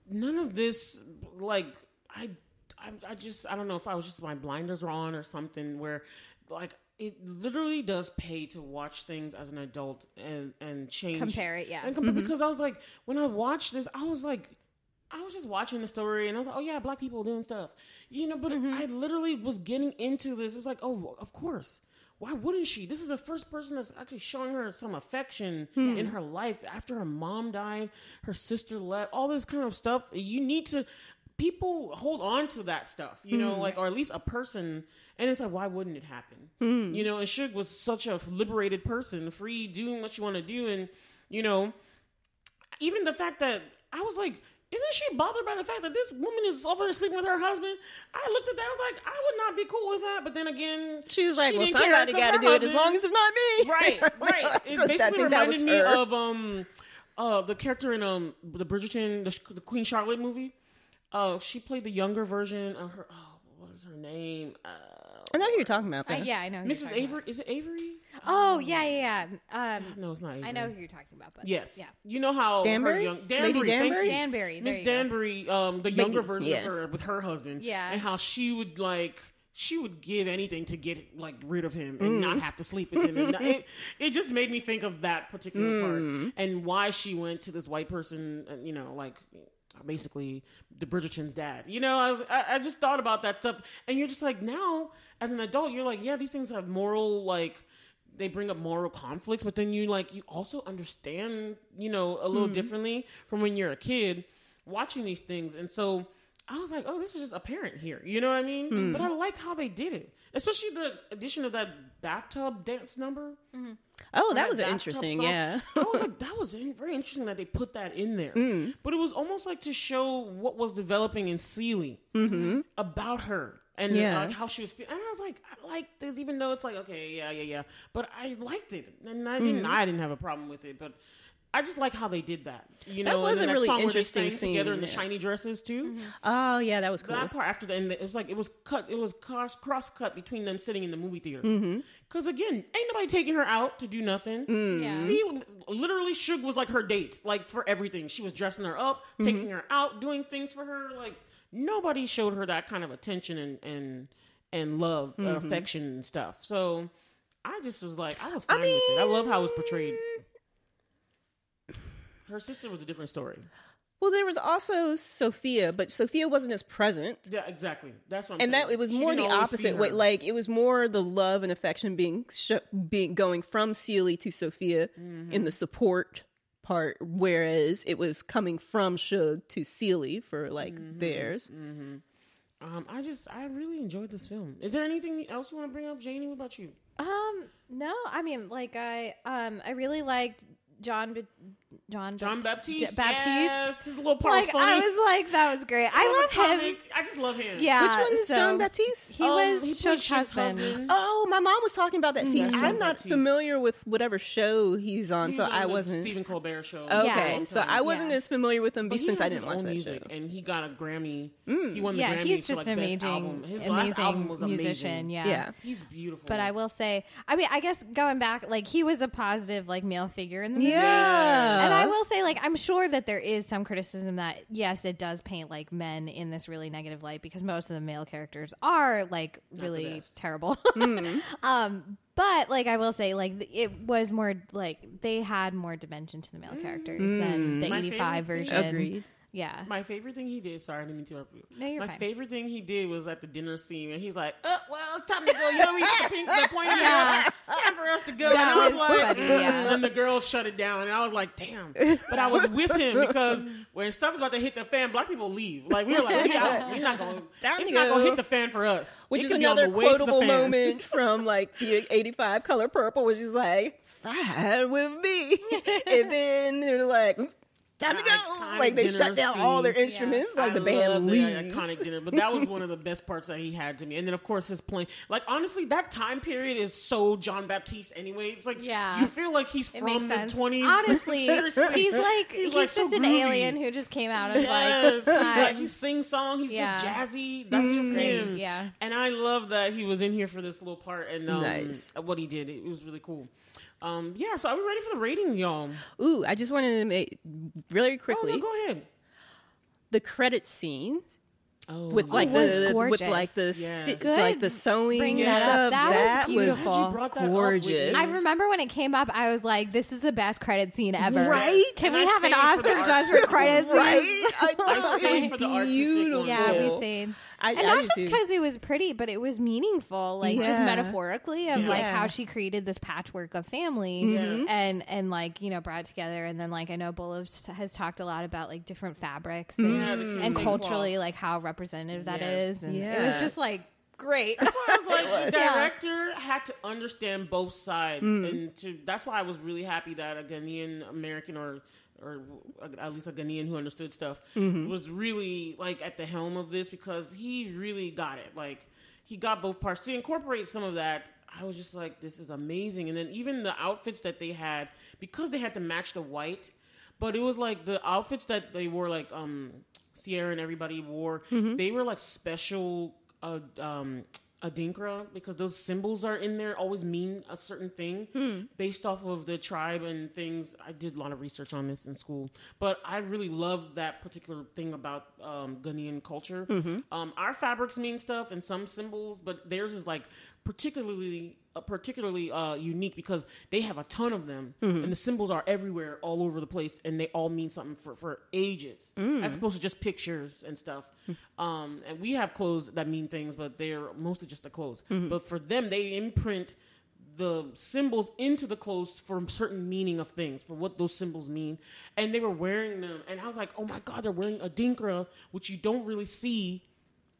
none of this like I don't know if I was just my blinders were on or something where like it literally does pay to watch things as an adult and change, compare it, because I was like when I watched this I was just watching the story and I was like, oh yeah, black people doing stuff, but I literally was getting into this. It was like, oh, of course. Why wouldn't she? This is the first person that's actually showing her some affection in her life after her mom died, her sister left, all this kind of stuff. People hold on to that stuff, like, or at least a person. And it's like, why wouldn't it happen? And Shug was such a liberated person, free, doing what you want to do. And, even the fact that I was like, isn't she bothered by the fact that this woman is over there sleeping with her husband? I looked at that. I was like, I would not be cool with that. But then again, she was like, well, somebody got to do it as long as it's not me. Right. It basically reminded me of the character in the Bridgerton, the Queen Charlotte movie. She played the younger version of her. What is her name? I know who you're talking about. Yeah, I know. Mrs. Avery. Is it Avery? Oh, yeah. No, it's not Avery. I know who you're talking about. But yes. Yeah. You know how Danbury? Lady Danbury? Danbury. Miss Danbury, the younger version of her with her husband. Yeah. And how she would give anything to get rid of him and not have to sleep with him. And it just made me think of that particular part and why she went to this white person, basically the Bridgerton's dad. I just thought about that stuff, and you're just like, now as an adult, you're like, yeah, these things have moral, they bring up moral conflicts, but then you also understand, a little differently from when you're a kid watching these things. And so I was like, oh, this is just apparent here. You know what I mean? But I like how they did it, especially the addition of that bathtub dance number. Oh, that was interesting. Song. Yeah. I was like, that was very interesting that they put that in there. But it was almost like to show what was developing in Celie about her and how she was feeling. And I was like, I like this, even though it's like, okay, yeah. But I liked it, and I didn't have a problem with it. But I just like how they did that. That was a really interesting scene together in the shiny dresses too. Oh yeah, that was cool. That part after the end, it was like it was cross cut between them sitting in the movie theater. Because again, ain't nobody taking her out to do nothing. See, literally, Shug was like her date, for everything. She was dressing her up, taking her out, doing things for her. Nobody showed her that kind of attention and love, affection and stuff. So I just was like, I was fine with it. I love how it was portrayed. Her sister was a different story. Well, there was also Sophia, but Sophia wasn't as present. Yeah, exactly. That's what I'm saying. And it was more the opposite way. It was more the love and affection being going from Celie to Sophia in the support part, whereas it was coming from Shug to Celie for theirs. I really enjoyed this film. Is there anything else you want to bring up, Janie? What about you? No. I mean, I really liked John Baptiste. Yes, his little part was funny. I was like, that was great. I love him. I just love him. Yeah. Which one is John Baptiste? He was Shug's husband. Oh, my mom was talking about that scene. I'm not familiar with whatever show he's on, so I wasn't. Stephen Colbert show. Okay, so I wasn't as familiar with him since I didn't watch that show. And he got a Grammy. He won the Grammy. Yeah, he's just an amazing musician. Yeah, he's beautiful. But I will say, I guess going back, he was a positive male figure in the movie. Yeah. And I will say, I'm sure that there is some criticism that, yes, it does paint, men in this really negative light because most of the male characters are, really terrible. But, I will say, it was more, they had more dimension to the male characters than the 85 version. Agreed. Yeah. My favorite thing he did, sorry, I didn't mean to interrupt you. No, you're My fine. favorite thing he did was at the dinner scene, and he's like, well, it's time to go. You know, the point is, it's time for us to go. That and I was was like, funny, yeah. and the girls shut it down, and I was like, damn. But I was with him because when stuff is about to hit the fan, black people leave. Like, we were like, we're not going to hit the fan for us. Which it is can be on the another way to the quotable fan. moment from like the 85 Color Purple, which is like, ride with me. And then they're like, time to go. Like they shut down all their instruments. Like the band leaves. Iconic dinner, but that was one of the best parts that he had to me. And then of course his playing. Like honestly, that time period is so John Baptiste anyway. It's like you feel like he's from the 20s. Honestly, he's like so just an groovy. alien who just came out of like time. He sings song. He's just jazzy. That's just him. Yeah, and I love that he was in here for this little part and nice. What he did. It was really cool. So are we ready for the rating, y'all? Ooh, I just wanted to make really quickly. Oh, no, go ahead. The credit scenes with was gorgeous. with like the like the sewing Bring and that up. stuff. That was beautiful. You brought that up, gorgeous. Whitney. I remember when it came up, I was like, "This is the best credit scene ever." Right? Can And we I have an stayed for the Oscar judge for credit scenes? Right? I stayed for the artistic beautiful. one. Yeah, we stayed. And not just because it was pretty, but it was meaningful, like just metaphorically of like how she created this patchwork of family and like, you know, brought it together. And then like, I know Bola has talked a lot about like different fabrics and culturally like how representative that is. And it was just like great. That's why I was like, the director had to understand both sides. And that's why I was really happy that a Ghanaian American or at least a Ghanaian who understood stuff was really like at the helm of this, because he really got it. Like he got both parts to incorporate some of that. I was just like, this is amazing. And then even the outfits that they had, because they had to match the white, but it was like the outfits that they wore, like Sierra and everybody wore, they were like special Adinkra, because those symbols are in there always mean a certain thing based off of the tribe and things. I did a lot of research on this in school, but I really love that particular thing about Ghanaian culture. Our fabrics mean stuff and some symbols, but theirs is like particularly unique because they have a ton of them and the symbols are everywhere all over the place, and they all mean something for ages as opposed to just pictures and stuff. And we have clothes that mean things, but they're mostly just the clothes. But for them, they imprint the symbols into the clothes for a certain meaning of things, for what those symbols mean. And they were wearing them, and I was like, oh my God, they're wearing Adinkra, which you don't really see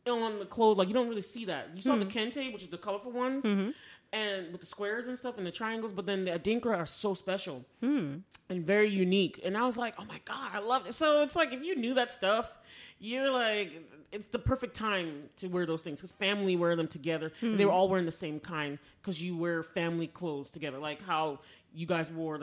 on the clothes. Like, you don't really see that. You saw the kente, which is the colorful ones, and with the squares and stuff and the triangles, but then the Adinkra are so special and very unique. And I was like, oh my God, I love it. So it's like, if you knew that stuff, you're like, it's the perfect time to wear those things, because family wear them together. And they were all wearing the same kind, because you wear family clothes together. Like how you guys wore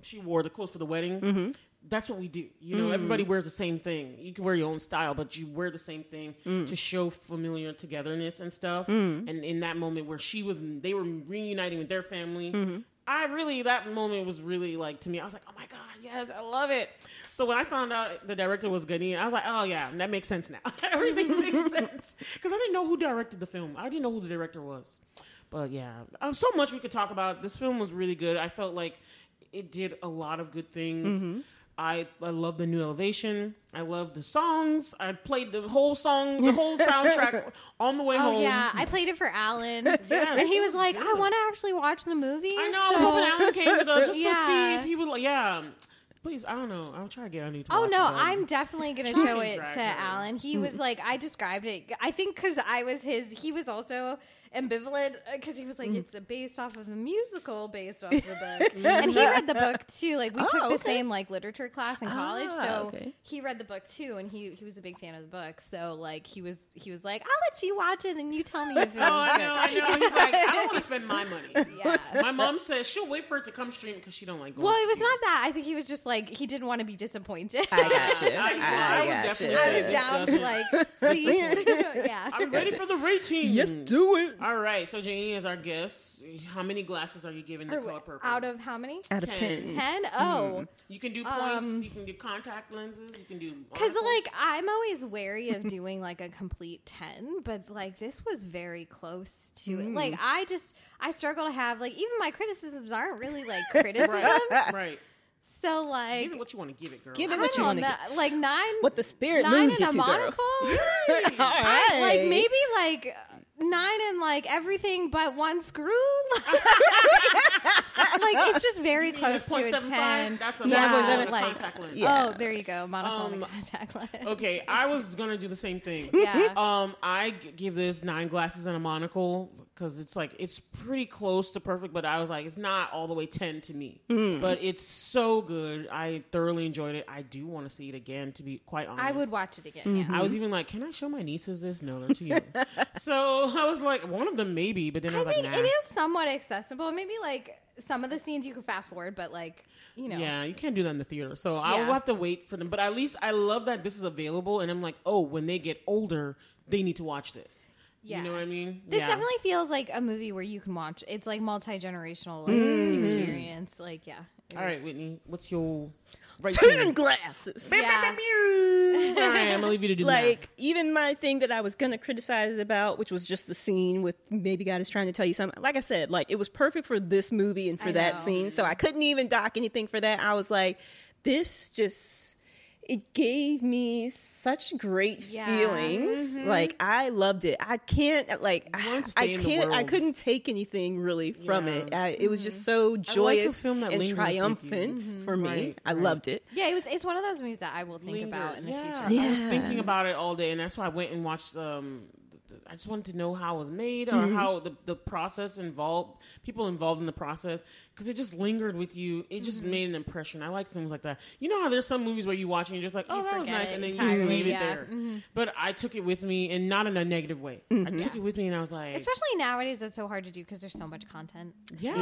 she wore the clothes for the wedding. That's what we do. You know, everybody wears the same thing. You can wear your own style, but you wear the same thing to show familiar togetherness and stuff. And in that moment where they were reuniting with their family, that moment was really like, to me, I was like, oh my God, yes, I love it. So when I found out the director was Ghanaian, I was like, oh yeah, that makes sense now. Everything makes sense. Because I didn't know who directed the film. I didn't know who the director was. But yeah, so much we could talk about. This film was really good. I felt like it did a lot of good things. I love the new elevation. I love the songs. I played the whole soundtrack on the way home. Oh yeah, I played it for Alan, and he was like, "I want to actually watch the movie." I know. I was hoping Alan came with us just to see if he would like. Yeah, please. I don't know. I'll try to get Andy to watch it. I'm definitely gonna show it to Alan. He was like, I described it. I think because I was he was also ambivalent, because he was like, it's based off of a musical based off of the book. And he read the book too. Like, we took the same like literature class in college, so he read the book too, and he was a big fan of the book. So like he was like, I'll let you watch it and you tell me if it was good. I know. He's like, I don't want to spend my money. Yeah. My mom says she'll wait for it to come stream because she don't like going. Well, it was not that. I think he was just like, he didn't want to be disappointed. I got you. I was down to like see. Yeah. I'm ready for the rating. Yes, do it. All right, so Janie is our guest. How many glasses are you giving the color purple? Out of how many? Out of 10. 10? Oh. You can do points. You can do contact lenses. You can do... Because, like, I'm always wary of doing, like, a complete 10. But, like, this was very close to it. Like, I struggle to have... Like, even my criticisms aren't really, like, criticisms. Right. So like, give it what you want to give it, girl. Give it what you want to give. Like 9. What the spirit 9 moves in you a to, monocle. girl. All right. Like maybe like 9 in like everything but one screw. Like it's just very close to a 10. That's a contact lens. Yeah. Oh, there you go. Monocle contact lens. Okay, I was gonna do the same thing. Yeah. I give this 9 glasses and a monocle because it's pretty close to perfect, but I was like, it's not all the way 10 to me. But it's so good. I thoroughly enjoyed it. I do want to see it again, to be quite honest. I would watch it again. Yeah. I was even like, can I show my nieces this? No, they're too young. So I was like, one of them maybe, but then I was like, nah. It is somewhat accessible. Maybe like some of the scenes you can fast forward, but like, you know. Yeah, you can't do that in the theater. So I will have to wait for them. But at least I love that this is available. And I'm like, oh, when they get older, they need to watch this. Yeah. You know what I mean? This definitely feels like a movie where you can watch. It's like multi-generational like, experience. Like, yeah. All right, Whitney, what's your... 10 glasses. Yeah. All right, I'm gonna leave you to do like math. even my thing that I was gonna criticize about, which was just the scene with maybe God is trying to tell you something. Like I said, like it was perfect for this movie and for that scene, so I couldn't even dock anything for that. I was like, this just it gave me such great feelings. Like I loved it. I can't like I couldn't take anything really from it. It was just so joyous and triumphant for me. Right, I loved it. Yeah, it's one of those movies that I will think about in the future. I was thinking about it all day, and that's why I went and watched I just wanted to know how it was made or how the process involved, people involved in the process, because it just lingered with you. It just made an impression. I like films like that. You know how there's some movies where you watch and you're just like, oh, that was nice, and then you leave it there. But I took it with me, and not in a negative way. I took it with me, and I was like... Especially nowadays, it's so hard to do because there's so much content. Yeah,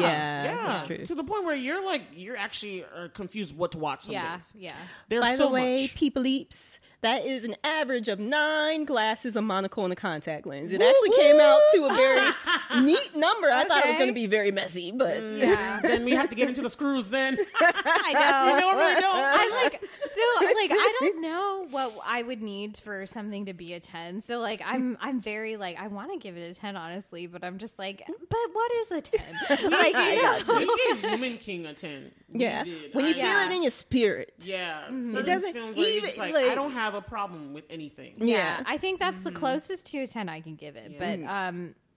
that's true. To the point where you're actually confused what to watch some days. Yeah. There's By so the way, much. people eeps, that is an average of 9 glasses, a monocle, and a contact lens. It actually came out to a very neat number. I thought it was going to be very messy, but then we have to get into the screws. Then I know. You normally don't. I'm like, so like I don't know what I would need for something to be a 10. So like I'm very like I want to give it a 10 honestly, but I'm just like, but what is a 10? Like You gave Woman King a 10. yeah, You did. when you feel it in your spirit. Yeah, It doesn't even like, like I don't have a problem with anything. Yeah. I think that's the closest to a 10 I can give it. But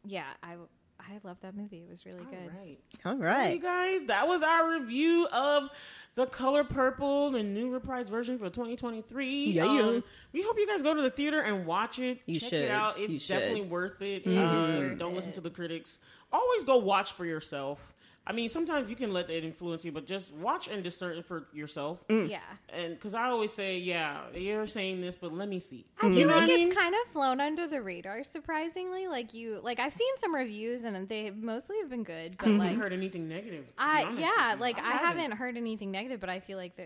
yeah, I love that movie. It was really good. All Hey right. guys, that was our review of The Color Purple, the new reprised version for 2023. Yeah. We hope you guys go to the theater and watch it. You Check should. it out. You It's should. definitely worth it. worth Don't it. listen to the critics. Always go watch for yourself. I mean, sometimes you can let it influence you, but just watch and discern for yourself. Yeah. And because I always say, yeah, you're saying this, but let me see. I feel like it's kind of flown under the radar, surprisingly. Like I've seen some reviews and they mostly have been good, but I like, haven't heard anything negative. to be I honest with you. I haven't heard anything negative, but I feel like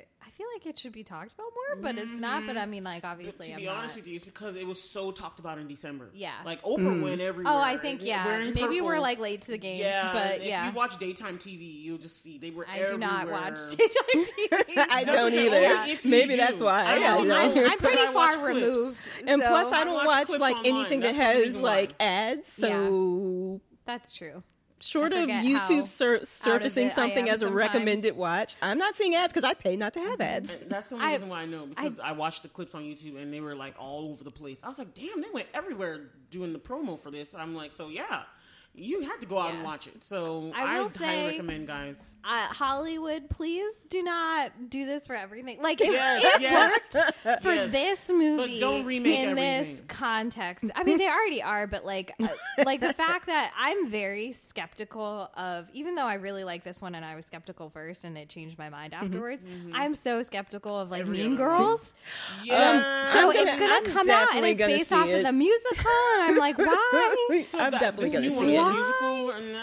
it should be talked about more, but it's not. But I mean, like, obviously, to be honest with you, it's because it was so talked about in December. Yeah. Like Oprah went everywhere. Oh, I think wearing maybe purple. we're like late to the game. Yeah, but if you watch daytime TV, you'll just see they were I everywhere. do not watch daytime TV. I don't okay. either. Yeah. If you Maybe do. that's why. I know. I'm pretty I watch far clips. removed, And so- plus, I I don't watch watch clips like online. anything that That's the has reason why. like ads. So That's true. short I of forget YouTube how surfacing out of it I something am as a sometimes. recommended watch, I'm not seeing ads because I pay not to have ads. And that's the only reason why I know, because I watched the clips on YouTube and they were like all over the place. I was like, damn, they went everywhere doing the promo for this. I'm like, so yeah, you have to go out and watch it. So I will highly say- recommend, guys. Hollywood, please do not do this for everything. Like it worked for Yes. this movie But don't remake in this everything. context. I mean, they already are, but like the fact that I'm very skeptical of, even though I really like this one and I was skeptical first and it changed my mind afterwards. I'm so skeptical of like Every Mean other Girls. Yeah. So I'm it's gonna come out and definitely it's gonna based see off of it. the musical. And I'm like, why? So I'm definitely this gonna new see one it. is a musical, and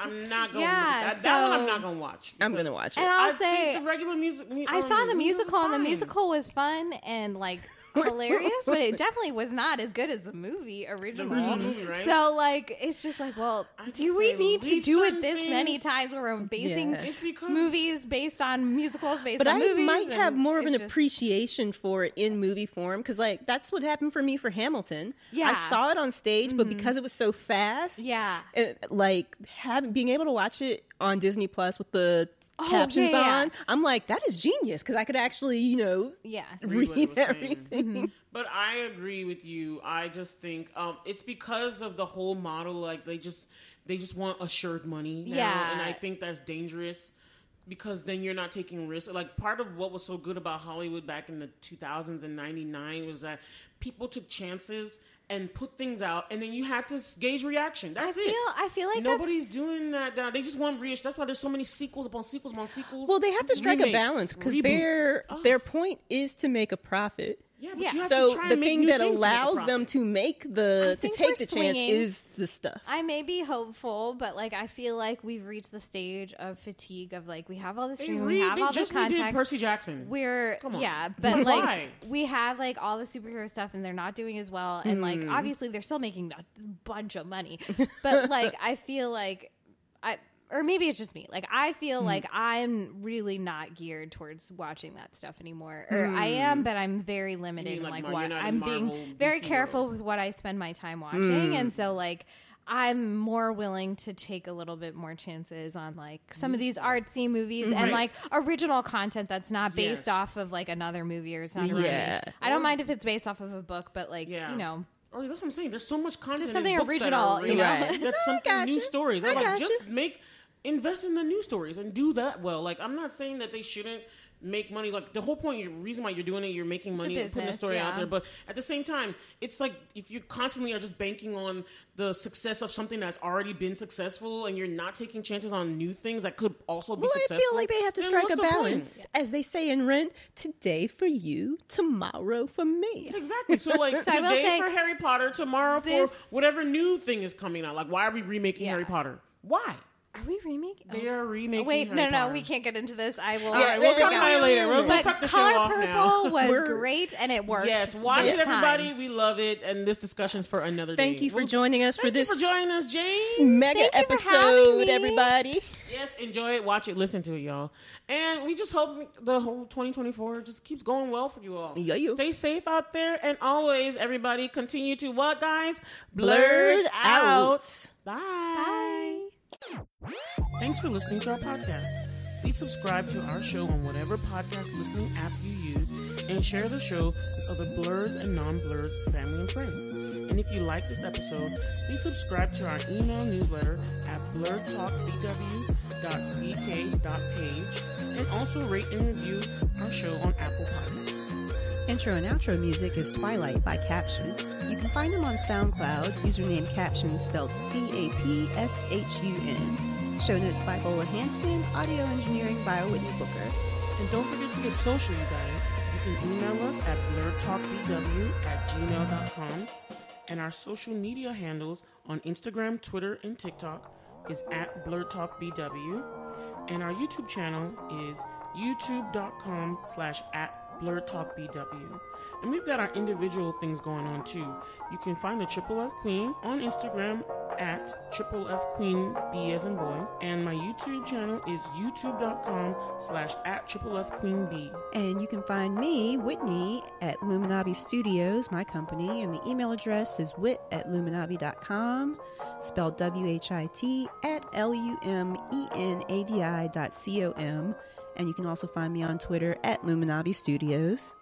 I'm not going. Yeah, that one I'm so- not going to watch. I'm because gonna watch And it. I'll I say think the regular music. I saw the musical, and the fine. musical was fun and like hilarious, but it definitely was not as good as the movie original. The original movie, right? So like, it's just like, well, I do just we say need to leave do it certain this many things- times where we're basing Yeah. It's because movies based on musicals based But on I movies? might have and more of an it's just- appreciation for it in movie form because, like, that's what happened for me for Hamilton. Yeah. I saw it on stage, but because it was so fast, Yeah. it, like time, being able to watch it on Disney Plus with the captions on, I'm like, that is genius, because I could actually, read everything. But I agree with you. I just think it's because of the whole model. Like they just want assured money now, and I think that's dangerous. Because then you're not taking risks. Like, part of what was so good about Hollywood back in the 2000s and 99 was that people took chances and put things out, and then you had to gauge reaction. That's it. I feel like nobody's doing that now. They just want reaction. That's why there's so many sequels upon sequels upon sequels. Well, they have to strike a balance, because their point is to make a profit. Yeah, but you have so to try the and make thing new that things allows them to make to take the chance is the stuff. I may be hopeful, but like I feel like we've reached the stage of fatigue of like we have all this streaming, we have all this context. Percy Jackson. But like we have like all the superhero stuff, and they're not doing as well. And like obviously they're still making a bunch of money, but like I feel like or maybe it's just me. Like, I feel like I'm really not geared towards watching that stuff anymore. Or I am, but I'm very limited in like what I'm being very careful with what I spend my time watching. And so like I'm more willing to take a little bit more chances on like some of these artsy movies and like original content that's not based off of like another movie or it's not a remake. I don't mind if it's based off of a book, but like, you know. Oh, that's what I'm saying. There's so much content. Just something in books original, that that's something new stories. I'm like, just invest in the new stories and do that well. Like, I'm not saying that they shouldn't make money. Like, the whole point, the reason why you're doing it, you're making money, and putting the story out there. But at the same time, it's like if you constantly are just banking on the success of something that's already been successful, and you're not taking chances on new things that could also be successful. I feel like they have to strike a balance, as they say in Rent. Today for you, tomorrow for me. Exactly. So like today for Harry Potter, tomorrow for whatever new thing is coming out. Like, why are we remaking Harry Potter? Why? Are we remaking? They are remaking. Wait, no, we can't get into this. I will. All right, we'll talk about it later. We'll cut the show off now. Color Purple was great, and it worked. Yes, watch it, everybody. We love it, and this discussion's for another day. Thank you for joining us for this. Thank you for joining us, Jane. Mega episode, everybody. Yes, enjoy it, watch it, listen to it, y'all. And we just hope the whole 2024 just keeps going well for you all. Yeah. Stay safe out there, and always, everybody, continue to what, guys? Blerd out. Bye. Thanks for listening to our podcast. Please subscribe to our show on whatever podcast listening app you use, and share the show with other Blerds and non-Blerds, family and friends. And if you like this episode, please subscribe to our email newsletter at blerdtalkbw.ck.page, and also rate and review our show on Apple Podcasts. Intro and outro music is Twilight by Caption. You can find them on SoundCloud, username Caption spelled CAPSHUN. Show notes by Bola, Hanson, audio engineering by Whitney Booker. And don't forget to get social, you guys. You can email us at blerdtalkbw@gmail.com. And our social media handles on Instagram, Twitter, and TikTok is at blerdtalkbw. And our YouTube channel is youtube.com/@blerdtalkbw. And we've got our individual things going on too. You can find the Triple F Queen on Instagram at Triple F Queen B as in boy. And my YouTube channel is youtube.com/@Triple F Queen B. And you can find me, Whitney, at Luminabi Studios, my company, and the email address is wit@luminabi.com, spelled WHIT @LUMENABI.com. And you can also find me on Twitter at Luminabi Studios.